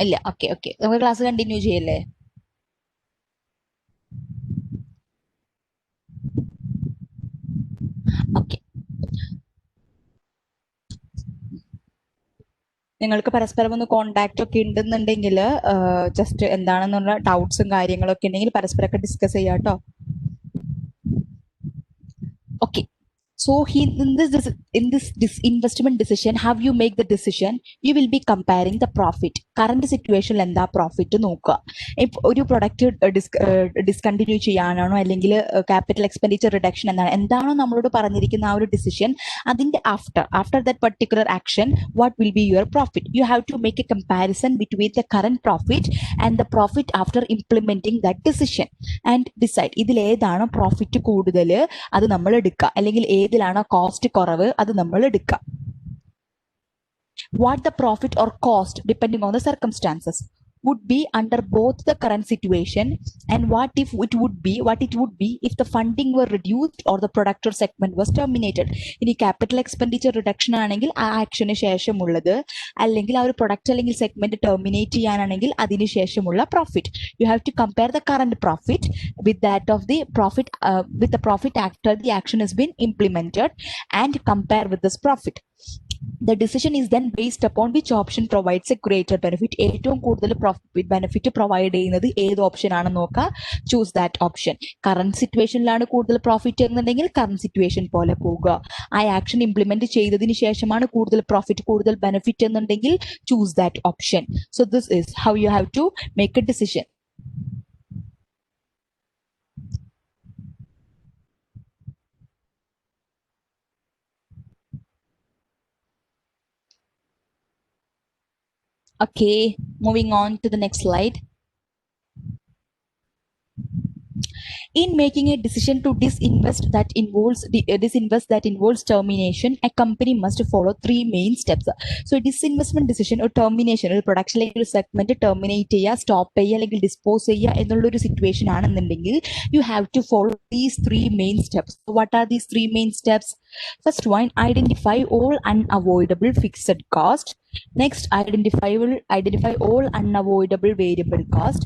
ഇല്ല. ഓക്കെ ഓക്കെ, നമുക്ക് ക്ലാസ് കണ്ടിന്യൂ ചെയ്യല്ലേ? ഓക്കെ. നിങ്ങൾക്ക് പരസ്പരം ഒന്ന് കോണ്ടാക്ട് ഒക്കെ ഉണ്ടെന്നുണ്ടെങ്കിൽ ജസ്റ്റ് എന്താണെന്നുള്ള ഡൗട്ട്സും കാര്യങ്ങളൊക്കെ ഉണ്ടെങ്കിൽ പരസ്പരമൊക്കെ ഡിസ്കസ് ചെയ്യാം കേട്ടോ. Okay. So in this investment decision, how you make the decision, you will be comparing the profit. Current situation എന്താ പ്രോഫിറ്റ് നോക്കുക. ഇപ്പൊ ഒരു പ്രൊഡക്റ്റ് ഡിസ്കണ്ടിന്യൂ ചെയ്യാനാണോ അല്ലെങ്കിൽ ക്യാപിറ്റൽ എക്സ്പെൻഡിച്ചർ റിഡക്ഷൻ എന്താണോ നമ്മളോട് പറഞ്ഞിരിക്കുന്ന ആ ഒരു ഡിസിഷൻ, അതിന്റെ after that particular action what will be your profit. You have to make a comparison between the current profit and the profit after implementing that decision and decide ഇതിൽ ഏതാണോ profit കൂടുതൽ അത് നമ്മൾ എടുക്കുക, അല്ലെങ്കിൽ ഏതിലാണോ കോസ്റ്റ് കുറവ് അത് നമ്മൾ എടുക്കുക. What the profit or cost depending on the circumstances would be under both the current situation and what it would be if the funding were reduced or the product or segment was terminated. ഇനി capital expenditure reduction ആണെങ്കിൽ ആ action ശേഷമുള്ളത്, അല്ലെങ്കിൽ ആ ഒരു product അല്ലെങ്കിൽ segment terminate ചെയ്യാനാണെങ്കിൽ അതിന് ശേഷമുള്ള profit. You have to compare the current profit with that of the profit with the profit after the action has been implemented and compare with this profit. The decision is then based upon which option provides a greater benefit. ഏറ്റവും കൂടുതൽ benefit provide ചെയ്യുന്നത് ഏത് option ആണെന്ന് നോക്കുക. Choose that option. Current സിറ്റുവേഷനിലാണ് കൂടുതൽ profit എന്നുണ്ടെങ്കിൽ current situation പോലെ പോകുക. ആ ആക്ഷൻ ഇംപ്ലിമെന്റ് ചെയ്തതിന് ശേഷമാണ് കൂടുതൽ പ്രോഫിറ്റ്, കൂടുതൽ ബെനിഫിറ്റ് എന്നുണ്ടെങ്കിൽ choose that option. So this is how you have to make a decision. Okay, moving on to the next slide. In making a decision to disinvest that involves termination, a company must follow three main steps. So disinvestment decision or termination, ഒരു പ്രൊഡക്ഷനിലേക്ക് ഒരു segment terminate ചെയ്യുക, stop ചെയ്യുക അല്ലെങ്കിൽ dispose ചെയ്യുക എന്നുള്ളൊരു situation ആണെന്നുണ്ടെങ്കിൽ you have to follow these three main steps. So what are these three main steps? First one, identify all unavoidable fixed cost. Next, identify all unavoidable variable cost.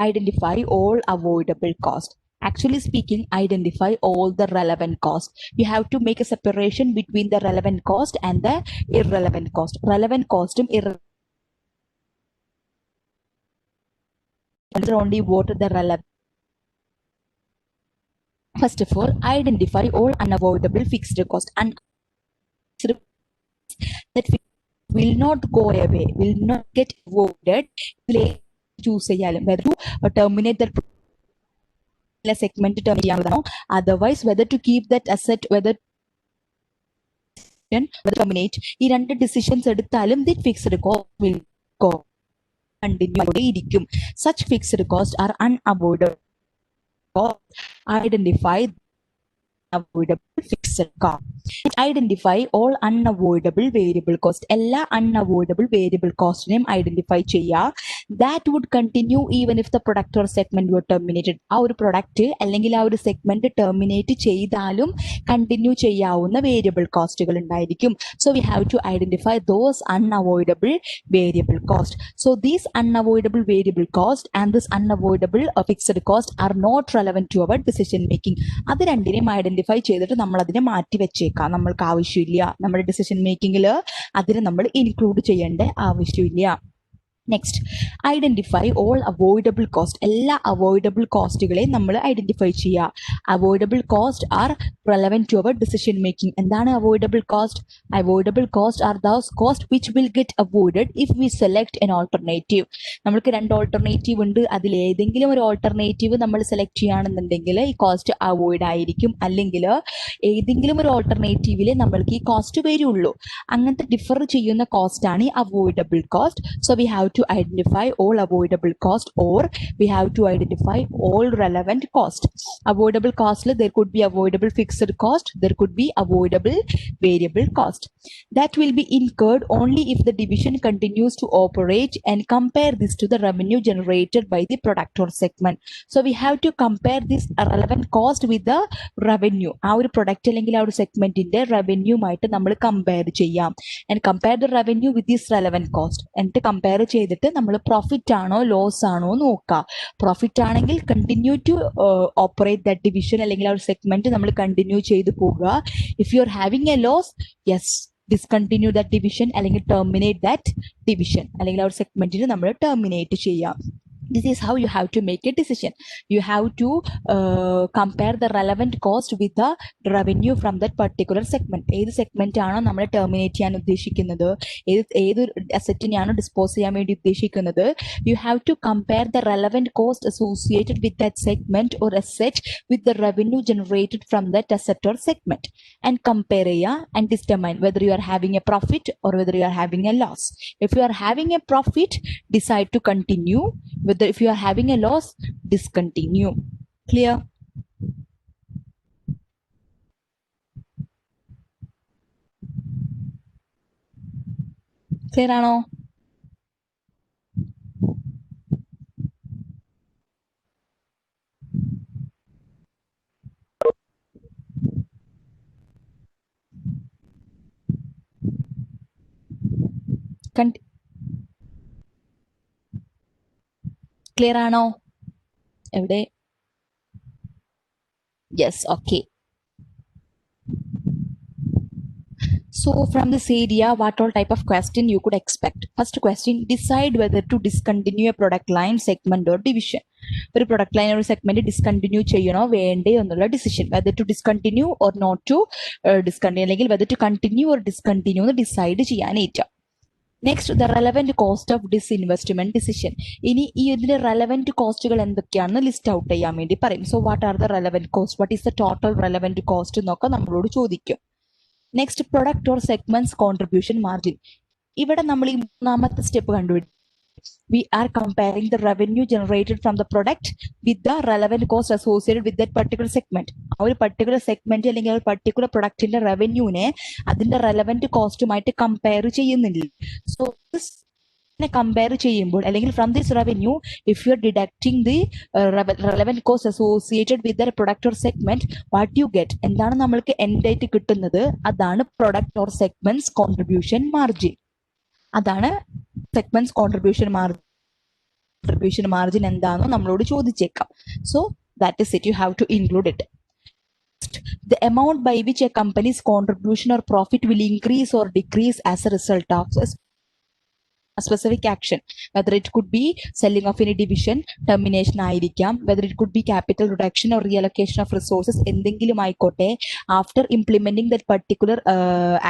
Identify all avoidable cost. Actually speaking, identify all the relevant cost. You have to make a separation between the relevant cost and the irrelevant cost. Relevant cost only what the relevant. First of all, identify all unavoidable fixed cost and that will not go away, will not get avoided. Choose whether to terminate that segment terminate, otherwise whether to keep that asset, whether terminate. ഈ രണ്ട് decisions എടുത്താലും the fixed cost will go continue. Such fixed costs are unavoidable. Identify avoidable fixed cost. Identify all unavoidable variable cost. എല്ലാ unavoidable variable cost-നെയും identify ചെയ്യുക. That would continue even if the product or segment were terminated. ആ ഒരു product അല്ലെങ്കിൽ ആ ഒരു segment terminate ചെയ്താലും continue ചെയ്യാവുന്ന variable കോസ്റ്റുകൾ ഉണ്ടായിരിക്കും. So we have to identify those unavoidable variable cost. So these unavoidable variable cost and this unavoidable fixed cost are not relevant to our decision making. അത് രണ്ടിനെയും identify ചെയ്തിട്ട് നമ്മൾ അതിനെ മാറ്റി വെച്ചേക്കാം. നമ്മൾക്ക് ആവശ്യമില്ല, നമ്മുടെ ഡിസിഷൻ മേക്കിങ്ങിൽ അതിനെ നമ്മൾ ഇൻക്ലൂഡ് ചെയ്യേണ്ട ആവശ്യമില്ല. Next, identify all avoidable cost. എല്ലാ അവോയ്ഡബിൾ കോസ്റ്റുകളെയും നമ്മൾ ഐഡന്റിഫൈ ചെയ്യുക. Avoidable cost are relevant to our decision making. എന്താണ് avoidable cost? Avoidable cost are those cost which will get avoided if we select an alternative. നമുക്ക് രണ്ട് alternative ഉണ്ട്, അതിൽ ഏതെങ്കിലും ഒരു ഓൾട്ടർനേറ്റീവ് നമ്മൾ സെലക്ട് ചെയ്യുകയാണെന്നുണ്ടെങ്കിൽ ഈ കോസ്റ്റ് അവോയ്ഡ് ആയിരിക്കും, അല്ലെങ്കിൽ ഏതെങ്കിലും ഒരു ഓൾട്ടർനേറ്റീവിൽ നമ്മൾക്ക് ഈ കോസ്റ്റ് വരുള്ളൂ. അങ്ങനത്തെ ഡിഫർ ചെയ്യുന്ന കോസ്റ്റ് ആണ് avoidable cost. So we have to identify all avoidable cost, or we have to identify all relevant cost. Avoidable cost, there could be avoidable fixed cost, there could be avoidable variable cost. That will be incurred only if the division continues to operate, and compare this to the revenue generated by the product or segment. So we have to compare this relevant cost with the revenue. ആ ഒരു product അല്ലെങ്കിൽ ആ ഒരു സെഗ്മെന്റിന്റെ റവന്യൂമായിട്ട് നമ്മൾ compare ചെയ്യാം. And compare the revenue with this relevant cost. എന്നിട്ട് compare ചെയ്തിട്ട് നമ്മൾ പ്രോഫിറ്റ് ആണോ ലോസ് ആണോ നോക്കുക. പ്രോഫിറ്റ് ആണെങ്കിൽ continue to operate that division അല്ലെങ്കിൽ ആ ഒരു സെഗ്മെന്റ് നമ്മൾ കണ്ടിന്യൂ ചെയ്തു പോകുക. If you are having a loss, yes, discontinue that division അല്ലെങ്കിൽ ടെർമിനേറ്റ് ദാറ്റ് ഡിവിഷൻ അല്ലെങ്കിൽ ആ ഒരു സെഗ്മെന്റിന് നമ്മൾ ടെർമിനേറ്റ് ചെയ്യാം. This is how you have to make a decision. You have to compare the relevant cost with the revenue from that particular segment. ഏത് segment ആണോ നമ്മൾ terminate ചെയ്യാൻ ഉദ്ദേശിക്കുന്നത്, ഏത് അസറ്റിനെയാണോ ഡിസ്പോസ് ചെയ്യാൻ വേണ്ടി ഉദ്ദേശിക്കുന്നത്, you have to compare the relevant cost associated with that segment or asset with the revenue generated from that asset or segment, and compare and determine whether you are having a profit or whether you are having a loss. If you are having a profit, decide to continue. If you are having a loss, discontinue. Clear? Clear ആണോ? Clear ആണോ? എവിടെ? Yes, okay. So from this area, what all type of question you could expect? First question, decide whether to discontinue a product line, segment or division. ഒരു product line ഒരു segment discontinue ചെയ്യണോ വേണ്ടേ എന്നുള്ള decision. Whether to discontinue or not to discontinue, അല്ലെങ്കിൽ whether to continue or discontinue എന്ന് decide ചെയ്യാനായിട്ട്. Next, the relevant cost of disinvestment decision. ഇനി ഈ ഇതിന്റെ റെലവെന്റ് കോസ്റ്റുകൾ എന്തൊക്കെയാണെന്ന് ലിസ്റ്റ് ഔട്ട് ചെയ്യാൻ വേണ്ടി പറയും. So what are the relevant cost, what is the total relevant cost എന്നൊക്കെ നമ്മളോട് ചോദിക്കും. Next, product or segment's contribution margin. ഇവിടെ നമ്മൾ ഈ മൂന്നാമത്തെ സ്റ്റെപ്പ് കണ്ടുപിടിക്കും. We are comparing the revenue generated from the product with the relevant cost associated with that particular segment. ആ ഒരു പർട്ടിക്കുലർ സെഗ്മെന്റ് അല്ലെങ്കിൽ ആ ഒരു പർട്ടിക്കുലർ പ്രൊഡക്റ്റിന്റെ റവന്യൂനെ അതിന്റെ റെലവെന്റ് കോസ്റ്റുമായിട്ട് കമ്പയർ ചെയ്യുന്നില്ല. സോ കമ്പയർ ചെയ്യുമ്പോൾ അല്ലെങ്കിൽ from this revenue if you are deducting the relevant cost associated with the product or segment, what you get, എന്താണ് നമ്മൾക്ക് എൻഡ് ആയിട്ട് കിട്ടുന്നത്, അതാണ് product or segment's contribution margin. അതാണ് സെഗ്മെന്റ്സ് കോൺട്രിബ്യൂഷൻ മാർജിൻ എന്താണെന്ന് നമ്മളോട് ചോദിച്ചേക്കാം. So that is it, you have to include it. The amount by which a company's contribution or profit will increase or decrease as a result of a specific action, whether it could be selling of any division, termination ആയിരിക്കാം, whether it could be capital reduction or reallocation of resources, എന്തെങ്കിലും ആയിക്കോട്ടെ. After implementing that particular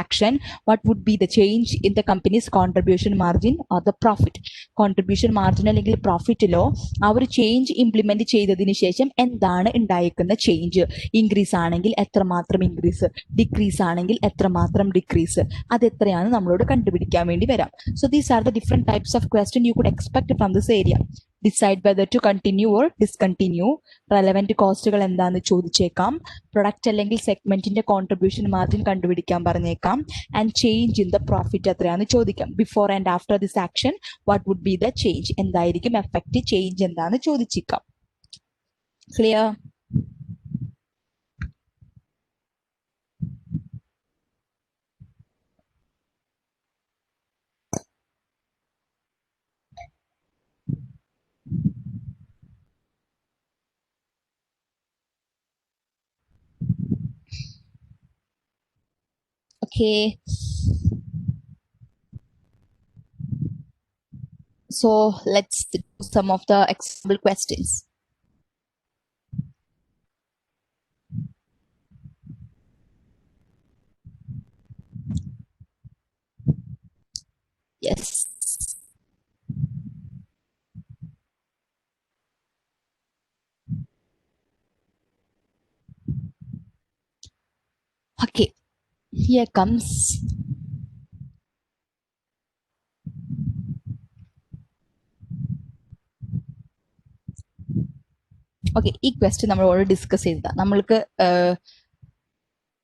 action, what would be the change in the company's contribution margin or the profit? Contribution margin അല്ലെങ്കിൽ പ്രോഫിറ്റിലോ ആ ഒരു change implement ചെയ്തതിന് ശേഷം എന്താണ് ഉണ്ടായിരിക്കുന്ന change, increase ആണെങ്കിൽ എത്രമാത്രം ഇൻക്രീസ്, ഡിക്രീസ് ആണെങ്കിൽ എത്രമാത്രം ഡിക്രീസ്, അത് എത്രയാണ് നമ്മളോട് കണ്ടുപിടിക്കാൻ വേണ്ടി വരാം. So these are the different types of question you could expect from this area. Decide whether to continue or discontinue. Relevant കോസ്റ്റുകൾ എന്താണെന്ന് ചോദിച്ചേക്കാം. പ്രൊഡക്റ്റ് അല്ലെങ്കിൽ സെഗ്മെന്റിന്റെ കോൺട്രിബ്യൂഷൻ മാർജിൻ കണ്ടുപിടിക്കാൻ പറഞ്ഞേക്കാം. And change in the profit എത്രയാണെന്ന് ചോദിക്കാം. Before and after this action what would be the change, എന്തായിരിക്കും എഫക്റ്റ്, ചേഞ്ച് എന്താണെന്ന് ചോദിച്ചേക്കാം. Clear? Okay. So let's do some of the example questions. Yes. Okay. Here comes. Okay, ഈ question നമ്മൾ already discuss ചെയ്തതാണ്. നമ്മൾക്ക്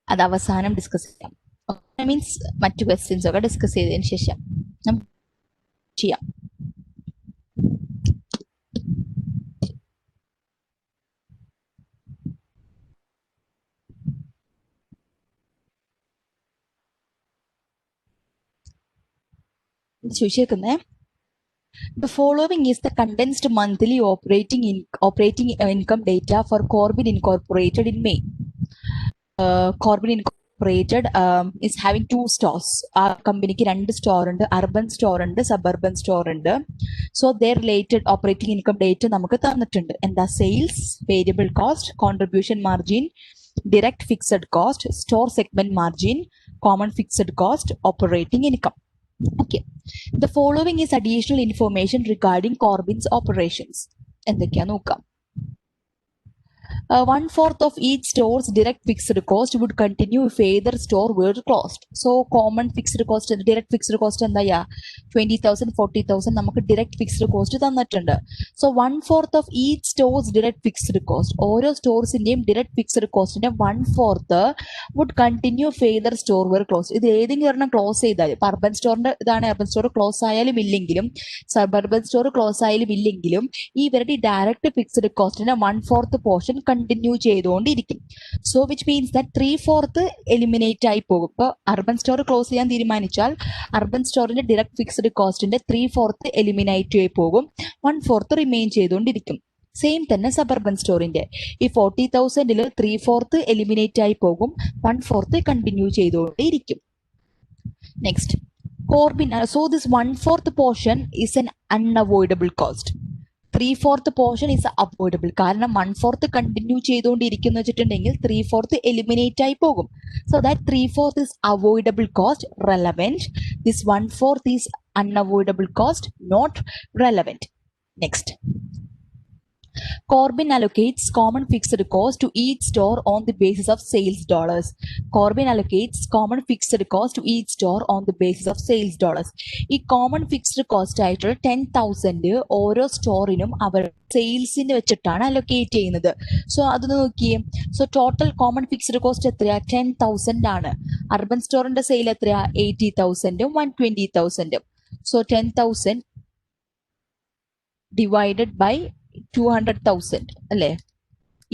അത് അവസാനം ഡിസ്കസ് ചെയ്യാം. മീൻസ് മറ്റു ക്വസ്റ്റ്യൻസ് ഒക്കെ ഡിസ്കസ് ചെയ്തതിന് ശേഷം നമുക്ക് ചെയ്യാം. ചോദിച്ചേക്കുന്നേ, the following is the condensed monthly operating income data for Corbin Incorporated in May. Corbin Incorporated is having 2 stores. ആ കമ്പനിക്ക് 2 സ്റ്റോർ ഉണ്ട്, അർബൻ സ്റ്റോർ ഉണ്ട്, സബർബൻ സ്റ്റോർ ഉണ്ട്. So their related operating income data നമുക്ക് തന്നിട്ടുണ്ട്. എന്താ? Sales, variable cost, contribution margin, direct fixed cost, store segment margin, common fixed cost, operating income. Okay, the following is additional information regarding Corbin's operations. എന്തൊക്കെയാ നോക്കാം. 1/4 of each store's direct fixed cost would continue if either store were closed. So common fixed cost, direct fixed cost എന്താ? 20,000, 40,000 നമുക്ക് direct fixed cost തന്നിട്ടുണ്ട്. So 1/4 of each store's direct fixed cost, ഓരോ സ്റ്റോർസിന്റെയും direct fixed costന്റെ 1/4 would continue if either store were closed. ഇത് ഏതെങ്കിലും ഒരെണ്ണം close ചെയ്താൽ, ഇപ്പൊ urban സ്റ്റോറിന്റെ ഇതാണ്, അർബൻ സ്റ്റോർ ക്ലോസ് ആയാലും ഇല്ലെങ്കിലും സബർബൻ സ്റ്റോർ ക്ലോസ് ആയാലും ഇല്ലെങ്കിലും ഇവരുടെ ഡയറക്റ്റ് ഫിക്സ്ഡ് കോസ്റ്റിന്റെ 1/4 പോർഷൻ കണ്ടിന്യൂ ചെയ്തുകൊണ്ടിരിക്കും. So which means that 3/4 eliminate ആയി പോകും. ഇപ്പോൾ അർബൻ സ്റ്റോർ ക്ലോസ് ചെയ്യാൻ തീരുമാനിച്ചാൽ അർബൻ സ്റ്റോറിന്റെ ഡയറക്റ്റ് ഫിക്സ്ഡ് കോസ്റ്റിന്റെ 3/4 എലിമിനേറ്റ് ആയി പോകും, 1/4 റിമെയിൻ ചെയ്തുകൊണ്ടിരിക്കും. സെയിം തന്നെ സബർബൻ സ്റ്റോറിന്റെ ഈ 40,000 3/4 എലിമിനേറ്റ് ആയി പോകും, 1/4 കണ്ടിന്യൂ ചെയ്തുകൊണ്ടേയിരിക്കും. Next, Corbin. So this 1/4 portion is an unavoidable cost. 3/4 portion is avoidable. കാരണം 1/4 കണ്ടിന്യൂ ചെയ്തുകൊണ്ടിരിക്കുന്ന വെച്ചിട്ടുണ്ടെങ്കിൽ 3/4 എലിമിനേറ്റ് ആയി പോകും. So that 3/4 is avoidable cost, relevant. This 1/4 is unavoidable cost, not relevant. Next, Corbin allocates common fixed cost to each store on the basis of sales dollars. Corbin allocates common fixed cost to each store on the basis of sales dollars. ഈ common fixed cost ആയിട്ടുള്ള 10,000 ഓരോ സ്റ്റോറിനും അവർ സെയിൽസിന് വെച്ചിട്ടാണ് allocate ചെയ്യുന്നത്. So അത് നോക്കിയേ. So total common fixed cost എത്രയാ? 10,000 ആണ്. Urban സ്റ്റോറിന്റെ sale എത്രയാ? 80,000 120,000. സോ 10,000 ഡിവൈഡഡ് ബൈ 200,000 അല്ലേ,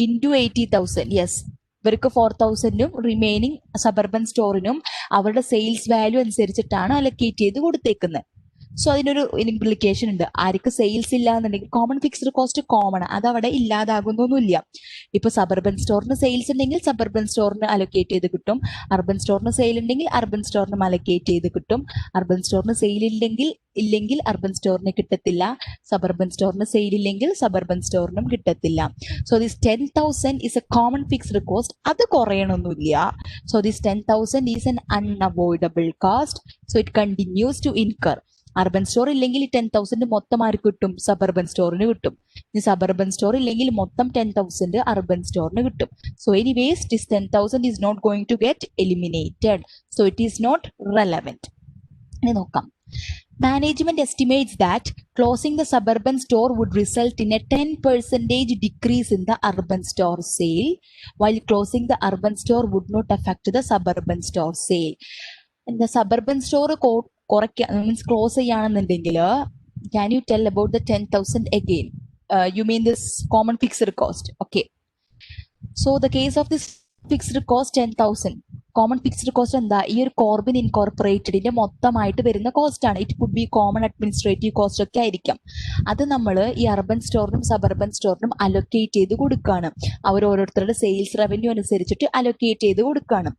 ഇൻറ്റു 80,000. യെസ്, ഇവർക്ക് 4,000ഉം റിമൈനിങ് സബർബൻ സ്റ്റോറിനും അവരുടെ സെയിൽസ് വാല്യൂ അനുസരിച്ചിട്ടാണ് അലക്കേറ്റ് ചെയ്ത് കൊടുത്തേക്കുന്നത്. സോ അതിനൊരു ഇംപ്ലിക്കേഷൻ ഉണ്ട്. ആർക്ക് സെയിൽസ് ഇല്ല എന്നുണ്ടെങ്കിൽ കോമൺ ഫിക്സ്ഡ് കോസ്റ്റ് കോമൺ, അതവിടെ ഇല്ലാതാകുന്നൊന്നുമില്ല. ഇപ്പൊ സബർബൻ സ്റ്റോറിന് സെയിൽസ് ഉണ്ടെങ്കിൽ സബർബൻ സ്റ്റോറിന് അലൊക്കേറ്റ് ചെയ്ത് കിട്ടും, അർബൻ സ്റ്റോറിന് സെയിൽ ഉണ്ടെങ്കിൽ അർബൻ സ്റ്റോറിനും അലൊക്കേറ്റ് ചെയ്ത് കിട്ടും. അർബൻ സ്റ്റോറിന് സെയിൽ ഇല്ലെങ്കിൽ അർബൻ സ്റ്റോറിന് കിട്ടത്തില്ല, സബർബൻ സ്റ്റോറിന് സെയിൽ ഇല്ലെങ്കിൽ സബർബൻ സ്റ്റോറിനും കിട്ടത്തില്ല. So this 10,000 is a common fixed cost. അത് കുറയണമൊന്നുമില്ല. So this 10,000 is an unavoidable cost. So it continues to incur. Urban store ഇല്ലെങ്കിൽ 10,000 മൊത്തം ആർക്ക് കിട്ടും? സബർബൻ സ്റ്റോറിന് കിട്ടും. ഇനി സബർബൻ സ്റ്റോർ ഇല്ലെങ്കിൽ മൊത്തം 10,000 അർബൻ സ്റ്റോറിന് കിട്ടും. So anyways this 10,000 is not going to get eliminated. So it is not relevant. ഇനി നോക്കാം. Management estimates that closing the suburban store would result in a 10% decrease in the urban store sale, while closing the urban store would not affect the suburban store sale. And the suburban store means close ചെയ്യാണെന്നുണ്ടെങ്കിൽ can you tell about the 10,000 again? You mean this common fixed cost? Okay. So the case of this fixed cost 10,000. Common fixed cost എന്താ? ഈ ഒരു Corbyn ഇൻകോർപ്പറേറ്റഡിന്റെ മൊത്തമായിട്ട് വരുന്ന cost ആണ്. It could be common administrative cost ഒക്കെ ആയിരിക്കാം. അത് നമ്മൾ ഈ അർബൻ സ്റ്റോറിനും സബർബൻ സ്റ്റോറിനും അലൊക്കേറ്റ് ചെയ്ത് കൊടുക്കുകയാണ്. അവർ ഓരോരുത്തരുടെ സെയിൽസ് റവന്യൂ അനുസരിച്ചിട്ട് അലൊക്കേറ്റ് ചെയ്ത് കൊടുക്കുകയാണ്.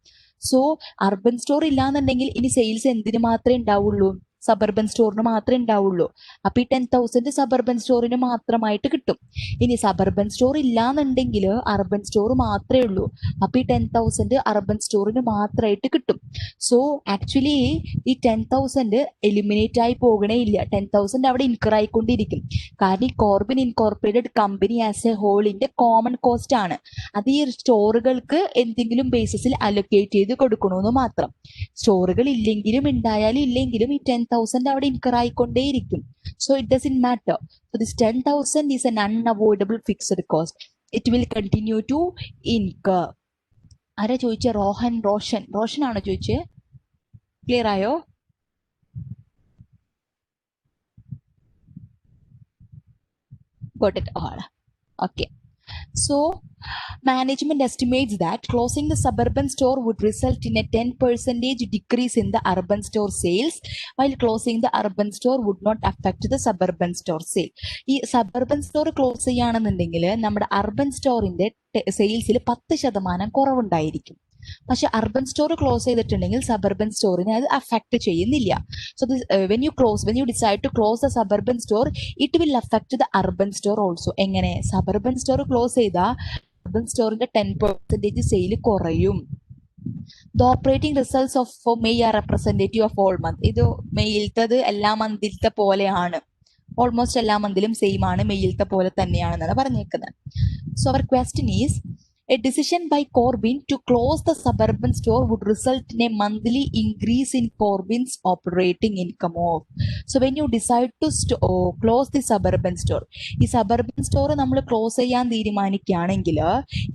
സോ അർബൻ സ്റ്റോർ ഇല്ലാന്നുണ്ടെങ്കിൽ ഇനി സെയിൽസ് എന്തിനു മാത്രമേ ഉണ്ടാവുള്ളൂ? സബർബൻ സ്റ്റോറിന് മാത്രമേ ഉണ്ടാവുള്ളൂ. അപ്പൊ ഈ 10,000 സബർബൻ സ്റ്റോറിന് മാത്രമായിട്ട് കിട്ടും. ഇനി സബർബൻ സ്റ്റോർ ഇല്ലാന്നുണ്ടെങ്കിൽ അർബൻ സ്റ്റോർ മാത്രമേ ഉള്ളൂ. അപ്പൊ ഈ 10,000 അർബൻ സ്റ്റോറിന് മാത്രമായിട്ട് കിട്ടും. സോ ആക്ച്വലി ഈ 10,000 എലിമിനേറ്റ് ആയി പോകണേ ഇല്ല. 10,000 അവിടെ ഇൻകർ ആയിക്കൊണ്ടിരിക്കും. കാരണം ഈ Corbin incorporated company as a ഹോളിന്റെ കോമൺ കോസ്റ്റ് ആണ്. അത് ഈ സ്റ്റോറുകൾക്ക് എന്തെങ്കിലും ബേസിസിൽ അലൊക്കേറ്റ് ചെയ്ത് കൊടുക്കണമെന്ന് മാത്രം. സ്റ്റോറുകൾ ഇല്ലെങ്കിലും ഉണ്ടായാലും ഇല്ലെങ്കിലും ഈ 10,000 അവിടെ incur ആയിക്കൊണ്ടേയിരിക്കും. So it doesn't matter. So this 10,000 is an unavoidable fixed cost. It will continue to incur. ആരാ ചോദിച്ചേ? റോഷൻ ആണോ ചോദിച്ചേ? ക്ലിയർ ആയോ? Got it all. Okay. So management estimates that closing the suburban store would result in a 10% decrease in the urban store sales, while closing the urban store would not affect the suburban store sale. ഈ suburban store close ചെയ്യുകയാണെന്നുണ്ടെങ്കിൽ നമ്മുടെ urban സ്റ്റോറിന്റെ സെയിൽസിൽ 10% കുറവുണ്ടായിരിക്കും. പക്ഷെ urban store close ചെയ്തിട്ടുണ്ടെങ്കിൽ suburban സ്റ്റോറിനെ അത് അഫക്ട് ചെയ്യുന്നില്ല. So when you decide to close the suburban store it will affect the urban store also. എങ്ങനെ? സബർബൻ സ്റ്റോർ ക്ലോസ് ചെയ്താൽ അർബൻ സ്റ്റോറിന്റെ 10% സെയിൽ കുറയും. The operating results of for May are representative of all month. ഇത് മെയിലത്തത് എല്ലാ മന്തിലത്തെ പോലെയാണ്. Almost എല്ലാ മന്തിലും same ആണ്, മെയിലത്തെ പോലെ തന്നെയാണെന്നാണ് പറഞ്ഞേക്കുന്നത്. So our question is, a decision by Corbyn to close the suburban store would result in a monthly increase in Corbyn's operating income of. So when you decide to close the suburban store, ഈ suburban store നമ്മൾ close ചെയ്യാൻ തീരുമാനിക്കുകയാണെങ്കിൽ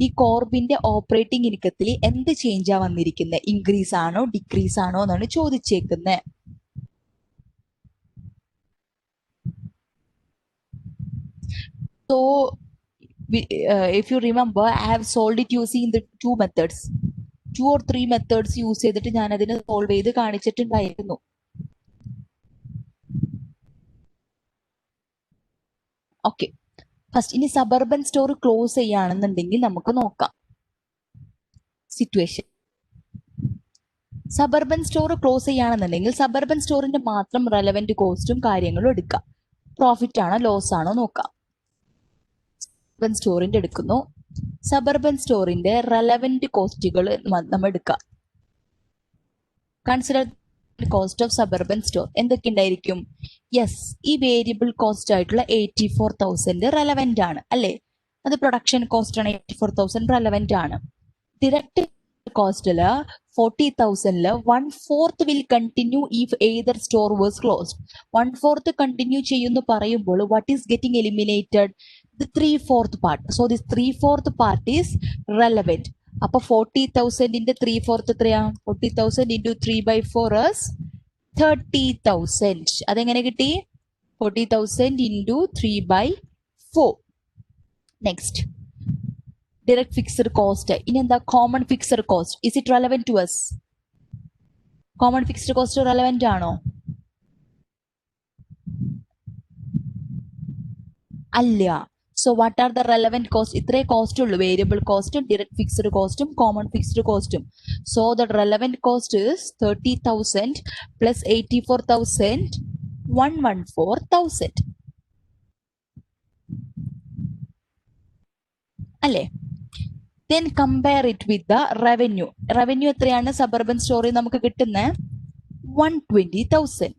ഈ കോർബിന്റെ operating ഇൻകത്തിൽ എന്ത് ചേഞ്ചാ വന്നിരിക്കുന്നത്? Increase ആണോ decrease ആണോ എന്നാണ് ചോദിച്ചേക്കുന്നത്. So if you remember, I have solved it using the 2 methods. 2 or 3 methods use ചെയ്തിട്ട് ഞാൻ അതിനെ സോൾവ് ചെയ്ത് കാണിച്ചിട്ടുണ്ടായിരുന്നു. ഓക്കെ, ഫസ്റ്റ് ഇനി സബർബൻ സ്റ്റോർ ക്ലോസ് ചെയ്യുകയാണെന്നുണ്ടെങ്കിൽ നമുക്ക് നോക്കാം സിറ്റുവേഷൻ. സബർബൻ സ്റ്റോർ ക്ലോസ് ചെയ്യുകയാണെന്നുണ്ടെങ്കിൽ സബർബൻ സ്റ്റോറിന്റെ മാത്രം റെലവെന്റ് കോസ്റ്റും കാര്യങ്ങളും എടുക്കാം. പ്രോഫിറ്റ് ആണോ ലോസ് ആണോ നോക്കാം. സബർബൻ സ്റ്റോറിന്റെ എടുക്കുന്നു. സബർബൻ സ്റ്റോറിന്റെ റെലവെന്റ് കോസ്റ്റുകൾ നമ്മൾ എടുക്കാം. Consider cost of suburban store എന്തൊക്കെ ഉണ്ടായിരിക്കും? യെസ്, ഈ വേരിയബിൾ കോസ്റ്റ് ആയിട്ടുള്ള 84,000 റെലവെന്റ് ആണ് അല്ലേ? അത് പ്രൊഡക്ഷൻ കോസ്റ്റ് ആണ്. 84,000 റെലവെന്റ് ആണ്. ഡയറക്റ്റ് കോസ്റ്റില് 40,000 1/4 will continue if either store was closed. 1/4 continue ചെയ്യുന്നു പറയുമ്പോൾ what is getting eliminated? The 3/4 part. So this 3/4 part is relevant. അപ്പൊ 40,000 into 3/4 എത്രയാ? 40,000 into 3/4 is 30,000. അതെങ്ങനെ കിട്ടി? 40,000 into 3/4. Next direct fixed cost. ഇനി എന്താ? Common fixed cost. Is it relevant to us? Common fixed cost relevant ആണോ? അല്ല. So what are the relevant costs? ഇത്രേ cost ഉള്ളൂ. വേരിയബിൾ കോസ്റ്റും ഡയറക്റ്റ് ഫിക്സഡ് കോസ്റ്റും കോമൺ ഫിക്സഡ് കോസ്റ്റും. So the relevant cost is 30,000 plus 84,000 114,000 അല്ലേ? Then compare it with the revenue. Revenue എത്രയാണ് suburban സ്റ്റോറിൽ നമുക്ക് കിട്ടുന്നത്? 120,000.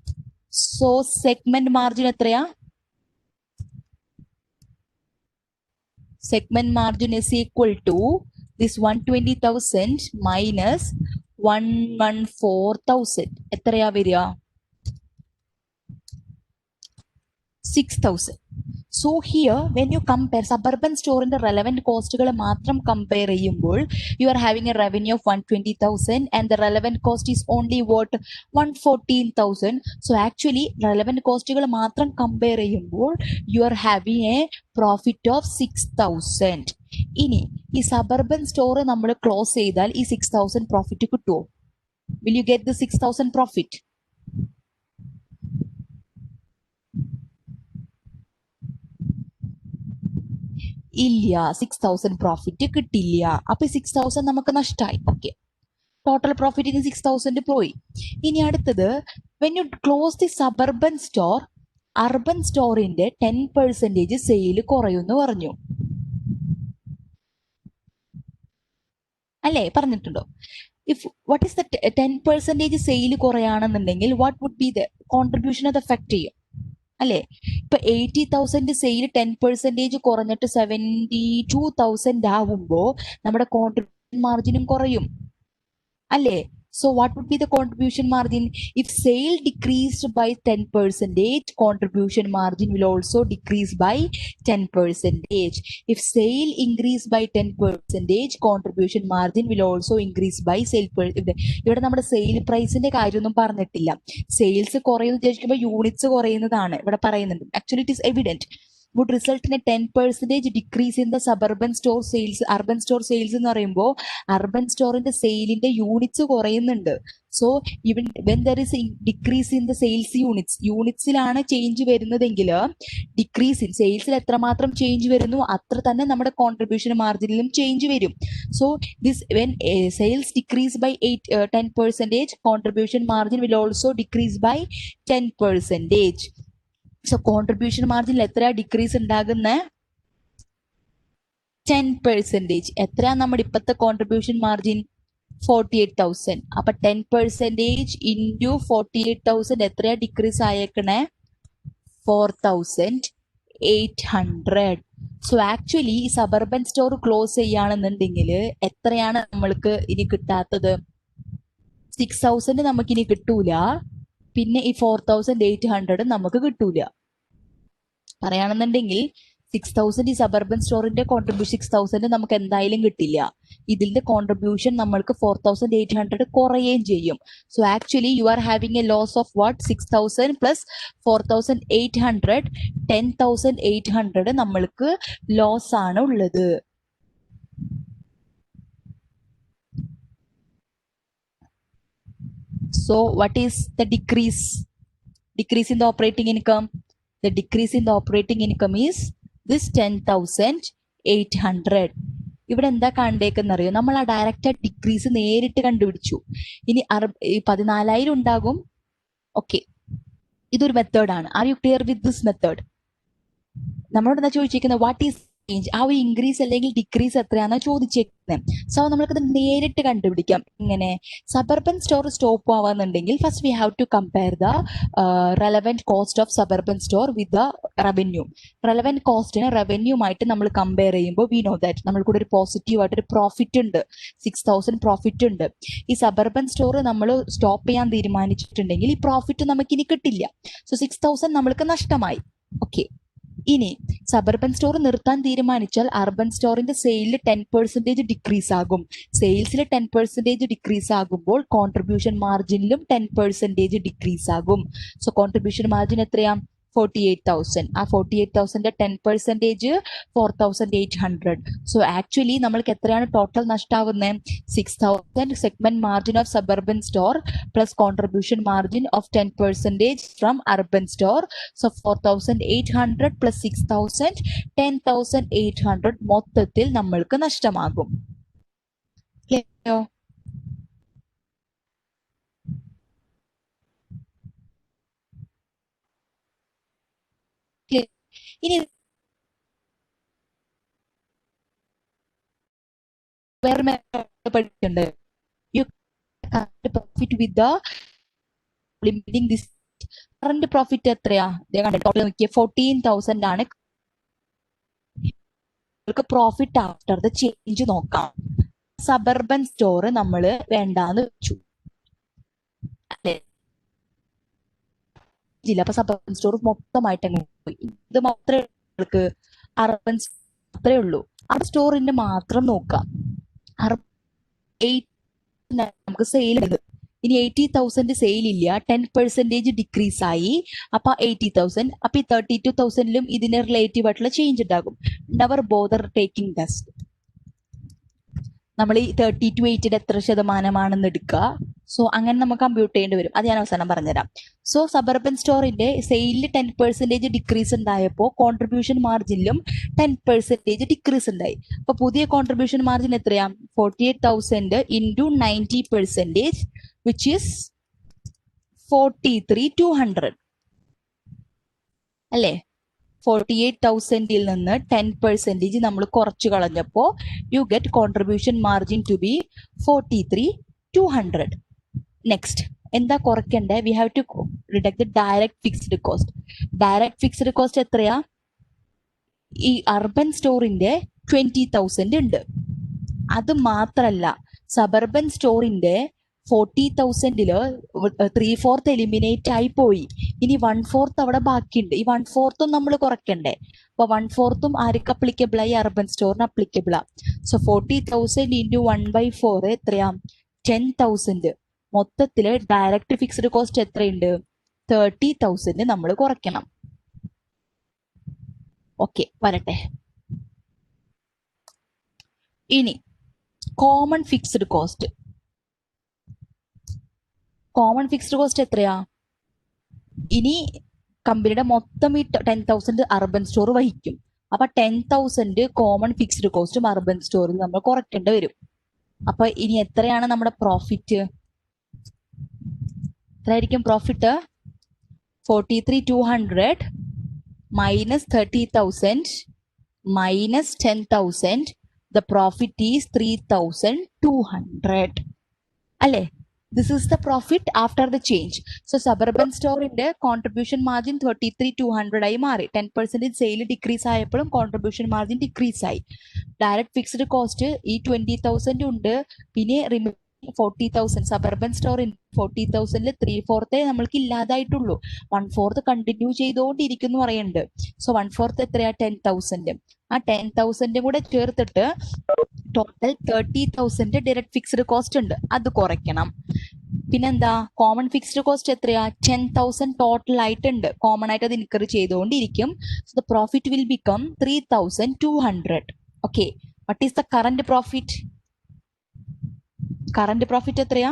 സോ സെഗ്മെന്റ് മാർജിൻ എത്രയാ? Segment margin is equal to this 120,000 minus 114,000. എത്രയാ വരിക? 6,000. So here, when you compare suburban store in the relevant cost matram compare ചെയ്യുമ്പോൾ you are having a revenue of 120,000 and the relevant cost is only what 114,000. So actually relevant cost matram compare ചെയ്യുമ്പോൾ you are having a profit of 6,000. ഇനി ഈ suburban store നമ്മൾ close ചെയ്താൽ ഈ 6,000 profit കിട്ടുമോ? Will you get the 6,000 profit? ഇല്ല, 6,000 profit കിട്ടില്ല. അപ്പൊ 6,000 നമുക്ക് നഷ്ടമായി. ഓക്കെ, ടോട്ടൽ പ്രോഫിറ്റ് ഇനി 6,000 പോയി. ഇനി അടുത്തത്, when you close the suburban store, urban സ്റ്റോറിന്റെ 10% സെയിൽ കുറയുമെന്ന് പറഞ്ഞു അല്ലേ? പറഞ്ഞിട്ടുണ്ടോ? If what is the 10% sale കുറയാണെന്നുണ്ടെങ്കിൽ what would be the contribution അത് എഫക്ട് ചെയ്യും അല്ലേ? ഇപ്പൊ 80,000 സെയിൽ 10% കുറഞ്ഞിട്ട് 72,000 ആവുമ്പോ നമ്മുടെ കോൺട്രിബ്യൂഷൻ മാർജിനും കുറയും അല്ലേ? So what would be the contribution margin? If sale decreased by 10%, contribution margin will also decrease by 10%. If sale increased by 10%, contribution margin will also increase by sale. ഇവിടെ നമ്മുടെ സെയിൽ പ്രൈസിന്റെ കാര്യമൊന്നും പറഞ്ഞിട്ടില്ല. Sales കുറയുന്നു വിചാരിക്കുമ്പോൾ units കുറയുന്നതാണ് ഇവിടെ പറയുന്നുണ്ട്. Actually it is evident would result in a 10% decrease in the suburban store sales. Urban store sales എന്ന് പറയുമ്പോൾ അർബൻ സ്റ്റോറിന്റെ സെയിലിന്റെ യൂണിറ്റ്സ് കുറയുന്നുണ്ട്. So even when there is decrease in the sales യൂണിറ്റ്സിലാണ് ചേഞ്ച് വരുന്നതെങ്കിൽ ഡിക്രീസ് ഇൻ സെയിൽസിൽ എത്രമാത്രം change വരുന്നു അത്ര തന്നെ നമ്മുടെ കോൺട്രിബ്യൂഷൻ മാർജിനിലും ചേഞ്ച് വരും. So this when sales decrease by 10%, contribution margin will also decrease by 10%. So contribution മാർജിനിൽ എത്രയാ ഡിക്രീസ് ഉണ്ടാകുന്നത്? 10%. എത്രയാ നമ്മുടെ ഇപ്പോഴത്തെ കോൺട്രിബ്യൂഷൻ മാർജിൻ? 48,000. അപ്പൊ 10% ഇൻറ്റു 48,000 എത്രയാ ഡിക്രീസ് ആയേക്കണേ? 4,800. സോ ആക്ച്വലി ഈ സബർബൻ സ്റ്റോർ ക്ലോസ് ചെയ്യുകയാണെന്നുണ്ടെങ്കിൽ എത്രയാണ് നമ്മൾക്ക് ഇനി കിട്ടാത്തത്? 6,000 നമുക്കിനി കിട്ടൂല. പിന്നെ ഈ 4,800 നമുക്ക് കിട്ടൂല. പറയുകയാണെന്നുണ്ടെങ്കിൽ 6,000 ഈ സബർബൻ സ്റ്റോറിന്റെ കോൺട്രിബ്യൂഷൻ 6,000 നമുക്ക് എന്തായാലും കിട്ടില്ല. ഇതിന്റെ കോൺട്രിബ്യൂഷൻ നമ്മൾക്ക് 4,800 കുറയുകയും ചെയ്യും. So actually you are having a loss of what? 6,000 plus 4,800, 10,800 നമ്മൾക്ക് ലോസ് ആണ് ഉള്ളത്. So what is the decrease in the operating income? The decrease in the operating income is this 10,800. ഇവിടെ എന്താ കണ്ടേക്കെന്നറിയോ? നമ്മൾ ആ ഡയറക്റ്റ് ഡിക്രീസ് നേരിട്ട് കണ്ടുപിടിച്ചു. ഇനി 14,000 ഉണ്ടാകും. ഓക്കെ, ഇതൊരു മെത്തേഡാണ്. Are you clear with this method? നമ്മളോട് എന്താ ചോദിച്ചിരിക്കുന്നത്? What is change? ആ ഒരു ഇൻക്രീസ് അല്ലെങ്കിൽ ഡിക്രീസ് എത്രയാണെന്നാ ചോദിച്ചേക്കുന്നത്. സോ നമ്മൾക്കത് നേരിട്ട് കണ്ടുപിടിക്കാം. ഇങ്ങനെ സബർബൻ സ്റ്റോർ സ്റ്റോപ്പ് ആവാന്നുണ്ടെങ്കിൽ first we have to compare the relevant cost of suburban store with the revenue. Relevant കോസ്റ്റിന് റവന്യൂമായിട്ട് നമ്മൾ കമ്പയർ ചെയ്യുമ്പോൾ വി നോ ദാറ്റ് നമ്മൾക്കൂടെ ഒരു പോസിറ്റീവ് ആയിട്ടൊരു പ്രോഫിറ്റ് ഉണ്ട്. 6,000 പ്രോഫിറ്റ് ഉണ്ട്. ഈ സബർബൻ സ്റ്റോർ നമ്മൾ സ്റ്റോപ്പ് ചെയ്യാൻ തീരുമാനിച്ചിട്ടുണ്ടെങ്കിൽ ഈ പ്രോഫിറ്റ് നമുക്കിനി കിട്ടില്ല. സോ 6,000 നമ്മൾക്ക് നഷ്ടമായി. ഓക്കെ, ഇനി സബർബൻ സ്റ്റോർ നിർത്താൻ തീരുമാനിച്ചാൽ അർബൻ സ്റ്റോറിന്റെ സെയിലിൽ 10% ഡിക്രീസ് ആകും. സെയിൽസിൽ 10% ഡിക്രീസ് ആകുമ്പോൾ കോൺട്രിബ്യൂഷൻ മാർജിനിലും 10% ഡിക്രീസ് ആകും. സോ കോൺട്രിബ്യൂഷൻ മാർജിൻ എത്രയാ? 48,000. ആ 48,000 10% 4,800. സോ ആക്ച്വലി നമ്മൾക്ക് എത്രയാണ് ടോട്ടൽ നഷ്ടാവുന്നത്? 6,000 segment margin of suburban store plus contribution margin of 10% from urban store. So 4,800 plus 6,000 10,800 മൊത്തത്തിൽ നമ്മൾക്ക് നഷ്ടമാകും. ക്ലിയറോ? ഇനി വേറെ പഠിച്ചിട്ടുണ്ട്. You profit with the limiting this. Current profit എത്രയാ? ടോട്ടൽ നോക്കിയ 14,000 ആണ്. പ്രോഫിറ്റ് ആഫ്റ്റർ ദ ചേഞ്ച് നോക്കാം. സബർബൻ സ്റ്റോർ നമ്മള് വേണ്ടാന്ന് വെച്ചു അല്ലെ? ഇല്ല. അപ്പൊ സബർബൻ സ്റ്റോർ മൊത്തമായിട്ട് അങ്ങ് പോയി. ഇത് മാത്രമേ നിങ്ങൾക്ക് അർബൻ മാത്രമേ ഉള്ളൂ. അർബൻ സ്റ്റോറിന്റെ മാത്രം നോക്കാം. നമുക്ക് സെയിൽ ഉണ്ട്. ഇനി 80,000 സെയിൽ ഇല്ല, 10% ഡിക്രീസ് ആയി. അപ്പൊ 80,000, അപ്പൊ ഈ 32,000ലും ഇതിന് റിലേറ്റീവ് ആയിട്ടുള്ള ചേഞ്ച് ഉണ്ടാകും. Never bother taking test. നമ്മൾ ഈ 30 to 80 എത്ര ശതമാനമാണെന്ന് എടുക്കുക. സോ അങ്ങനെ നമുക്ക് കമ്പ്യൂട്ട് ചെയ്യേണ്ടി വരും. അത് ഞാൻ അവസാനം പറഞ്ഞുതരാം. സോ സബർബൻ സ്റ്റോറിന്റെ സെയിലിൽ 10% ഡിക്രീസ് ഉണ്ടായപ്പോൾ കോൺട്രിബ്യൂഷൻ മാർജിനിലും 10% ഡിക്രീസ് ഉണ്ടായി. അപ്പൊ പുതിയ കോൺട്രിബ്യൂഷൻ മാർജിൻ എത്രയാ? 48,000 ഇൻറ്റു 90%, വിച്ച് ഈസ് 43,200 അല്ലേ? 48,000ൽ നിന്ന് 10% നമ്മൾ കുറച്ച് കളഞ്ഞപ്പോൾ you get contribution margin to be 43,200. Next എന്താ കുറയ്ക്കണ്ടേ? We have to deduct the direct fixed cost. Direct fixed cost എത്രയാ? ഈ അർബൻ സ്റ്റോറിന്റെ 20,000 ഉണ്ട്. അത് മാത്രല്ല, സബർബൻ സ്റ്റോറിന്റെ 40,000ല് 3/4 എലിമിനേറ്റ് ആയി പോയി. ഇനി 1/4 അവിടെ ബാക്കിയുണ്ട്. ഈ 1/4 നമ്മൾ കുറയ്ക്കണ്ടേ? അപ്പൊ 1/4 ആർക്ക് അപ്ലിക്കബിൾ ആയി? അർബൻ സ്റ്റോറിന് അപ്ലിക്കബിൾ ആ. സോ 40,000 ഇൻറ്റു 1/4 എത്രയാ? 10,000. മൊത്തത്തില് ഡയറക്റ്റ് ഫിക്സ്ഡ് കോസ്റ്റ് എത്രയുണ്ട്? 30,000 നമ്മൾ കുറയ്ക്കണം. ഓക്കെ, വരട്ടെ. ഇനി common fixed cost. Common fixed cost എത്രയാ? ഇനി കമ്പനിയുടെ മൊത്തം ഈ 10,000 അർബൻ സ്റ്റോർ വഹിക്കും. അപ്പൊ 10,000 കോമൺ ഫിക്സ്ഡ് കോസ്റ്റും അർബൻ സ്റ്റോറിൽ നമ്മൾ കുറയ്ക്കേണ്ടി വരും. അപ്പൊ ഇനി എത്രയാണ് നമ്മുടെ പ്രോഫിറ്റ്? എത്രയായിരിക്കും profit? 43,200 minus 30,000 minus 10,000. The profit is 3,200 അല്ലേ? This is the profit after the change. So suburban store inde contribution margin 33,200 ആയി മാറി. 10% സെയിൽ ഡിക്രീസ് ആയപ്പോഴും കോൺട്രിബ്യൂഷൻ മാർജിൻ ഡിക്രീസ് ആയി. ഡയറക്റ്റ് ഫിക്സ്ഡ് കോസ്റ്റ് ഈ 20,000 ഉണ്ട്. പിന്നെ 40,000 സബർബൻ സ്റ്റോറിൽ 40,000ൽ 3/4 നമ്മൾക്ക് ഇല്ലാതായിട്ടുള്ളൂ. 1/4 കണ്ടിന്യൂ ചെയ്തുകൊണ്ടിരിക്കുന്നു പറയുന്നുണ്ട്. സോ 1/4 എത്രയാ? 10,000. ആ 10,000 കൂടെ ചേർത്തിട്ട് ടോട്ടൽ 30,000 ഡയറക്റ്റ് ഫിക്സ്ഡ് കോസ്റ്റ് ഉണ്ട്, അത് കുറയ്ക്കണം. പിന്നെന്താ? കോമൺ ഫിക്സ്ഡ് കോസ്റ്റ് എത്രയാ? 10,000 ടോട്ടൽ ആയിട്ടുണ്ട്. കോമൺ ആയിട്ട് അത് ഇൻകർ ചെയ്തുകൊണ്ടിരിക്കും. So the profit will become 3,200. Okay, what is the current profit? Current profit എത്രയാ?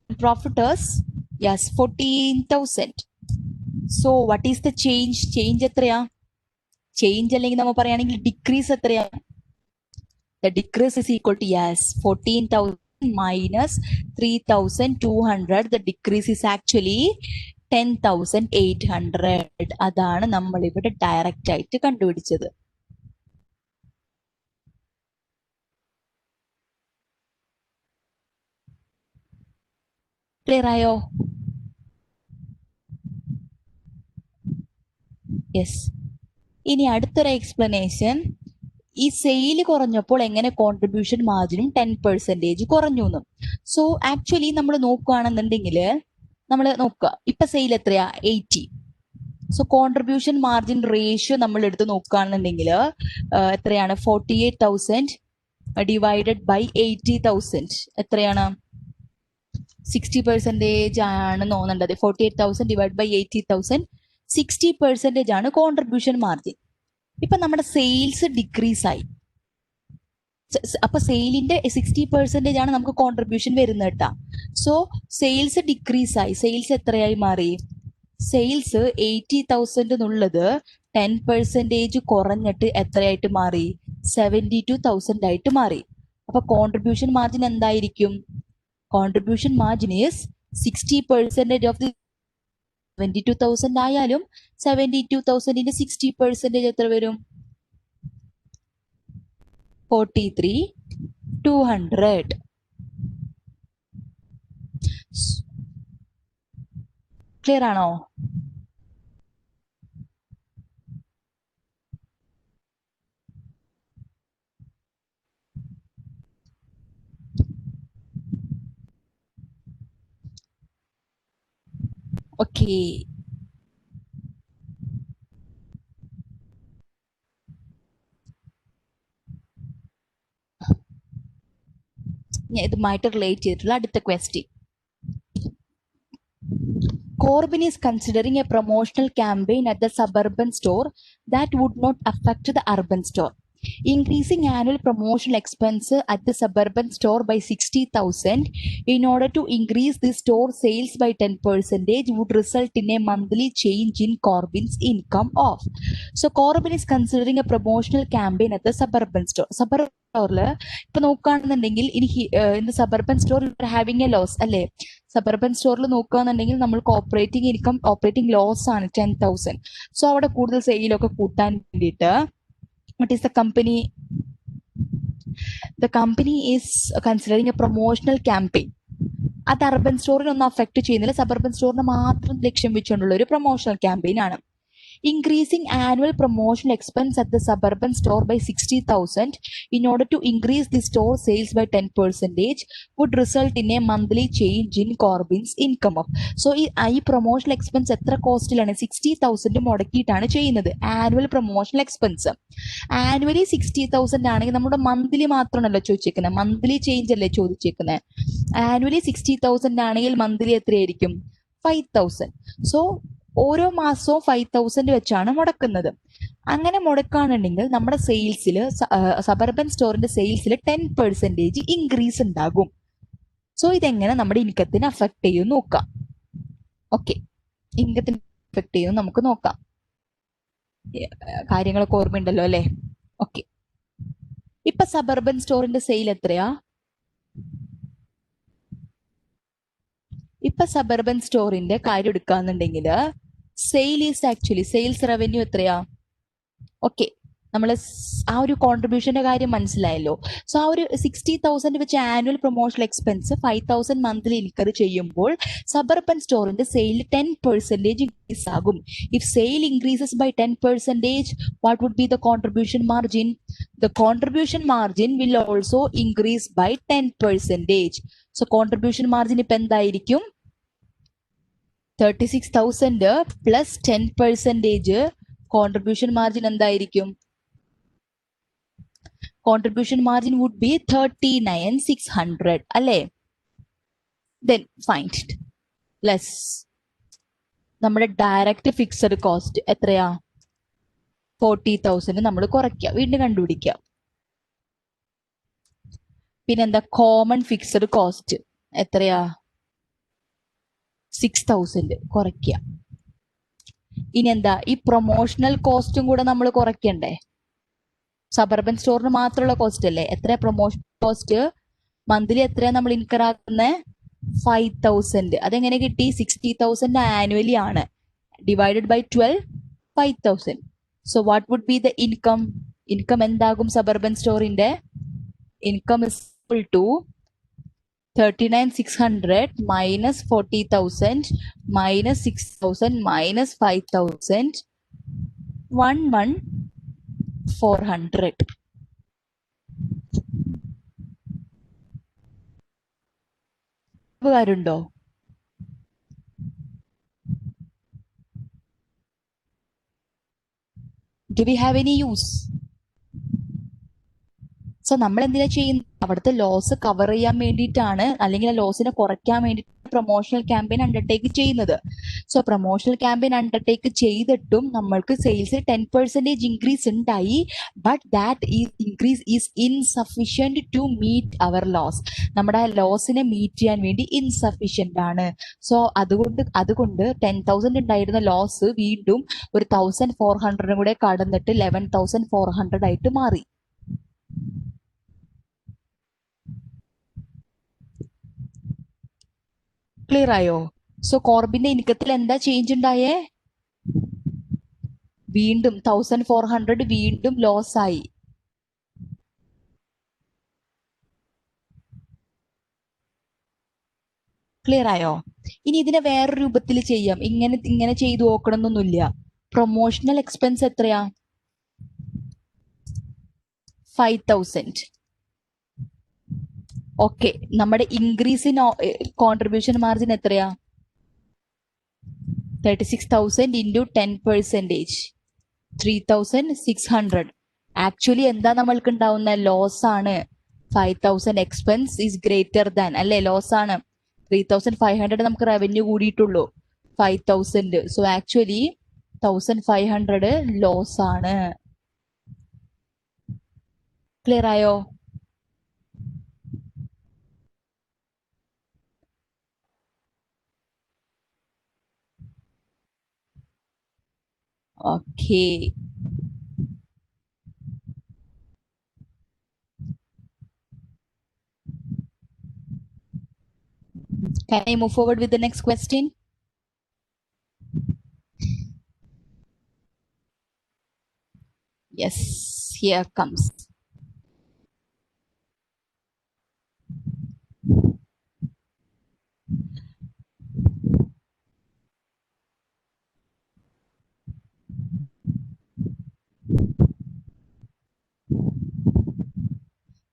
Profit is yes 14,000. So what is the change? Change എത്രയാ? ചേഞ്ച് അല്ലെങ്കിൽ നമ്മൾ പറയുകയാണെങ്കിൽ ഡിക്രീസ് എത്രയാ? The decrease is equal to yes 14,000 minus 3,200. The decrease is actually 10,800. അതാണ് നമ്മൾ ഇവിടെ direct ആയിട്ട് കണ്ടുപിടിച്ചത്. ക്ലിയർ ആയോ? യെസ്. ഇനി അടുത്തൊരു എക്സ്പ്ലനേഷൻ. ഈ സെയിൽ കുറഞ്ഞപ്പോൾ എങ്ങനെ കോൺട്രിബ്യൂഷൻ മാർജിനും 10% കുറഞ്ഞു എന്നും. സോ ആക്ച്വലി നമ്മൾ നോക്കുകയാണെന്നുണ്ടെങ്കിൽ നമ്മൾ നോക്കുക, ഇപ്പൊ സെയിൽ എത്രയാ? 80. സോ കോൺട്രിബ്യൂഷൻ മാർജിൻ റേഷ്യോ നമ്മൾ എടുത്ത് നോക്കുകയാണെന്നുണ്ടെങ്കിൽ എത്രയാണ്? 48,000 ഡിവൈഡഡ് ബൈ 80,000 എത്രയാണ്? 60% ആണ് തോന്നുന്നത്. 48,000 ഡിവൈഡ് ബൈ 80,000 60% ആണ് കോൺട്രിബ്യൂഷൻ മാർജിൻ. ഇപ്പൊ നമ്മുടെ സെയിൽസ് ഡിക്രീസ് ആയി. അപ്പൊ സെയിലിന്റെ 60% ആണ് നമുക്ക് കോൺട്രിബ്യൂഷൻ വരുന്നത് കേട്ടാ. സോ സെയിൽസ് ഡിക്രീസ് ആയി. സെയിൽസ് എത്രയായി മാറി? സെയിൽസ് 80,000 എന്നുള്ളത് 10% കുറഞ്ഞിട്ട് എത്രയായിട്ട് മാറി? 72,000 ആയിട്ട് മാറി. അപ്പൊ കോൺട്രിബ്യൂഷൻ മാർജിൻ എന്തായിരിക്കും? Contribution margin is 60% of the 72,000 ആയാലും 72,000ന്റെ 60% എത്ര വരും? 43,200. ക്ലിയർ ആണോ? ഓക്കെ. ഇതുമായിട്ട് റിലേറ്റ് ചെയ്തിട്ടുള്ള അടുത്ത question. Corbin is considering a promotional campaign at the suburban store that would not affect the urban store. Increasing annual promotional expense at the suburban store by 60,000 in order to increase the store sales by 10% would result in a monthly change in Corbin's income of. So Corbin is considering a promotional campaign at the suburban store. Suburban സ്റ്റോറിൽ ഇപ്പൊ നോക്കുകയാണെന്നുണ്ടെങ്കിൽ in suburban store having a loss അല്ലേ? Suburban സ്റ്റോറിൽ നോക്കുകയാണെന്നുണ്ടെങ്കിൽ നമ്മൾക്ക് operating income, operating loss ആണ് 10,000. So അവിടെ കൂടുതൽ സെയിലൊക്കെ കൂട്ടാൻ വേണ്ടിയിട്ട് what is the company? The company is considering a promotional campaign. അത് അർബൻ സ്റ്റോറിനൊന്നും അഫക്ട് ചെയ്യുന്നില്ല, സബർബൻ സ്റ്റോറിന് മാത്രം ലക്ഷ്യം വെച്ചുകൊണ്ടുള്ള ഒരു പ്രൊമോഷണൽ ക്യാമ്പയിൻ ആണ്. Increasing annual promotional expense at the suburban store by 60,000 in order to increase the store sales by 10% would result in a monthly change in Corbin's income of. So ഈ promotional expense എത്ര കോസ്റ്റിലാണ്? 60,000 മുടക്കിയിട്ടാണ് ചെയ്യുന്നത്. Annual promotional expense annually 60,000 ആണെങ്കിൽ നമ്മുടെ monthly മാത്രമാണല്ലോ ചോദിച്ചേക്കുന്നത്, monthly change അല്ലേ ചോദിച്ചേക്കുന്നത്. Annually 60,000 ആണെങ്കിൽ monthly എത്രയായിരിക്കും? 5,000. So ഓരോ മാസവും 5,000 വെച്ചാണ് മുടക്കുന്നത്. അങ്ങനെ മുടക്കുകയാണെന്നുണ്ടെങ്കിൽ നമ്മുടെ സെയിൽസിൽ, സബർബൻ സ്റ്റോറിന്റെ സെയിൽസിൽ 10% ഇൻക്രീസ് ഉണ്ടാകും. സോ ഇതെങ്ങനെ നമ്മുടെ ഇൻകത്തിന് അഫക്ട് ചെയ്യും നോക്കാം. ഓക്കെ, ഇൻകത്തിന് അഫക്ട് ചെയ്യും നമുക്ക് നോക്കാം. കാര്യങ്ങളൊക്കെ ഓർമ്മയുണ്ടല്ലോ അല്ലെ? ഓക്കെ, ഇപ്പൊ സബർബൻ സ്റ്റോറിന്റെ സെയിൽ എത്രയാ? ഇപ്പൊ സബർബൻ സ്റ്റോറിന്റെ കാര്യം എടുക്കാന്നുണ്ടെങ്കിൽ sale is actually sales revenue എത്രയാ? ഓക്കെ, നമ്മൾ ആ ഒരു കോൺട്രിബ്യൂഷന്റെ കാര്യം മനസ്സിലായല്ലോ. സോ ആ ഒരു 60,000 വെച്ച് annual promotional expense 5,000 monthly incur ചെയ്യുമ്പോൾ സബർബൻ സ്റ്റോറിന്റെ സെയിൽ 10% ഇൻക്രീസ് ആകും. If sale increases by 10%, what would be the contribution margin? The contribution margin will also increase by 10%. So contribution margin ഇപ്പൊ എന്തായിരിക്കും? 36,000 plus 10%. Contribution margin എന്തായിരിക്കും? Contribution margin would be 39,600 അല്ലേ? Then find less നമ്മുടെ direct fixed cost എത്രയാ? 40,000 നമ്മൾ കുറയ്ക്കുക, വീണ്ടും കണ്ടുപിടിക്കുക. പിന്നെന്താ? കോമൺ ഫിക്സഡ് കോസ്റ്റ് എത്രയാ? 6,000 കുറയ്ക്കുക. ഇനി എന്താ? ഈ പ്രൊമോഷണൽ കോസ്റ്റും കൂടെ നമ്മൾ കുറയ്ക്കണ്ടേ? സബർബൻ സ്റ്റോറിന് മാത്രമുള്ള കോസ്റ്റ് അല്ലേ? എത്ര പ്രൊമോഷൻ കോസ്റ്റ്? മന്ത്ലി എത്രയാ നമ്മൾ ഇൻകർ ആക്കുന്നത്? 5,000. അതെങ്ങനെ കിട്ടി? 60,000 ആനുവലി ആണ്, divided by 12, 5,000. So what would be the income? Income എന്താകും suburban സ്റ്റോറിന്റെ? Income is equal to 39,600 minus 40,000 minus 6,000 minus 5,000, 11,400. കാര്യമുണ്ടോ? Do we have any use? So നമ്മൾ എന്തിനാ ചെയ്യുന്നത്? അവിടുത്തെ ലോസ് കവർ ചെയ്യാൻ വേണ്ടിയിട്ടാണ്, അല്ലെങ്കിൽ ആ ലോസിനെ കുറയ്ക്കാൻ വേണ്ടിയിട്ട് പ്രൊമോഷണൽ ക്യാമ്പയിൻ അണ്ടർടേക്ക് ചെയ്യുന്നത്. സോ പ്രൊമോഷണൽ ക്യാമ്പയിൻ അണ്ടർടേക്ക് ചെയ്തിട്ടും നമ്മൾക്ക് സെയിൽസിൽ 10% ഇൻക്രീസ് ഉണ്ടായി. But that increase is insufficient to meet our loss. നമ്മുടെ ലോസിനെ മീറ്റ് ചെയ്യാൻ വേണ്ടി ഇൻസഫിഷ്യന്റ് ആണ്. സോ അതുകൊണ്ട് 10,000 ഉണ്ടായിരുന്ന ലോസ് വീണ്ടും ഒരു 1,400 കൂടെ കടന്നിട്ട് 11,400 ആയിട്ട് മാറി. ക്ലിയർ ആയോ? സോ കോർബിന്റെ ഇൻകത്തിൽ എന്താ ചേഞ്ച് ഉണ്ടായേ? വീണ്ടും 1,400 വീണ്ടും ലോസ് ആയി. ക്ലിയർ ആയോ? ഇനി ഇതിനെ വേറെ രൂപത്തിൽ ചെയ്യാം. ഇങ്ങനെ ചെയ്തു നോക്കണം എന്നൊന്നുമില്ല. പ്രൊമോഷണൽ എക്സ്പെൻസ് എത്രയാ? 5,000. ഓക്കെ, നമ്മുടെ ഇൻക്രീസ് ഇൻ കോൺട്രിബ്യൂഷൻ മാർജിൻ എത്രയാ? 36,000 into 10%, 3,600. ആക്ച്വലി എന്താ നമ്മൾക്ക് ഉണ്ടാവുന്ന ലോസ് ആണ്. 5,000 എക്സ്പെൻസ് ഈസ് ഗ്രേറ്റർ ദാൻ, അല്ലെ? ലോസ് ആണ്. 3,500 നമുക്ക് റവന്യൂ കൂടിയിട്ടുള്ളൂ, 5,000. സോ ആക്ച്വലി 1,500 ലോസ് ആണ്. ക്ലിയർ ആയോ? Okay. Can I move forward with the next question? Yes, here comes.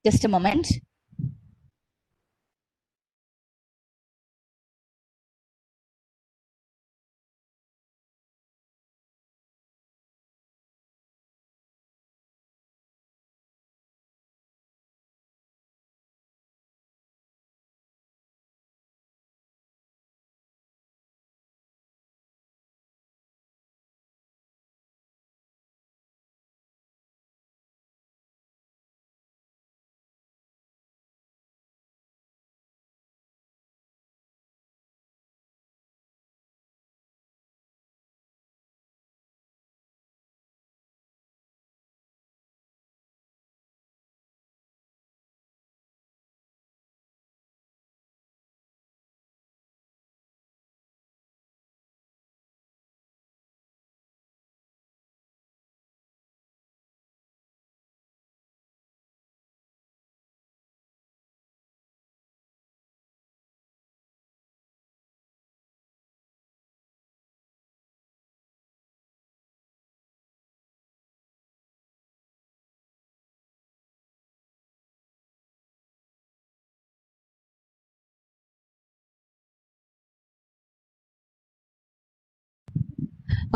Just a moment.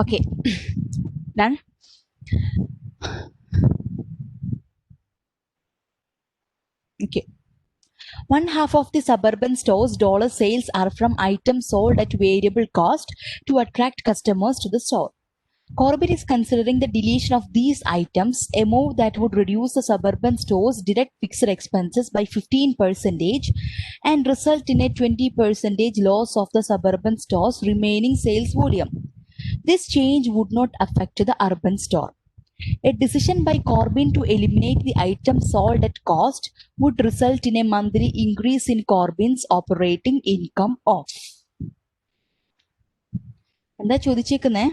Okay. Done? Okay. One half of the suburban store's dollar sales are from items sold at variable cost to attract customers to the store. Corbett is considering the deletion of these items, a move that would reduce the suburban store's direct fixed expenses by 15% and result in a 20% loss of the suburban store's remaining sales volume. This change would not affect the urban store. A decision by Corbyn to eliminate the items sold at cost would result in a monthly increase in Corbyn's operating income of. എന്താ ചോദിച്ചേക്കുന്നേ?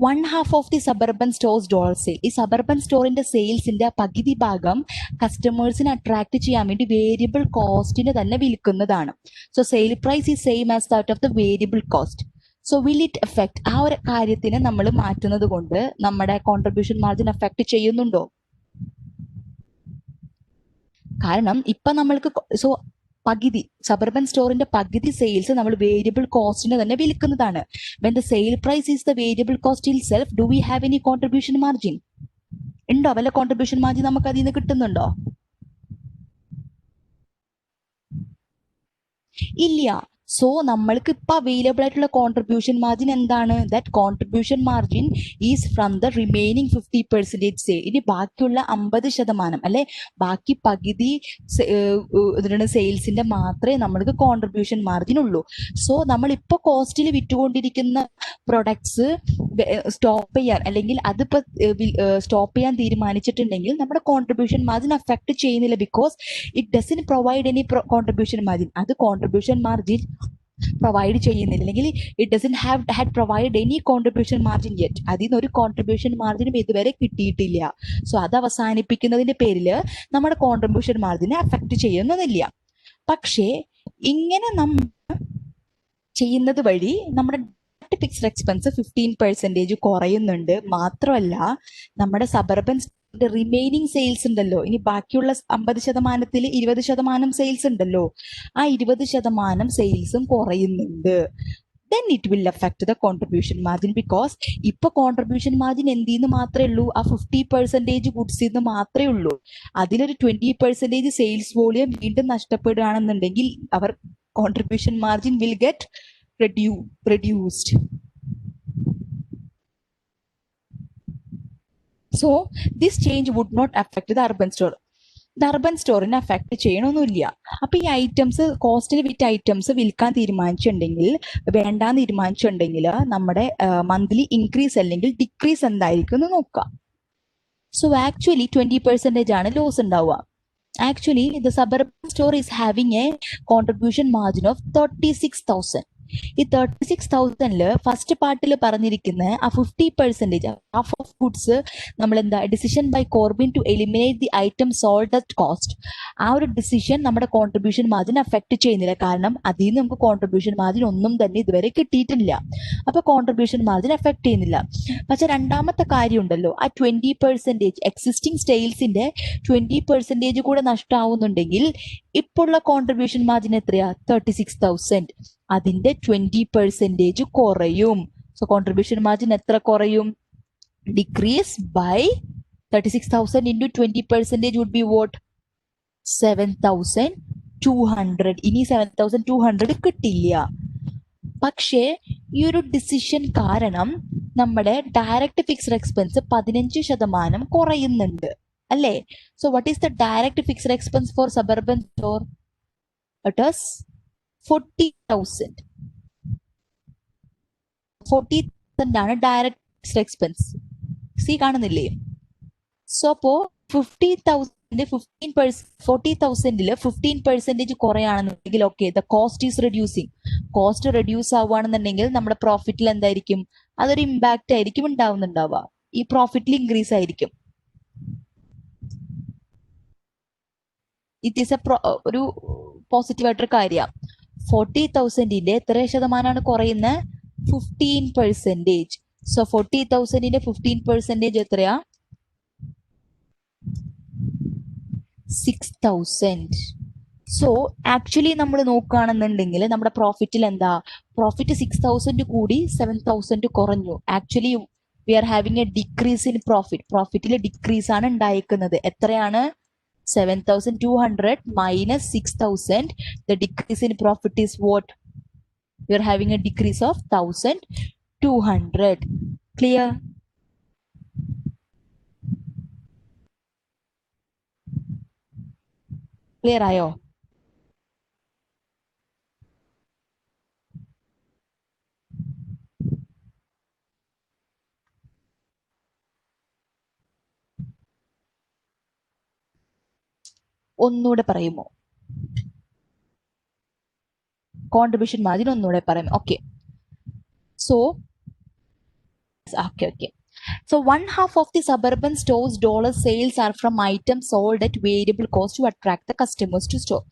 One half of the suburban stores dollar sale. ഈ suburban സ്റ്റോറിന്റെ സെയിൽസിന്റെ പകുതി ഭാഗം കസ്റ്റമേഴ്സിനെ attract ചെയ്യാൻ വേണ്ടി വേരിയബിൾ കോസ്റ്റിന് തന്നെ വിൽക്കുന്നതാണ്. So sale price is same as that of the variable cost. So will it affect, ആ ഒരു കാര്യത്തിനെ നമ്മൾ മാറ്റുന്നത് കൊണ്ട് നമ്മുടെ കോൺട്രിബ്യൂഷൻ മാർജിൻ എഫക്ട് ചെയ്യുന്നുണ്ടോ? കാരണം ഇപ്പൊ നമ്മൾക്ക് പകുതി സബർബൻ സ്റ്റോറിന്റെ പകുതി സെയിൽസ് നമ്മൾ വേരിയബിൾ കോസ്റ്റിന് തന്നെ വിൽക്കുന്നതാണ്. When the sale price is the variable cost itself, do we have any contribution margin? ഉണ്ടോ? വല്ല കോൺട്രിബ്യൂഷൻ മാർജിൻ നമുക്ക് അതിൽ നിന്ന് കിട്ടുന്നുണ്ടോ? ഇല്ല. സോ നമ്മൾക്ക് ഇപ്പൊ അവൈലബിൾ ആയിട്ടുള്ള കോൺട്രിബ്യൂഷൻ മാർജിൻ എന്താണ്? That contribution margin is from the remaining 50% sale. ഇനി ബാക്കിയുള്ള 50%, അല്ലെ, ബാക്കി പകുതി സെയിൽസിന്റെ മാത്രമേ നമ്മൾക്ക് കോൺട്രിബ്യൂഷൻ മാർജിൻ ഉള്ളൂ. സോ നമ്മളിപ്പോ കോസ്റ്റിൽ വിറ്റുകൊണ്ടിരിക്കുന്ന പ്രൊഡക്ട്സ് സ്റ്റോപ്പ് ചെയ്യാൻ, അല്ലെങ്കിൽ അതിപ്പോ സ്റ്റോപ്പ് ചെയ്യാൻ തീരുമാനിച്ചിട്ടുണ്ടെങ്കിൽ നമ്മുടെ കോൺട്രിബ്യൂഷൻ മാർജിൻ അഫക്ട് ചെയ്യുന്നില്ല. Because it doesn't provide any contribution margin. അത് കോൺട്രിബ്യൂഷൻ മാർജിൻ പ്രൊവൈഡ് ചെയ്യുന്നില്ല, അല്ലെങ്കിൽ it doesn't had provide any contribution margin yet. അതിൽ നിന്ന് ഒരു കോൺട്രിബ്യൂഷൻ മാർജിനും ഇതുവരെ കിട്ടിയിട്ടില്ല. സോ അത് അവസാനിപ്പിക്കുന്നതിന്റെ പേരിൽ നമ്മുടെ കോൺട്രിബ്യൂഷൻ മാർജിനെ അഫക്ട് ചെയ്യുന്നില്ല. പക്ഷേ ഇങ്ങനെ നമ്മൾ ചെയ്യുന്നത് വഴി നമ്മുടെ ഫിക്സ്ഡ് എക്സ്പെൻസ് 15% കുറയുന്നുണ്ട്. മാത്രമല്ല നമ്മുടെ സബർബൻ റിമൈനിങ് സെയിൽസ് ഉണ്ടല്ലോ, ഇനി ബാക്കിയുള്ള 50%-ൽ 20% സെയിൽസ് ഉണ്ടല്ലോ, ആ 20% സെയിൽസും കുറയുന്നുണ്ട്. Then it will affect the contribution margin, because ഇപ്പൊ കോൺട്രിബ്യൂഷൻ മാർജിൻ എന്തിന്ന് മാത്രമേ ഉള്ളൂ, ആ 50% ഗുഡ്സ് ഇന്ന് മാത്രമേ ഉള്ളൂ. അതിലൊരു 20% സെയിൽസ് വോളിയം വീണ്ടും നഷ്ടപ്പെടുകയാണെന്നുണ്ടെങ്കിൽ our contribution margin will get reduced. So this change would not affect the urban store. The urban സ്റ്റോറിനെ അഫക്ട് ചെയ്യണമൊന്നുമില്ല. അപ്പൊ ഈ ഐറ്റംസ്, കോസ്റ്റിൽ വിറ്റ് ഐറ്റംസ് വിൽക്കാൻ തീരുമാനിച്ചിട്ടുണ്ടെങ്കിൽ, വേണ്ടാന്ന് തീരുമാനിച്ചിട്ടുണ്ടെങ്കിൽ, നമ്മുടെ മന്ത്ലി ഇൻക്രീസ് അല്ലെങ്കിൽ ഡിക്രീസ് എന്തായിരിക്കും എന്ന് നോക്കാം. സോ ആക്ച്വലി 20% ആണ് ലോസ് ഉണ്ടാവുക. Actually the suburban store is having A contribution margin of 36,000. ഈ 36,000-ല് ഫസ്റ്റ് പാർട്ടിൽ പറഞ്ഞിരിക്കുന്ന ആ 50%, ഹാഫ് ഓഫ് ഗുഡ്സ്, നമ്മൾ എന്താ decision by Corbin to eliminate the item sold at cost, ആ ഒരു ഡിസിഷൻ നമ്മുടെ കോൺട്രിബ്യൂഷൻ മാർജിൻ അഫക്ട് ചെയ്യുന്നില്ല. കാരണം അതിൽ നിന്ന് നമുക്ക് കോൺട്രിബ്യൂഷൻ മാർജിൻ ഒന്നും തന്നെ ഇതുവരെ കിട്ടിയിട്ടില്ല. അപ്പൊ കോൺട്രിബ്യൂഷൻ മാർജിൻ അഫക്ട് ചെയ്യുന്നില്ല. പക്ഷെ രണ്ടാമത്തെ കാര്യം ഉണ്ടല്ലോ, ആ 20% എക്സിസ്റ്റിംഗ് സെയിൽസിന്റെ 20% കൂടെ നഷ്ടമാവുന്നുണ്ടെങ്കിൽ ഇപ്പോഴുള്ള കോൺട്രിബ്യൂഷൻ മാർജിൻ എത്രയാ? 36,000. അതിന്റെ 20% കുറയും. സോ കോൺട്രിബ്യൂഷൻ മാർജിൻ എത്ര കുറയും? Decrease by 36,000 into 20% would be what? 7,200. ഇനി 7,200 കിട്ടില്ല. പക്ഷേ ഈ ഒരു ഡിസിഷൻ കാരണം നമ്മുടെ ഡയറക്റ്റ് ഫിക്സ്ഡ് എക്സ്പെൻസ് 15% കുറയുന്നുണ്ട് അല്ലേ? So what is the direct fixed expense for suburban store? It is 40,000. 40,000 ആണ് ഡയറക്റ്റ് ഫിക്സ്ഡ് എക്സ്പെൻസ്. സി കാണുന്നില്ലേ? സോ അപ്പോ 40,000 15% കുറയാണെന്നുണ്ടെങ്കിൽ, okay, the cost is reducing. Cost reduce ആവുകയാണെന്നുണ്ടെങ്കിൽ നമ്മുടെ പ്രോഫിറ്റിൽ എന്തായിരിക്കും? അതൊരു ഇമ്പാക്റ്റ് ആയിരിക്കും ഉണ്ടാവുന്നുണ്ടാവുക. ഈ പ്രോഫിറ്റിൽ ഇൻക്രീസ് ആയിരിക്കും. ഇറ്റ് ഈസ് ഒരു പോസിറ്റീവ് ആയിട്ടൊരു കാര്യമാണ്. 40,000-ന്റെ എത്ര ശതമാനമാണ് കുറയുന്നത്? 15%. സോ 40,000-ന്റെ 15% എത്രയാ? 6,000. സോ ആക്ച്വലി നമ്മൾ നോക്കുകയാണെന്നുണ്ടെങ്കിൽ നമ്മുടെ പ്രോഫിറ്റിൽ എന്താ? പ്രോഫിറ്റ് 6,000 കൂടി 7,000 കുറഞ്ഞു. Actually we are having a decrease in profit. പ്രോഫിറ്റിൽ ഡിക്രീസ് ആണ് ഉണ്ടായിരിക്കുന്നത്. എത്രയാണ്? 7,200 minus 6,000. The decrease in profit is what? You are having a decrease of 1,200. Clear? Clear ആയോ? ഒന്നുകൂടെ പറയുമോ? കോൺട്രിബ്യൂഷൻ മാർജിൻ ഒന്നുകൂടെ പറയാം. Okay. So okay. So 1/2 of the suburban stores dollar sales are from items sold at variable cost to attract the customers to store.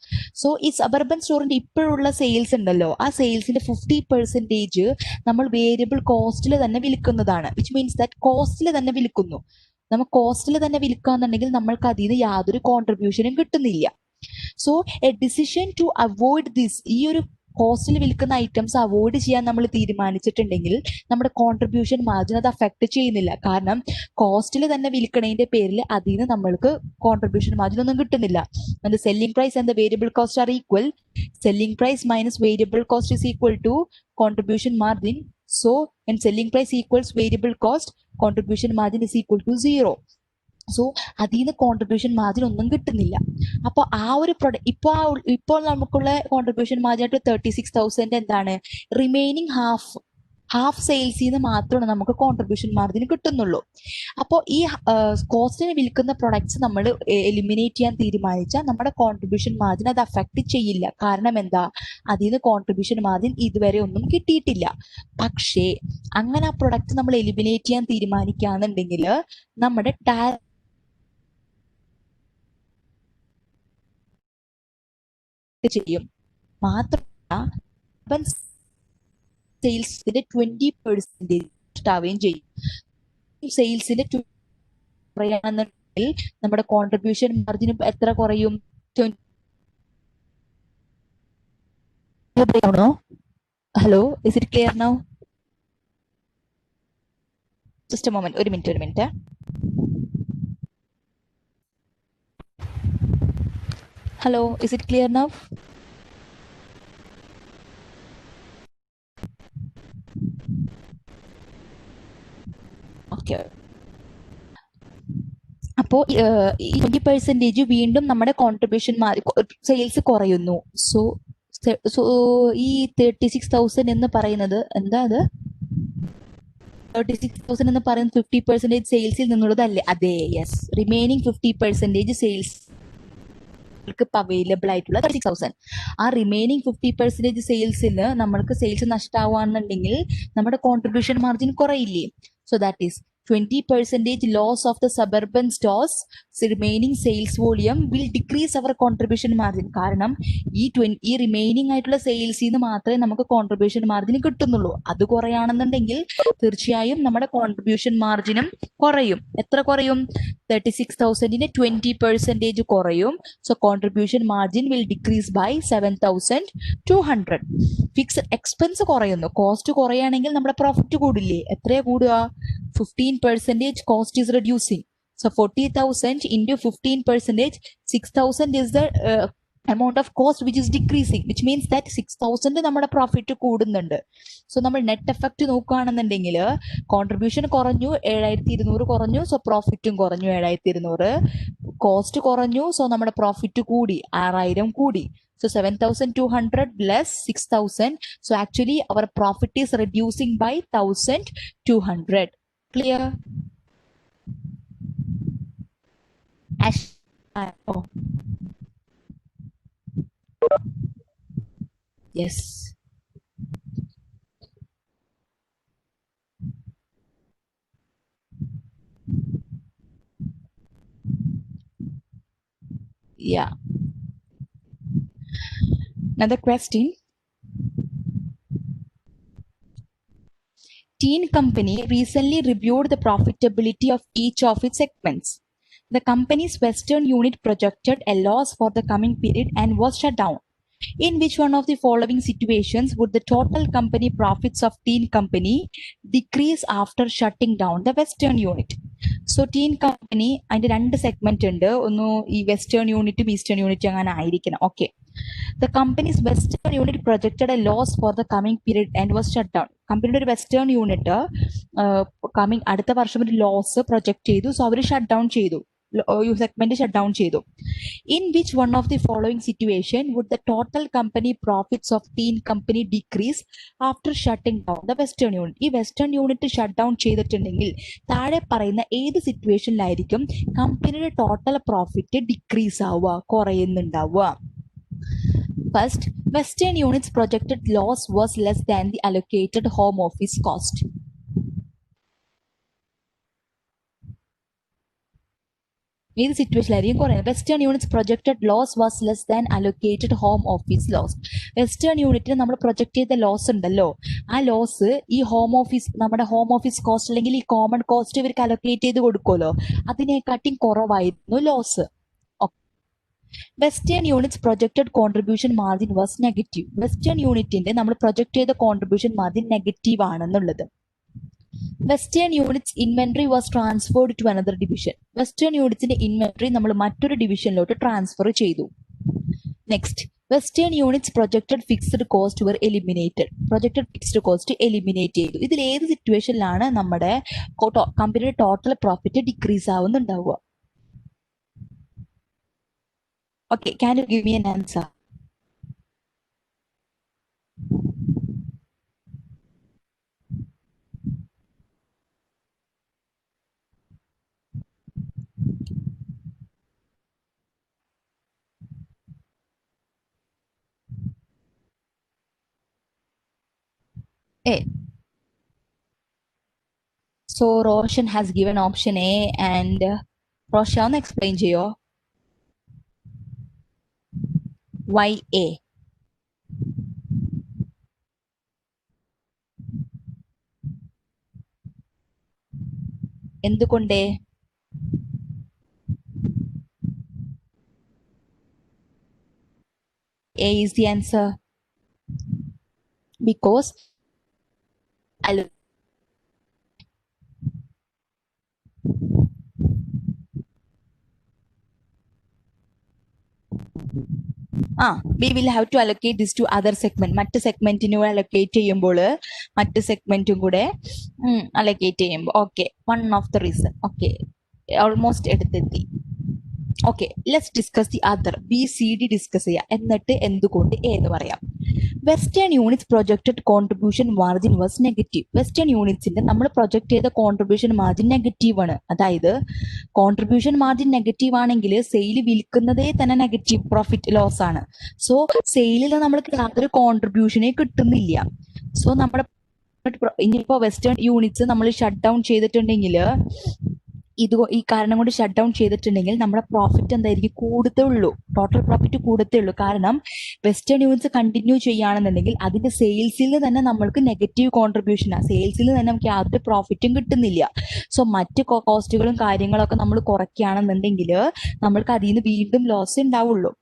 So ഈ suburban സ്റ്റോറിന്റെ ഇപ്പോഴുള്ള sales ഉണ്ടല്ലോ, ആ സെയിൽസിന്റെ 50% നമ്മൾ വേരിയബിൾ കോസ്റ്റിൽ തന്നെ വിൽക്കുന്നതാണ്. വിച്ച് മീൻസ് ദാറ്റ് കോസ്റ്റിൽ തന്നെ വിൽക്കുന്നു. നമ്മൾ കോസ്റ്റിൽ തന്നെ വിൽക്കുകയാണെന്നുണ്ടെങ്കിൽ നമ്മൾക്ക് അതിൽ നിന്ന് യാതൊരു കോൺട്രിബ്യൂഷനും കിട്ടുന്നില്ല. So a decision to avoid this, ഈ ഒരു കോസ്റ്റിൽ വിൽക്കുന്ന ഐറ്റംസ് അവോയ്ഡ് ചെയ്യാൻ നമ്മൾ തീരുമാനിച്ചിട്ടുണ്ടെങ്കിൽ നമ്മുടെ കോൺട്രിബ്യൂഷൻ മാർജിൻ അത് അഫക്ട് ചെയ്യുന്നില്ല. കാരണം കോസ്റ്റിൽ തന്നെ വിൽക്കണതിന്റെ പേരിൽ അതിൽ നിന്ന് നമ്മൾക്ക് കോൺട്രിബ്യൂഷൻ മാർജിൻ ഒന്നും കിട്ടുന്നില്ല. And the selling price and the variable cost are equal. Selling price minus variable cost is equal to contribution margin. So when selling price equals variable cost, contribution margin is equal to 0. So അതിൽ നിന്ന് contribution margin ഒന്നും കിട്ടുന്നില്ല. അപ്പോൾ ആ ഒരു ഇപ്പോൾ നമുക്കുള്ള contribution margin ആയിട്ട് 36,000 എന്താണ്? റിമൈനിങ് ഹാഫ് സെയിൽസിൽ നിന്ന് മാത്രമാണ് നമുക്ക് കോൺട്രിബ്യൂഷൻ മാർജിൻ കിട്ടുന്നുള്ളൂ. അപ്പോൾ ഈ കോസ്റ്റിന് വിൽക്കുന്ന പ്രൊഡക്ട്സ് നമ്മൾ എലിമിനേറ്റ് ചെയ്യാൻ തീരുമാനിച്ചാൽ നമ്മുടെ കോൺട്രിബ്യൂഷൻ മാർജിൻ അത് അഫക്ട് ചെയ്യില്ല. കാരണം എന്താ? അതിൽ നിന്ന് കോൺട്രിബ്യൂഷൻ മാർജിൻ ഇതുവരെ ഒന്നും കിട്ടിയിട്ടില്ല. പക്ഷേ അങ്ങനെ ആ പ്രൊഡക്റ്റ് നമ്മൾ എലിമിനേറ്റ് ചെയ്യാൻ തീരുമാനിക്കുകയാണെന്നുണ്ടെങ്കിൽ നമ്മുടെ ചെയ്യും. മാത്രമല്ല സെയിൽസിന്റെ 20% ആവുകയും ചെയ്യും. സെയിൽസിന്റെ നമ്മുടെ കോൺട്രിബ്യൂഷൻ മാർജിൻ എത്ര കുറയും? Hello, is it clear now? Just a moment, ഒരു minute. Hello, is it clear now? Okay. അപ്പോൾ ഈ 20% വീണ്ടും നമ്മുടെ കോൺട്രിബ്യൂഷൻ സെയിൽസ് കുറയുന്നു. സോ ഈ 36,000 എന്ന് പറയുന്നത് എന്താ? അത് 36,000 എന്ന് പറയുന്നത് 50% സെയിൽസിൽ നിന്നുള്ളതല്ലേ? അതെ, യെസ്. റിമൈനിങ് 50% സെയിൽസ് അവൈലബിൾ ആയിട്ടുള്ള 36,000. ആ റിമൈനിങ് 50% സെയിൽസിന് നമ്മൾക്ക് സെയിൽസ് നഷ്ടമാവുകയാണെന്നുണ്ടെങ്കിൽ നമ്മുടെ കോൺട്രിബ്യൂഷൻ മാർജിൻ കുറയില്ലേ? So that is 20% loss of the suburban stores, remaining sales volume will decrease our contribution margin. കാരണം ഈ റിമൈനിങ് ആയിട്ടുള്ള സെയിൽസിൽ നിന്ന് മാത്രമേ നമുക്ക് കോൺട്രിബ്യൂഷൻ മാർജിൻ കിട്ടുന്നുള്ളൂ. അത് കുറയാണെന്നുണ്ടെങ്കിൽ തീർച്ചയായും നമ്മുടെ കോൺട്രിബ്യൂഷൻ മാർജിനും കുറയും. എത്ര കുറയും? 36,000ന്റെ 20% കുറയും. So contribution margin will decrease by 7,200. Fixed expense കുറയുന്നു. കോസ്റ്റ് കുറയുകയാണെങ്കിൽ നമ്മുടെ പ്രോഫിറ്റ് കൂടില്ലേ? എത്രയാ കൂടുക? 15% cost is reducing. So 40,000 into 15%, 6,000 is the amount of cost which is decreasing, which means that 6,000 നമ്മുടെ പ്രോഫിറ്റ് കൂടുന്നുണ്ട്. സോ നമ്മൾ നെറ്റ് എഫക്റ്റ് നോക്കുകയാണെന്നുണ്ടെങ്കിൽ കോൺട്രിബ്യൂഷൻ കുറഞ്ഞു, 7,200 കുറഞ്ഞു, സോ പ്രോഫിറ്റും കുറഞ്ഞു 7,200. കോസ്റ്റ് കുറഞ്ഞു, സോ നമ്മുടെ പ്രോഫിറ്റ് കൂടി, 6,000 കൂടി. So 7,200 less 6,000. So actually our profit is reducing by 1,200. Clear? Oh. Yes. Yeah. Another question. Teen Company recently reviewed the profitability of each of its segments. The company's Western unit projected a loss for the coming period and was shut down. In which one of the following situations would the total company profits of Teen Company decrease after shutting down the Western unit? So Teen Company അതിന്റെ 2 segment ഉണ്ട്. ഒന്ന് ഈ western യൂണിറ്റും eastern യൂണിറ്റും അങ്ങനെ ആയിരിക്കണം. Okay. The company's Western unit projected a loss for the coming period and was shut down. കമ്പനിയുടെ ഒരു വെസ്റ്റേൺ യൂണിറ്റ് അടുത്ത വർഷം ഒരു ലോസ് പ്രൊജക്ട് ചെയ്തു. സോ അവർ ഷട്ട് ഡൗൺ ചെയ്തു, സെഗ്മെന്റ് ഷട്ട് ഡൗൺ ചെയ്തു. In which one of the following situation would the total company profits of Teen Company decrease after shutting down the Western unit? ഈ western unit shut down ചെയ്തിട്ടുണ്ടെങ്കിൽ താഴെ പറയുന്ന ഏത് സിറ്റുവേഷനിലായിരിക്കും കമ്പനിയുടെ total profit decrease ആവുക, കുറയുന്നുണ്ടാവുക? First, Western unit's projected loss was less than the allocated home office cost. ഏത് സിറ്റുവേഷനിലായിരിക്കും കുറയുന്നത്? Western units projected loss was less than allocated home office loss. Western യൂണിറ്റിന് നമ്മൾ പ്രൊജക്ട് ചെയ്ത ലോസ് ഉണ്ടല്ലോ, ആ ലോസ് ഈ നമ്മുടെ ഹോം ഓഫീസ് കോസ്റ്റ് അല്ലെങ്കിൽ ഈ കോമൺ കോസ്റ്റ് ഇവർക്ക് അലൊക്കേറ്റ് ചെയ്ത് കൊടുക്കുമല്ലോ, അതിനെക്കാട്ടിയും കുറവായിരുന്നു loss. Western units projected contribution margin was negative. Western യൂണിറ്റിന്റെ നമ്മൾ പ്രൊജക്ട് ചെയ്ത കോൺട്രിബ്യൂഷൻ മാർജിൻ നെഗറ്റീവ് ആണെന്നുള്ളത്. Western units inventory was transferred to another division. Western യൂണിറ്റ്സിന്റെ ഇൻവെന്ററി നമ്മൾ മറ്റൊരു ഡിവിഷനിലോട്ട് ട്രാൻസ്ഫർ ചെയ്തു. Next, western units projected fixed cost were eliminated. Projected fixed cost eliminate ചെയ്തു. ഇതിൽ ഏത് സിറ്റുവേഷനിലാണ് നമ്മുടെ കമ്പനിയുടെ ടോട്ടൽ പ്രോഫിറ്റ് ഡിക്രീസ് ആവുന്നുണ്ടാവുക? Okay, can you give me an answer? A. So Roshan has given option A and Roshan explain cheyo. Why A? എന്തുകൊണ്ടേ? A is the answer. Because we will have to allocate this to other segment. മറ്റ് സെഗ്മെന്റിന് കൂടെ allocate ചെയ്യുമ്പോൾ മറ്റ് സെഗ്മെന്റും കൂടെ allocate ചെയ്യുമ്പോൾ okay one of the reason okay almost എടുത്തെത്തി. Okay let's discuss the other B C D discuss ചെയ്യാം എന്നിട്ട് എന്തുകൊണ്ട് എ എന്ന് പറയാം. Western units projected contribution margin was negative. Western യൂണിറ്റ്സിന്റെ നമ്മൾ പ്രൊജക്ട് ചെയ്ത കോൺട്രിബ്യൂഷൻ മാർജിൻ നെഗറ്റീവ് ആണ്. അതായത് കോൺട്രിബ്യൂഷൻ മാർജിൻ നെഗറ്റീവ് ആണെങ്കിൽ സെയിൽ വിൽക്കുന്നതേ തന്നെ നെഗറ്റീവ് പ്രോഫിറ്റ് ലോസ് ആണ്. സോ സെയിലിൽ നമ്മൾക്ക് യാതൊരു കോൺട്രിബ്യൂഷനെ കിട്ടുന്നില്ല. സോ നമ്മുടെ ഇനിയിപ്പോ വെസ്റ്റേൺ യൂണിറ്റ്സ് നമ്മൾ ഷട്ട് ഡൗൺ ചെയ്തിട്ടുണ്ടെങ്കിൽ ഈ കാരണം കൊണ്ട് ഷട്ട് ഡൗൺ ചെയ്തിട്ടുണ്ടെങ്കിൽ നമ്മുടെ പ്രോഫിറ്റ് എന്തായിരിക്കും കൂടത്തുള്ളൂ, ടോട്ടൽ പ്രോഫിറ്റ് കൂടത്തുള്ളൂ. കാരണം വെസ്റ്റേൺ യൂണിറ്റ്സ് കണ്ടിന്യൂ ചെയ്യുകയാണെന്നുണ്ടെങ്കിൽ അതിന്റെ സെയിൽസിൽ തന്നെ നമ്മൾക്ക് നെഗറ്റീവ് കോൺട്രിബ്യൂഷനാണ്. സെയിൽസിൽ തന്നെ നമുക്ക് യാതൊരു പ്രോഫിറ്റും കിട്ടുന്നില്ല. സോ മറ്റ് കോസ്റ്റുകളും കാര്യങ്ങളൊക്കെ നമ്മൾ കുറയ്ക്കുകയാണെന്നുണ്ടെങ്കിൽ നമ്മൾക്ക് അതിൽ നിന്ന് വീണ്ടും ലോസ് ഉണ്ടാവുള്ളൂ.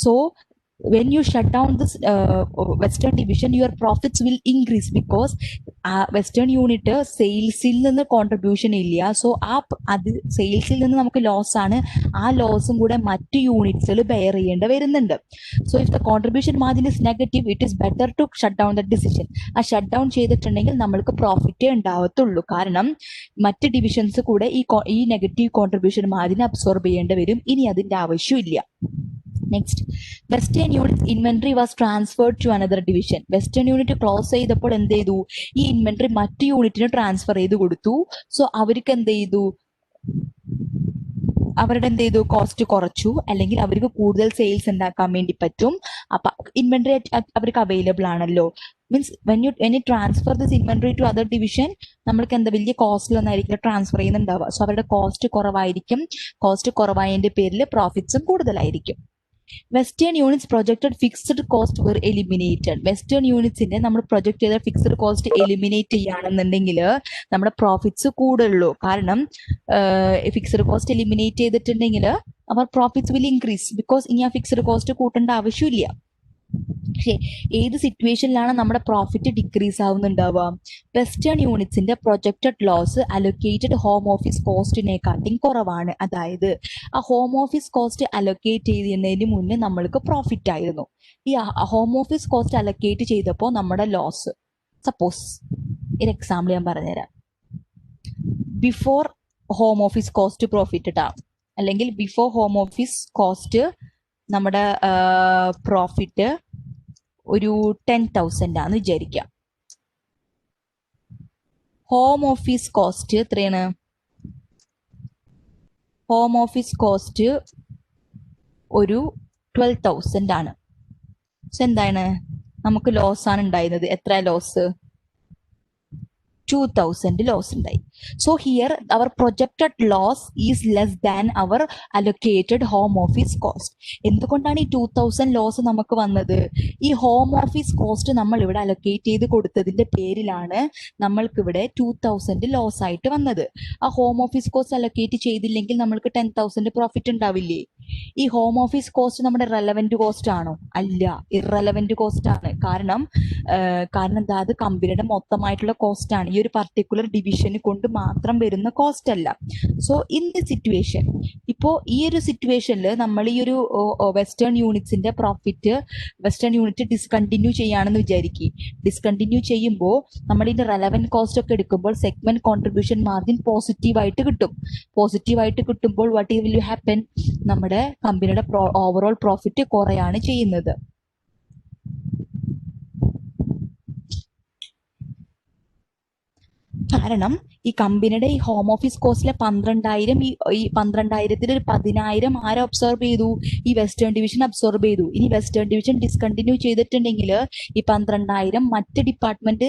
So when you shut down this western division, your profits will increase because western unit സെയിൽസിൽ നിന്ന് കോൺട്രിബ്യൂഷൻ ഇല്ല. സോ അത് സെയിൽസിൽ നിന്ന് നമുക്ക് ലോസ് ആണ്. ആ ലോസും കൂടെ മറ്റു യൂണിറ്റ്സിൽ ബെയർ ചെയ്യേണ്ടി വരുന്നുണ്ട്. So if the contribution margin is negative, it is better to shut down the decision. ആ ഷട്ട് ഡൗൺ ചെയ്തിട്ടുണ്ടെങ്കിൽ നമ്മൾക്ക് പ്രോഫിറ്റേ ഉണ്ടാവത്തുള്ളൂ. കാരണം മറ്റ് ഡിവിഷൻസ് കൂടെ ഈ നെഗറ്റീവ് കോൺട്രിബ്യൂഷൻ മാർജിൻ അബ്സോർബ് ചെയ്യേണ്ടി വരും. ഇനി അതിന്റെ ആവശ്യമില്ല. Next, western unit inventory was transferred to another division. Western unit close ചെയ്തപ്പോൾ എന്ത് ചെയ്തു, ഈ ഇൻവെന്ററി മറ്റു യൂണിറ്റിന് ട്രാൻസ്ഫർ ചെയ്ത് കൊടുത്തു. സോ അവർക്ക് എന്ത് ചെയ്തു, കോസ്റ്റ് കുറച്ചു, അല്ലെങ്കിൽ അവർക്ക് കൂടുതൽ സെയിൽസ് ഉണ്ടാക്കാൻ വേണ്ടി പറ്റും. അപ്പൊ ഇൻവെന്ററി അവർക്ക് അവൈലബിൾ ആണല്ലോ. Means when you transfer this inventory to other division, നമ്മൾക്ക് എന്താ വലിയ കോസ്റ്റിലൊന്നായിരിക്കും ട്രാൻസ്ഫർ ചെയ്യുന്നുണ്ടാവുക. സോ അവരുടെ കോസ്റ്റ് കുറവായിരിക്കും. കോസ്റ്റ് കുറവായതിന്റെ പേരിൽ പ്രോഫിറ്റ്സും കൂടുതലായിരിക്കും. Western units projected fixed cost were eliminated. Western യൂണിറ്റ്സിന്റെ നമ്മൾ പ്രൊജക്ട് ചെയ്ത ഫിക്സ്ഡ് കോസ്റ്റ് എലിമിനേറ്റ് ചെയ്യുകയാണെന്നുണ്ടെങ്കിൽ നമ്മുടെ പ്രോഫിറ്റ്സ് കൂടുള്ളൂ. കാരണം ഫിക്സ്ഡ് കോസ്റ്റ് എലിമിനേറ്റ് ചെയ്തിട്ടുണ്ടെങ്കിൽ അവർ പ്രോഫിറ്റ്സ് വിൽ ഇൻക്രീസ്. ബിക്കോസ് ഇനി ആ ഫിക്സ്ഡ് കോസ്റ്റ് കൂട്ടേണ്ട ആവശ്യമില്ല. പക്ഷേ ഏത് സിറ്റുവേഷനിലാണ് നമ്മുടെ പ്രോഫിറ്റ് ഡിക്രീസ് ആവുന്നുണ്ടാവുക, വെസ്റ്റേൺ യൂണിറ്റ്സിന്റെ projected loss allocated home office കോസ്റ്റിനെക്കാട്ടും കുറവാണ്. അതായത് ആ ഹോം ഓഫീസ് കോസ്റ്റ് അലൊക്കേറ്റ് ചെയ്യുന്നതിന് മുന്നേ നമ്മൾക്ക് പ്രോഫിറ്റ് ആയിരുന്നു. ഈ ഹോം ഓഫീസ് കോസ്റ്റ് അലൊക്കേറ്റ് ചെയ്തപ്പോൾ നമ്മുടെ ലോസ്, സപ്പോസ് ഒരു എക്സാമ്പിൾ ഞാൻ പറഞ്ഞുതരാം. Before home office cost profit ഇട്ടാം, അല്ലെങ്കിൽ ബിഫോർ ഹോം ഓഫീസ് കോസ്റ്റ് നമ്മുടെ പ്രോഫിറ്റ് ഒരു 10,000 ആണെന്ന് വിചാരിക്കാം. ഹോം ഓഫീസ് കോസ്റ്റ് എത്രയാണ്, ഹോം ഓഫീസ് കോസ്റ്റ് ഒരു 12,000 ആണ്. സോ എന്താണ്, നമുക്ക് ലോസ് ആണ് ഉണ്ടായിരുന്നത്. എത്ര ലോസ്, 2,000 ലോസ് ഉണ്ടായി. So here our projected loss is less than our allocated home office cost. എന്തുകൊണ്ടാണ് ഈ 2,000 ലോസ് നമുക്ക് വന്നത്? ഈ ഹോം ഓഫീസ് കോസ്റ്റ് നമ്മൾ ഇവിടെ അലൊക്കേറ്റ് ചെയ്ത് കൊടുത്തതിന്റെ പേരിലാണ് നമ്മൾക്കിവിടെ 2,000 ലോസ് ആയിട്ട് വന്നത്. ആ ഹോം ഓഫീസ് കോസ്റ്റ് അലൊക്കേറ്റ് ചെയ്തില്ലെങ്കിൽ നമ്മൾക്ക് 10,000 പ്രോഫിറ്റ് ഉണ്ടാവില്ലേ? ഈ ഹോം ഓഫീസ് കോസ്റ്റ് നമ്മുടെ റെലവെന്റ് കോസ്റ്റ് ആണോ? അല്ല, ഇറലവെന്റ് കോസ്റ്റ് ആണ്. കാരണം എന്താ, അത് കമ്പനിയുടെ മൊത്തമായിട്ടുള്ള കോസ്റ്റ് ആണ്. ഈ ഒരു പർട്ടിക്കുലർ ഡിവിഷന് കൊണ്ട് മാത്രം വരുന്ന കോസ്റ്റ് അല്ല. സോ ഇൻ ദി സിറ്റുവേഷൻ, ഇപ്പോ ഈ ഒരു സിറ്റുവേഷനിൽ നമ്മൾ ഈ ഒരു വെസ്റ്റേൺ യൂണിറ്റ്സിന്റെ പ്രോഫിറ്റ്, വെസ്റ്റേൺ യൂണിറ്റ് ഡിസ്കണ്ടിന്യൂ ചെയ്യാണെന്ന് വിചാരിക്കും. ഡിസ്കണ്ടിന്യൂ ചെയ്യുമ്പോൾ നമ്മൾ ഇതിന്റെ റെലവെന്റ് കോസ്റ്റ് ഒക്കെ എടുക്കുമ്പോൾ സെഗ്മെന്റ് കോൺട്രിബ്യൂഷൻ മാർജിൻ പോസിറ്റീവായിട്ട് കിട്ടും. പോസിറ്റീവായിട്ട് കിട്ടുമ്പോൾ വാട്ട് വിൽ ഹാപ്പൻ, നമ്മുടെ കമ്പനിയുടെ ഓവറോൾ പ്രോഫിറ്റ് കുറയാണ് ചെയ്യുന്നത്. കാരണം ഈ കമ്പനിയുടെ ഈ ഹോം ഓഫീസ് കോസ്റ്റിലെ 12,000, ഈ 12,000 ഒരു 10,000 ആരെ അബ്സോർബ് ചെയ്തു, ഈ വെസ്റ്റേൺ ഡിവിഷൻ അബ്സോർബ് ചെയ്തു. ഇനി വെസ്റ്റേൺ ഡിവിഷൻ ഡിസ്കണ്ടിന്യൂ ചെയ്തിട്ടുണ്ടെങ്കിൽ ഈ 12,000 മറ്റ് ഡിപ്പാർട്ട്മെന്റ്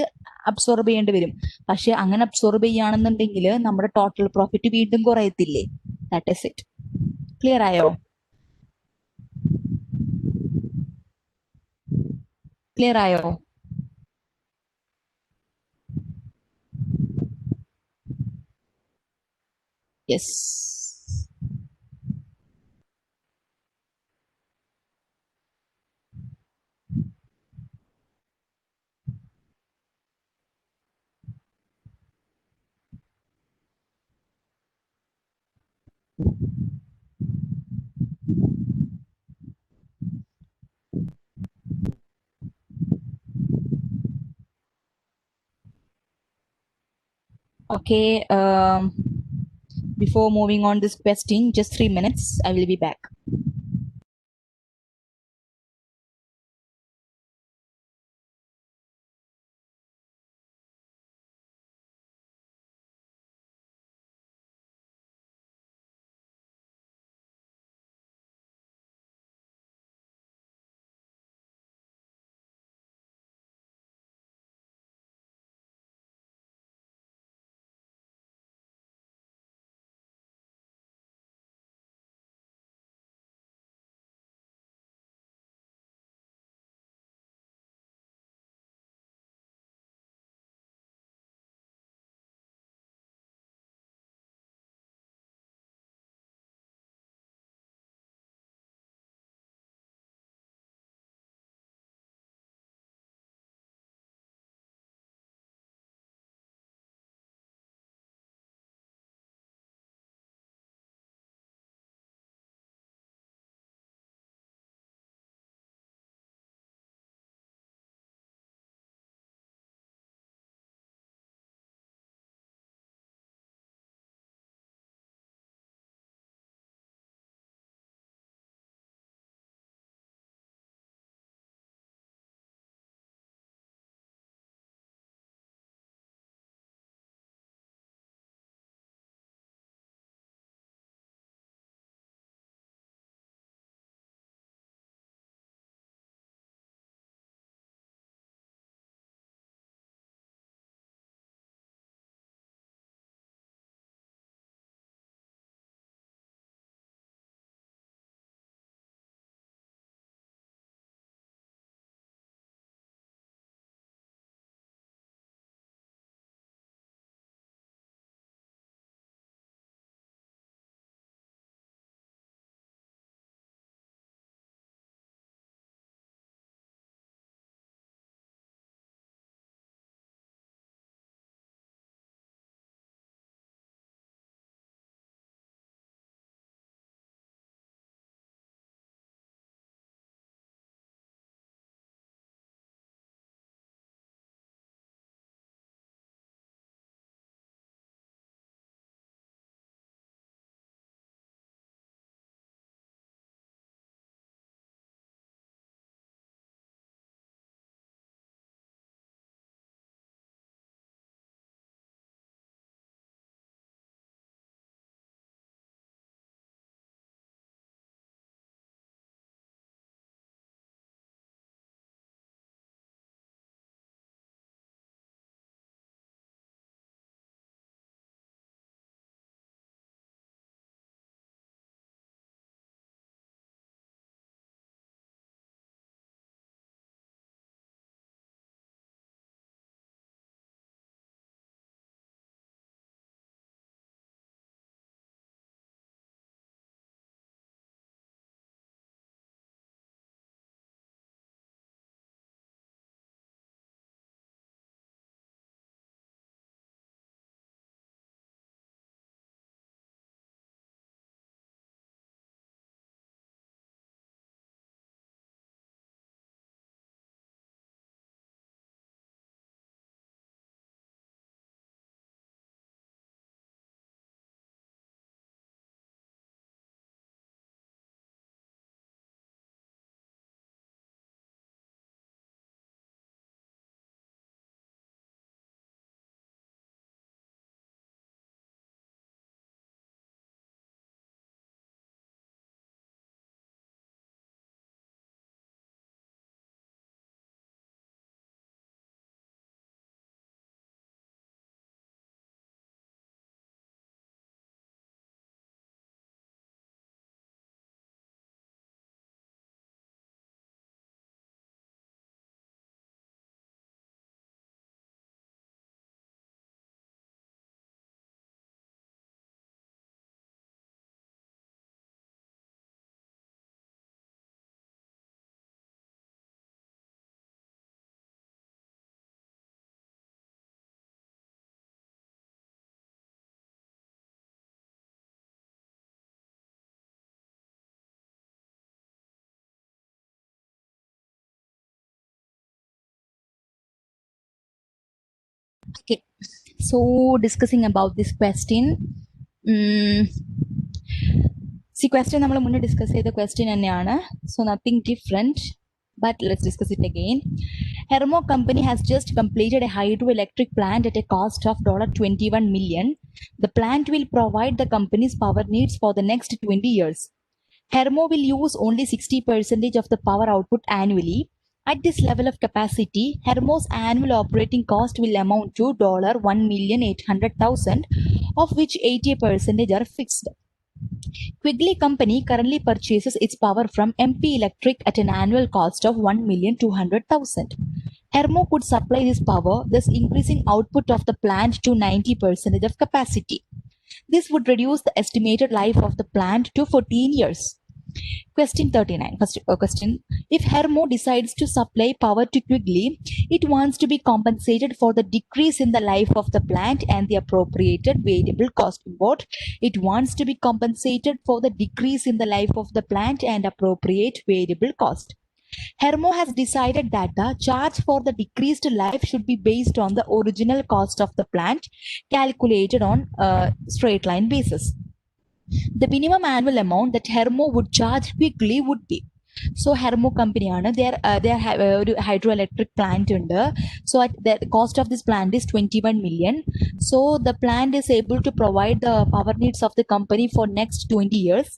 അബ്സോർബ് ചെയ്യേണ്ടി വരും. പക്ഷെ അങ്ങനെ അബ്സോർബ് ചെയ്യുകയാണെന്നുണ്ടെങ്കിൽ നമ്മുടെ ടോട്ടൽ പ്രോഫിറ്റ് വീണ്ടും കുറയത്തില്ലേ? That is it. ക്ലിയർ ആയോ? ക്ലിയർ ആയോ? Yes. Okay. Before moving on this question, just 3 minutes. I will be back. Okay, so discussing about this question. See, question നമ്മൾ മുന്നേ ഡിസ്കസ് ചെയ്ത ക്വസ്റ്റ്യൻ തന്നെയാണ്. So nothing different, but let's discuss it again. Hermo company has just completed a hydroelectric plant at a cost of $21 million. The plant will provide the company's power needs for the next 20 years. Hermo will use only 60% of the power output annually. At this level of capacity, Hermo's annual operating cost will amount to $1,800,000, of which 80% are fixed. Quigley Company currently purchases its power from MP Electric at an annual cost of $1,200,000. Hermo could supply this power, thus increasing output of the plant to 90% of capacity. This would reduce the estimated life of the plant to 14 years. Question 39. Question. If Hermo decides to supply power to Quigley, it wants to be compensated for the decrease in the life of the plant and the appropriated variable cost. What? It wants to be compensated for the decrease in the life of the plant and appropriate variable cost. Hermo has decided that the charge for the decreased life should be based on the original cost of the plant, calculated on a straight line basis. The minimum annual amount that Hermo would charge Quigley would be. So Hermo company ആണ് they have ഒരു hydroelectric plant ഉണ്ട്. So the cost of this plant is 21 million. So the plant is able to provide the power needs of the company for next 20 years.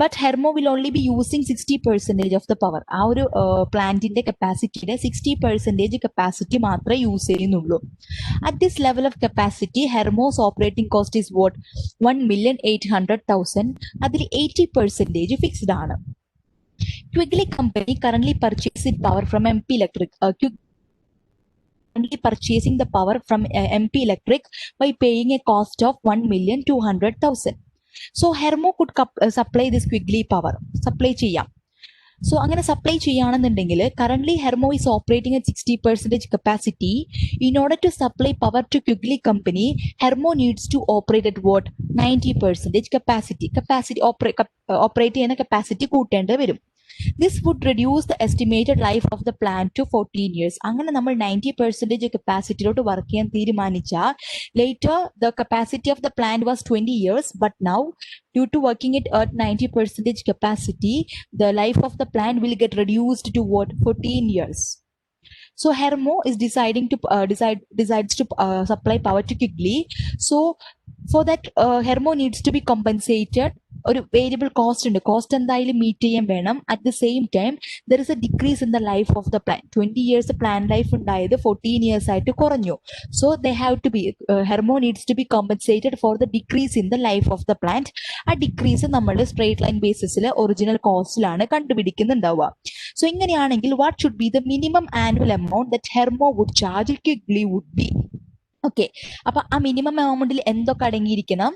But Hermo will only be using 60% of the power. ആ ഒരു പ്ലാന്റിന്റെ കപ്പാസിറ്റിയുടെ 60% capacity മാത്രമേ use ചെയ്യുന്നുള്ളൂ. At this level of capacity, Hermo's operating cost is what? 1,800,000. അതിൽ 80% fixed ആണ്. Quigley Company currently purchasing power from MP Electric. Currently purchasing the power from MP Electric by paying a cost of 1,200,000. So Hermo could supply this Quigley power. Supply ചെയ്യാം. So അങ്ങനെ supply ചെയ്യുകയാണെന്നുണ്ടെങ്കിൽ currently Hermo is operating at 60% capacity. In order to supply power to Quigley Company, Hermo needs to operate at what? 90% capacity. Operate ചെയ്യുന്ന capacity കൂട്ടേണ്ടി വരും. This would reduce the estimated life of the plant to 14 years. അങ്ങനെ നമ്മൾ 90% കപ്പാസിറ്റിയിലോട്ട് work ചെയ്യാൻ തീരുമാനിച്ചാൽ later the capacity of the plant was 20 years, but now due to working it at 90% capacity, the life of the plant will get reduced to what? 14 years. So Hermo is decides to supply power to Quigley. So for that Hermo needs to be compensated. ഒരു variable cost ഉണ്ട്. Cost എന്തായാലും meet ചെയ്യാൻ വേണം. At the same time there is a decrease in the life of the plan. 20 years plan life ഉണ്ടായത് 14 years ആയിട്ട് കുറഞ്ഞു. So they have to be Hermo needs to be compensated for the decrease in the life of the plant. ആ decrease നമ്മൾ straight line ബേസിസിൽ original കോസ്റ്റിലാണ് കണ്ടുപിടിക്കുന്നുണ്ടാവുക. So ഇങ്ങനെയാണെങ്കിൽ what should be the minimum annual amount that Hermo would charge Quigley would be? Okay, അപ്പൊ ആ minimum എമൗണ്ടിൽ എന്തൊക്കെ അടങ്ങിയിരിക്കണം?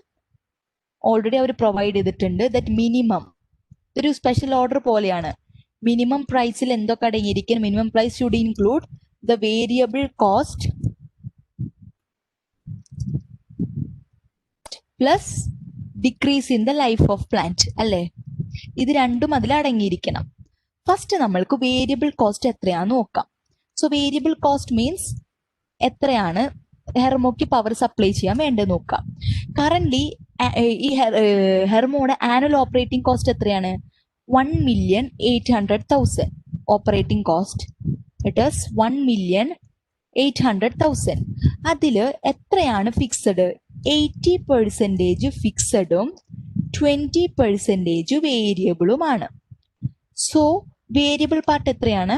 ഓൾറെഡി അവർ പ്രൊവൈഡ് ചെയ്തിട്ടുണ്ട്. ദറ്റ് മിനിമം ഒരു സ്പെഷ്യൽ ഓർഡർ പോലെയാണ്. മിനിമം പ്രൈസിൽ എന്തൊക്കെ അടങ്ങിയിരിക്കും? Minimum price should include the variable cost plus decrease in the life of plant അല്ലേ? ഇത് രണ്ടും അതിൽ അടങ്ങിയിരിക്കണം. ഫസ്റ്റ് നമ്മൾക്ക് വേരിയബിൾ കോസ്റ്റ് എത്രയാന്ന് നോക്കാം. സോ വേരിയബിൾ കോസ്റ്റ് മീൻസ് എത്രയാണ് ഹെർമോക്ക് പവർ സപ്ലൈ ചെയ്യാൻ വേണ്ടത് നോക്കാം. കറന്റ് ഈ ഹെർമോയുടെ ആനുവൽ ഓപ്പറേറ്റിംഗ് കോസ്റ്റ് എത്രയാണ്? 1,800,000 ഓപ്പറേറ്റിംഗ് കോസ്റ്റ്. It is 1,800,000. അതില് എത്രയാണ് ഫിക്സഡ്? 80% ഫിക്സഡും 20% വേരിയബിളുമാണ്. സോ വേരിയബിൾ പാർട്ട് എത്രയാണ്?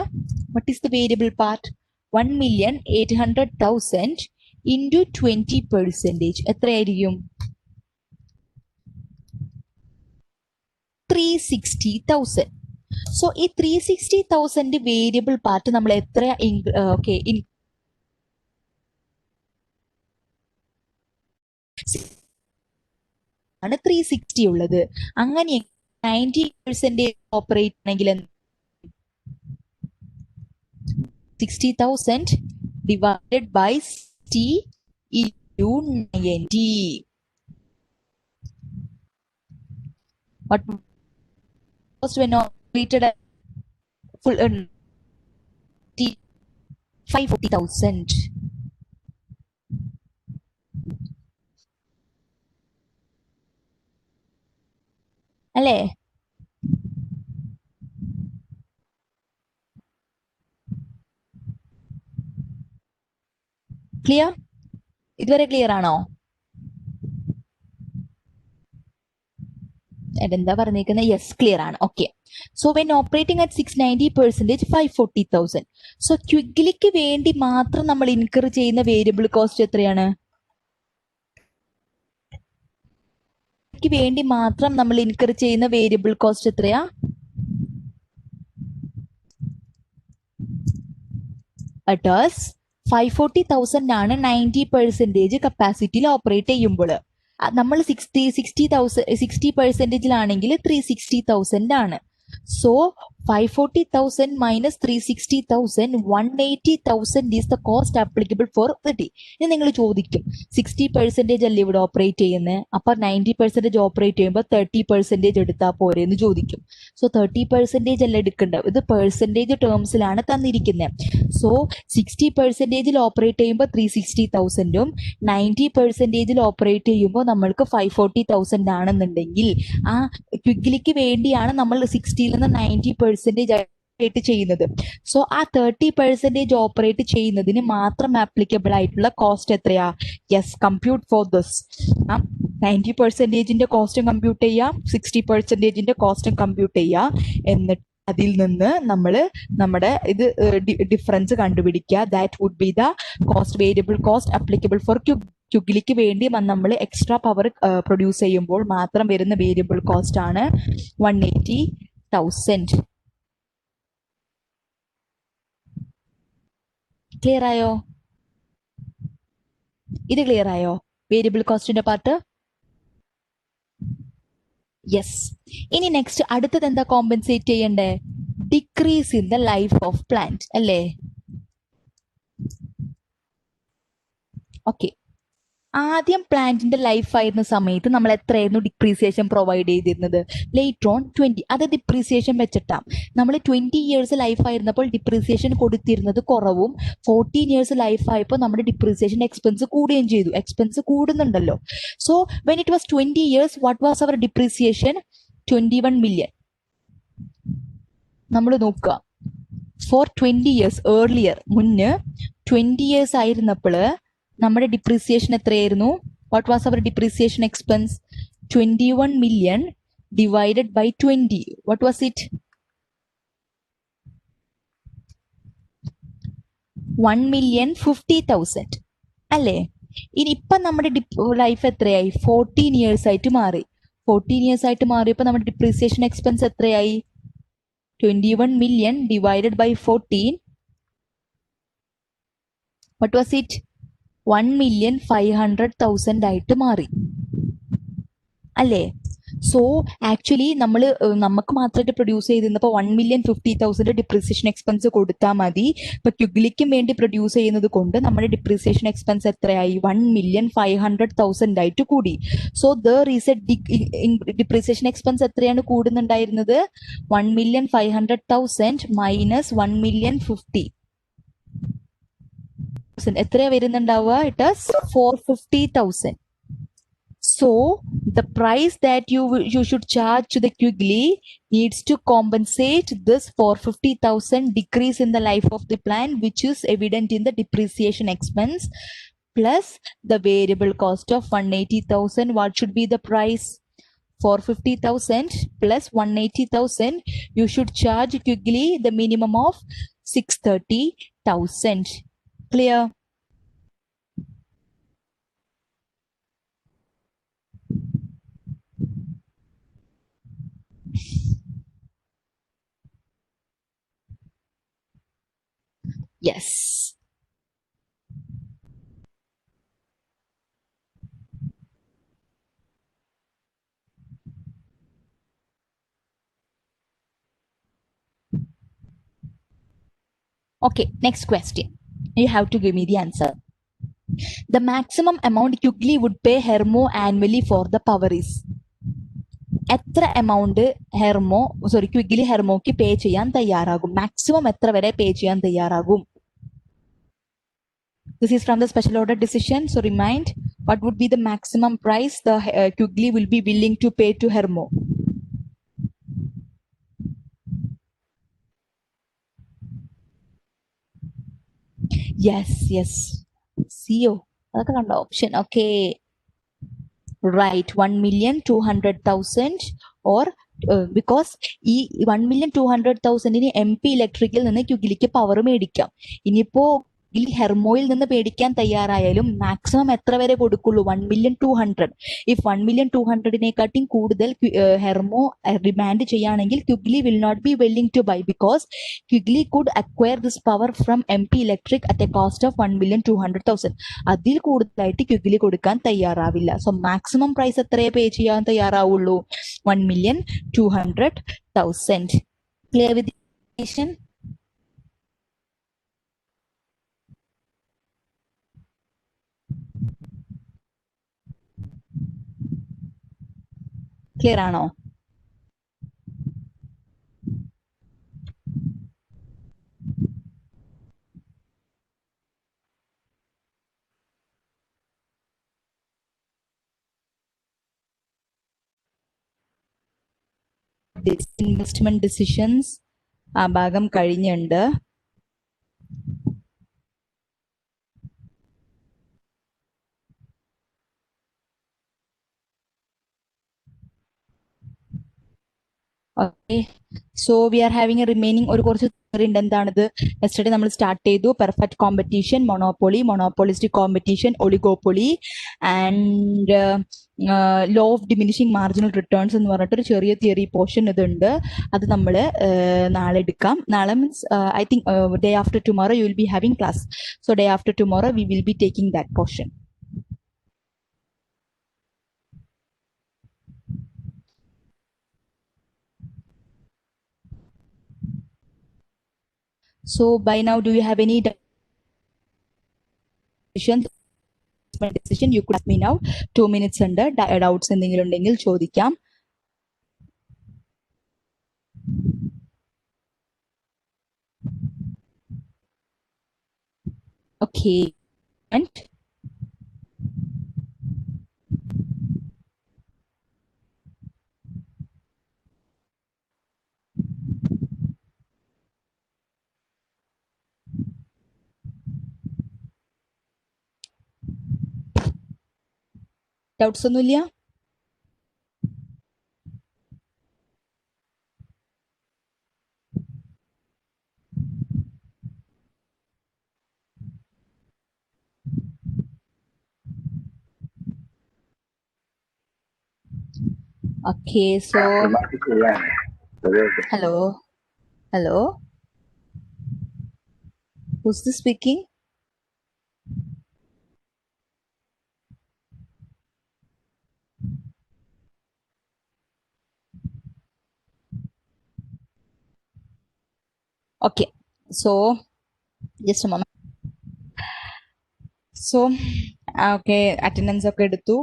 What is the variable part? 1,800,000 into 20% എത്രയായിരിക്കും? 360,000. സോ ഈ 360,000 വേരിയബിൾ പാർട്ട് നമ്മൾ എത്ര ഓക്കെ 360 ഉള്ളത്. അങ്ങനെ 90% ഓപ്പറേറ്റ് ആണെങ്കിൽ 60,000 divided by 60 into 90. What was when operated at full 540,000. അല്ലേ? ക്ലിയർ? ഇതുവരെ ക്ലിയർ ആണോ? എന്താ പറഞ്ഞേക്കുന്നത്? യെസ്, ക്ലിയർ ആണ്. Okay. So when operating at 690%, 540,000. So ക്വിഗ്ലിക്ക് വേണ്ടി മാത്രം നമ്മൾ ഇൻകർ ചെയ്യുന്ന വേരിയബിൾ കോസ്റ്റ് എത്രയാണ്? വേണ്ടി മാത്രം നമ്മൾ ഇൻകർ ചെയ്യുന്ന വേരിയബിൾ കോസ്റ്റ് എത്രയാ? അറ്റ് 540,000 ആണ് 90% കപ്പാസിറ്റിയിൽ ഓപ്പറേറ്റ് ചെയ്യുമ്പോൾ. നമ്മൾ 60% 360,000 ആണ്. So 540,000 minus 360,000, 180,000 is the cost applicable for 30. ഇനി നിങ്ങൾ ചോദിക്കും 60% അല്ലേ ഇവിടെ ഓപ്പറേറ്റ് ചെയ്യുന്നത്, അപ്പൊ 90% ഓപ്പറേറ്റ് ചെയ്യുമ്പോൾ 30% എടുത്താൽ പോരെ എന്ന് ചോദിക്കും. സോ 30% അല്ല എടുക്കേണ്ടത്, ഇത് പെർസെൻറ്റേജ് ടേംസിലാണ് തന്നിരിക്കുന്നത്. സോ 60% ഓപ്പറേറ്റ് ചെയ്യുമ്പോൾ 360,000ഉം 90% ഓപ്പറേറ്റ് ചെയ്യുമ്പോൾ നമ്മൾക്ക് 540,000 ആണെന്നുണ്ടെങ്കിൽ ആ ക്വിഗ്ലിക്ക് വേണ്ടിയാണ് നമ്മൾ 60ൽ നിന്ന് 90% ആയിട്ട് ചെയ്യുന്നത്. സോ ആ 30% ഓപ്പറേറ്റ് ചെയ്യുന്നതിന് മാത്രം ആപ്ലിക്കബിൾ ആയിട്ടുള്ള കോസ്റ്റ് എത്രയാ? Yes, compute for this. 90%ന്റെ കോസ്റ്റും കമ്പ്യൂട്ട് ചെയ്യാം, 60%ന്റെ കോസ്റ്റും കമ്പ്യൂട്ട് ചെയ്യാം. എന്നിട്ട് അതിൽ നിന്ന് നമ്മൾ നമ്മുടെ ഇത് ഡിഫറൻസ് കണ്ടുപിടിക്കുക. That would be the cost, variable cost applicable for ക്വിഗ്ലിക്ക് വേണ്ടി നമ്മൾ എക്സ്ട്രാ പവർ പ്രൊഡ്യൂസ് ചെയ്യുമ്പോൾ മാത്രം വരുന്ന വേരിയബിൾ കോസ്റ്റ് ആണ് 180,000. ക്ലിയർ ആയോ? ഇത് ക്ലിയർ ആയോ വേരിയബിൾ കോസ്റ്റിന്റെ പാർട്ട്? യെസ്. ഇനി നെക്സ്റ്റ് അടുത്തത് എന്താ കോമ്പൻസേറ്റ് ചെയ്യണ്ടേ? Decrease in the life of plant അല്ലേ? ഓക്കെ. ആദ്യം പ്ലാന്റിന്റെ ലൈഫ് ആയിരുന്ന സമയത്ത് നമ്മൾ എത്രയായിരുന്നു ഡിപ്രീസിയേഷൻ പ്രൊവൈഡ് ചെയ്തിരുന്നത്? Later on 20. അത് ഡിപ്രീസിയേഷൻ വെച്ചിട്ടാ. നമ്മൾ 20 ഇയേഴ്സ് ലൈഫ് ആയിരുന്നപ്പോൾ ഡിപ്രീസിയേഷൻ കൊടുത്തിരുന്നത് കുറവും, 14 ഇയേഴ്സ് ലൈഫ് ആയപ്പോൾ നമ്മുടെ ഡിപ്രീസിയേഷൻ എക്സ്പെൻസ് കൂടുകയും ചെയ്തു. എക്സ്പെൻസ് കൂടുന്നുണ്ടല്ലോ. So when it was 20 years, what was our depreciation? 21 million. നമ്മൾ നോക്കുക, ഫോർ 20 ഇയേഴ്സ് ഏർലിയർ, മുന്നേ 20 ഇയേഴ്സ് ആയിരുന്നപ്പോൾ നമ്മുടെ ഡിപ്രീസിയേഷൻ എത്രയായിരുന്നു? What was our depreciation expense? 21 million divided by 20. What was it? 1,50,000 അല്ലേ? ഇനി ഇപ്പൊ നമ്മുടെ ലൈഫ് എത്രയായി? 14 ഇയേഴ്സ് ആയിട്ട് മാറി. 14 ഇയേഴ്സ് ആയിട്ട് മാറിയപ്പോൾ നമ്മുടെ ഡിപ്രീസിയേഷൻ എക്സ്പെൻസ് എത്രയായി? 21 million divided by 14. What was it? 1,500,000 ആയിട്ട് മാറി അല്ലേ? സോ ആക്ച്വലി നമുക്ക് മാത്രമായിട്ട് പ്രൊഡ്യൂസ് ചെയ്തിരുന്നപ്പോൾ 1,50,000 ഡിപ്രീസിയേഷൻ എക്സ്പെൻസ് കൊടുത്താൽ മതി. ഇപ്പൊ ക്വിഗ്ലിക്കും വേണ്ടി പ്രൊഡ്യൂസ് ചെയ്യുന്നത് കൊണ്ട് നമ്മുടെ ഡിപ്രീസിയേഷൻ എക്സ്പെൻസ് എത്രയായി? 1,500,000 ആയിട്ട് കൂടി. So there is a depreciation expense എത്രയാണ് കൂടുന്നുണ്ടായിരുന്നത്? 1,500,000 മൈനസ് 1,050,000 എത്രയാ വരുന്നുണ്ടാവുക? It is 450,000. So the price that you should charge to the Quigley needs to compensate this 450,000 decrease in the life of the plant, which is evident in the depreciation expense, plus the variable cost of 180,000. What should be the price? 450,000 plus 180,000. You should charge Quigley the minimum of 630,000. Clear? Yes. Okay, next question. You have to give me the answer. The maximum amount Quigley would pay Hermo annually for the power is? എത്ര amount ക്വിഗ്ലി ഹെർമോക്ക് പേ ചെയ്യാൻ തയ്യാറാകും? Maximum എത്ര വരെ പേ ചെയ്യാൻ തയ്യാറാകും? This is from the special order decision. So remind, what would be the maximum price the Quigley will be willing to pay to Hermo? Yes. CO. അതൊക്കെ കണ്ടോ option. Okay, right. 1,200,000 or because ഈ 1,200,000 MP ഇലക്ട്രിക്കിൽ നിന്ന് ക്യുഗിലിക്ക് power മേടിക്കാം. ഇനിയിപ്പോ ഈ ഹെർമോയിൽ നിന്ന് പേടിക്കാൻ തയ്യാറായാലും maximum എത്ര വരെ കൊടുക്കുള്ളൂ? 1,200,000. ഇഫ് 1,200,000 കൂടുതൽ ഹെർമോ ഡിമാൻഡ് ചെയ്യുകയാണെങ്കിൽ Quigley will not be willing to buy, because Quigley could acquire this power from MP electric at a cost of 1,200,000. അതിൽ കൂടുതലായിട്ട് ക്യുഗ്ലി കൊടുക്കാൻ തയ്യാറാവില്ല. സോ മാക്സിമം പ്രൈസ് എത്രയെ പേ ചെയ്യാൻ തയ്യാറാവുള്ളൂ? 1,200,000. Clear with equation? ക്ലിയർ ആണോ? Investment decisions ആ ഭാഗം കഴിഞ്ഞുണ്ട്. Okay, so we are having a remaining ഒരു കുറച്ച് theory ഉണ്ട്. എന്താണിത്? യെസ്റ്റർഡേ നമ്മൾ സ്റ്റാർട്ട് ചെയ്തു. Perfect competition, monopoly, monopolistic competition, oligopoly and law of diminishing marginal returns എന്ന് പറഞ്ഞിട്ടൊരു ചെറിയ തിയറി പോർഷൻ ഇതുണ്ട്. അത് നമ്മൾ നാളെ എടുക്കാം. നാളെ means I think day after tomorrow U will be having class. So day after tomorrow we will B taking that portion. So by now, do you have any decision? You could ask me now. 2 minutes under doubts എന്തെങ്കിലും ഉണ്ടെങ്കിൽ ചോദിക്കാം. Okay. And doubts ഒന്നുമില്ല? Okay, so hello, who's this speaking? Okay, so just a moment. So okay, attendance ഒക്കെ എടുത്തു.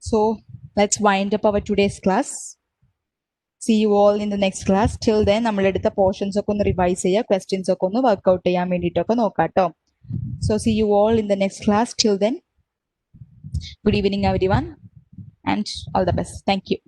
So let's wind up our today's class. See you all in the next class. Till then, നമ്മൾ എടുത്ത portions ഒക്കെ ഒന്ന് revise ചെയ്യുക, questions ഒക്കെ ഒന്ന് workout ചെയ്യാൻ വേണ്ടിയിട്ടൊക്കെ നോക്കാട്ടോ. So see you all in the next class. Till then, good evening everyone and all the best. Thank you.